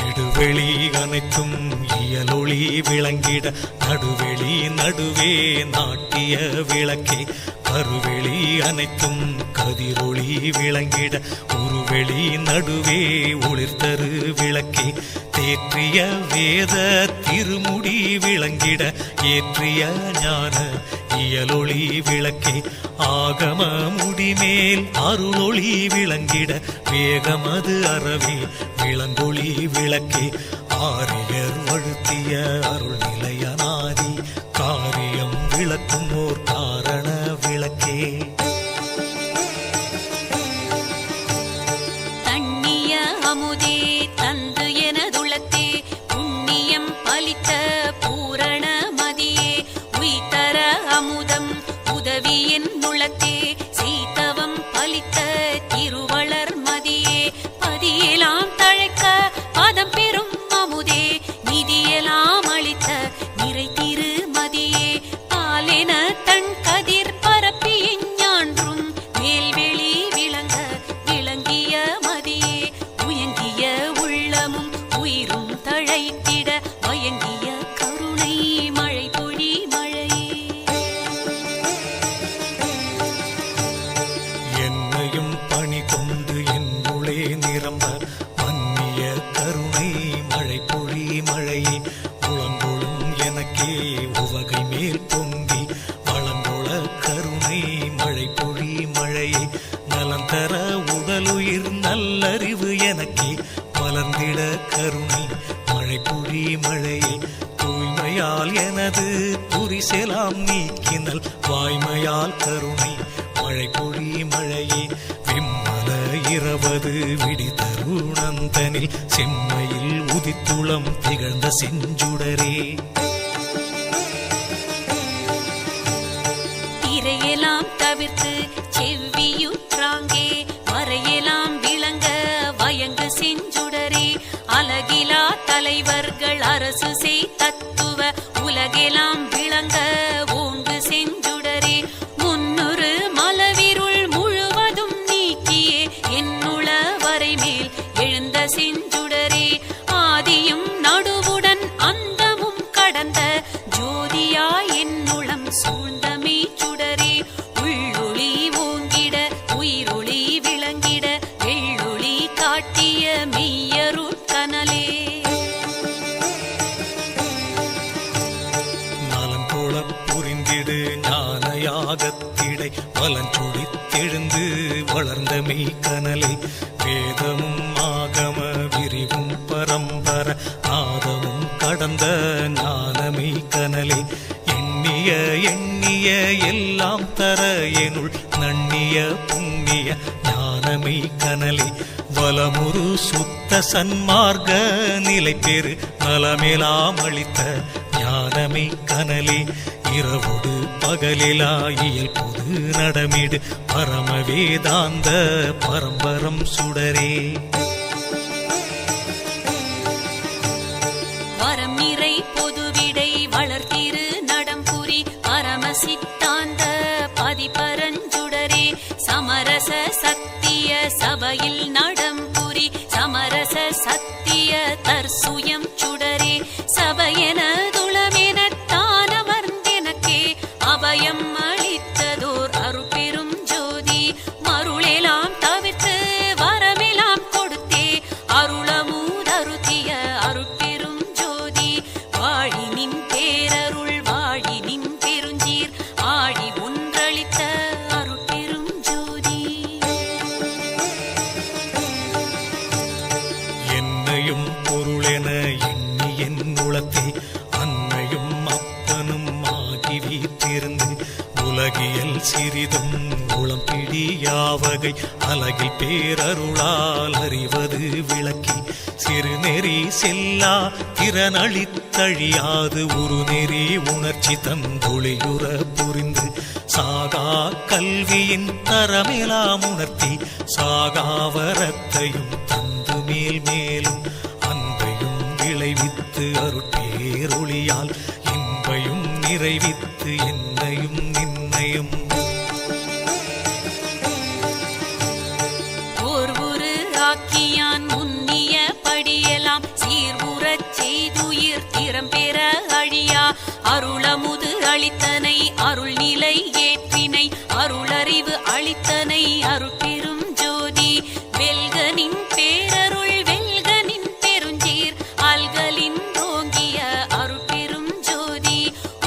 Speaker 1: இடுவெளி அனைத்தும் இயலொளி விளங்கிட நடுவெளி நடுவே நாட்டிய விளக்கே, கருவெளி அனைத்தும் கதிரொளி விளங்கிட உருவெளி நடுவே ஒளிர்தரு விளக்கே, தேற்றிய வேத திருமுடி விளங்கிட ஏற்றிய ஞான இயலொளி விளக்கே, ஆகம முடிமேல் அருளொளி விளங்கிட வேகமது அறவே விளங்கொளி விளக்கே, ஆரியர் வழுத்திய அருள் நிலையனாதி காரியம் விளக்கும் ஓர் காரண விளக்கே.
Speaker 2: தண்ணிய அமுதே தந்து எனதுளத்தே புண்ணியம் பலித்த பூரண மதியே, உய்தர அமுதம் உதவி என் உளத்தே சீதவம் பலித்த திருவளர் மதியே, பதியெலாம் தழைக்க பதம் பெறும் அமுதே நிதியெல்லாம் அளித்த நிறை திரு மதியே, பாலென தன் கதிர் பரப்பி ஞான்றும் மேல்வெளி விளங்க விளங்கிய மதியே, உயங்கிய உள்ளமும் உயிரும் தழைத்திட வயங்கிய கருணை மழை பொழி மழையே.
Speaker 1: என்னையும் பணி கொண்டு என்னுளே நிரம்ப மன்னிய கருணை மழை பொழி மழையே, உளங்கொளும் எனக்கே உவகை மேல் பொங்கி வளங்கொள கருணை மழை பொழி மழையே, நலந்தர உடலுயிர் நல்லறிவு எனக்கே மலர்ந்திட கருணை மழை பொழி மழையே, தூய்மையால் எனது துரிசெலாம் நீக்கினல் வாய்மையால் கருணை மழை பொழி மழையே, விம்மல இரவது விடி தருணந்தனில் செம்மையில் உதித்துளம் திகழ்ந்த செஞ்சுடரே.
Speaker 2: திரையெல்லாம் தவிர்த்து செவ்வியுற்றாங்கே மறையெல்லாம் விளங்க வயங்கு செஞ்சுடரே, அலகிலா தலைவர்கள் அரசு செய் தத்துவ உலகெல்லாம் விளங்க ஓங்கு செஞ்சுடரே, முன்னுறு மலவிருள் முழுவதும் நீக்கியே என்னுள வரைமேல் எழுந்த செஞ்சுடரே, ஆதியும் நடுவுடன் அந்தமும் கடந்த ஜோதியா என்னுளம் சூழ்ந்தமே சுடரே, உள்ளொளி ஓங்கிட உயிரொளி விளங்கிட வெள்ளொளி காட்டிய மெய்யருட்கனலே.
Speaker 1: நலங்கோளப் புரிந்திடு ஞானயாகத்திடை வலஞ்சொடித்தெழுந்து வளர்ந்த மெய்க்கனலே, வேதமும் ஆகம விரிவும் பரம்பர நாதமும் கடந்த ஞானமை கனலே, எண்ணிய எண்ணிய எல்லாம் தர எனுள் நண்ணிய புண்ணிய ஞானமை கனலே, வலமுரு சுத்த சன்மார்க்க நிலை பெரு நலமெலாம் அளித்த ஞானமை கனலே, இரவோடு பகலிலா இயல் பொது நடமிடு பரம வேதாந்த பரம்பரம் சுடரே.
Speaker 2: வரம் நிறை பொதுவிடை வளர்த்திரு நடம்புரி பரம சித்தாந்த பதிபரஞ்சுடரே, சமரச சத்திய சபையில் நடம்புரி சமரச சத்திய தற்சுயம் சுடரே, சபையெனதுளமென தானமர்ந்தெனக்கே அபயம் அளித்ததோர் அருட்பெரும் ஜோதி, மருளெலாம் தவிர்த்து வரமெலாம் கொடுத்தே அருளமூதருத்திய அருட்பெரும் ஜோதி, வாழி நின்
Speaker 1: அலகில் பேரருளால் அறிவது விளக்கி சிறுநெறி செல்லா திறனளித்தழியாது உருநெறி உணர்ச்சி தந்தொளியுற புரிந்து சாகா கல்வியின் தரமெலாம் உணர்த்தி சாகாவரத்தையும் தந்து மேல் மேலும் அன்பையும் விளைவித்து அருட்பேரொளியால் இன்பையும் நிறைவித்து என்னையும் நின்னையும்
Speaker 2: ஆக்கியான் முன்னிய படியலாம் சீர்புறச் செய்துயிர் திறம் பெற அழியா அருளமுது அளித்தனை அருள் நிலை ஏற்றினை அருளறிவு அளித்தனை அருட்பெரும் ஜோதி வெல்கனின் பேரருள் வெல்கனின் பெருஞ்சீர் அல்கலின் ஓங்கிய அருட்பெரும் ஜோதி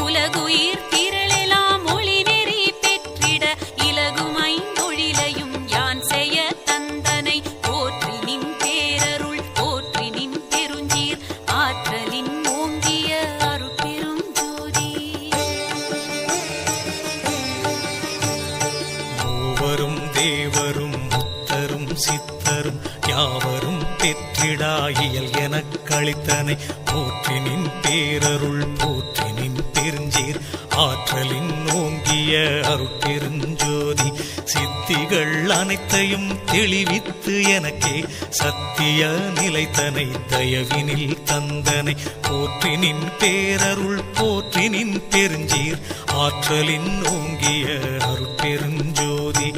Speaker 2: உலகுயிர் திரளெல்லாம் ஒளி நெறி பெற்றிட இலகும் ஐந்தொழிலையும் யான் செய்ய தந்தனை போற்றி நின் பேரருள் போற்றி நின் பெருஞ்சீர் ஆற்றலின் ஓங்கிய அருட்பெரும் ஜோதி
Speaker 1: மூவரும் தேவரும் முத்தரும் சித்தரும் யாவரும் பெற்றிடா இயல் எனக் களித்தனை போற்றி நின் பேரருள் போற்றி நின் பெருஞ்சீர் ஆற்றலின் ஓங்கிய அருட்பெருஞ்சோதி சித்திகள் அனைத்தையும் தெளிவித்து எனக்கே சத்திய நிலைத்தனை தயவினில் தந்தனை போற்றி நின் பேரருள் போற்றி நின் பெருஞ்சீர் ஆற்றலின் ஓங்கிய அருட்பெருஞ்சோதி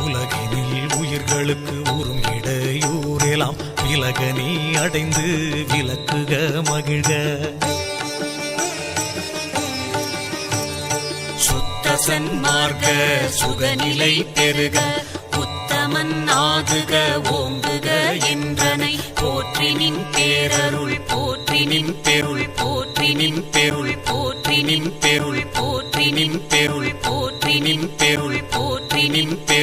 Speaker 1: உலகினில் உயிர்களுக்கு உறும் இடையூரெல்லாம் விலக நீ அடைந்து விலக்குக மகிழ்க சுத்த சன்மார்க்க சுகநிலை பெருக உத்தமன் ஆகுக ஓங்குக என்றனை போற்றி நின் பேரருள் போற்றி நின் பெருள் போற்றி நின் பெருள் போற்றி நின் பெருள் போற்றி நின் பெருள் போற்றி நின் பெருள்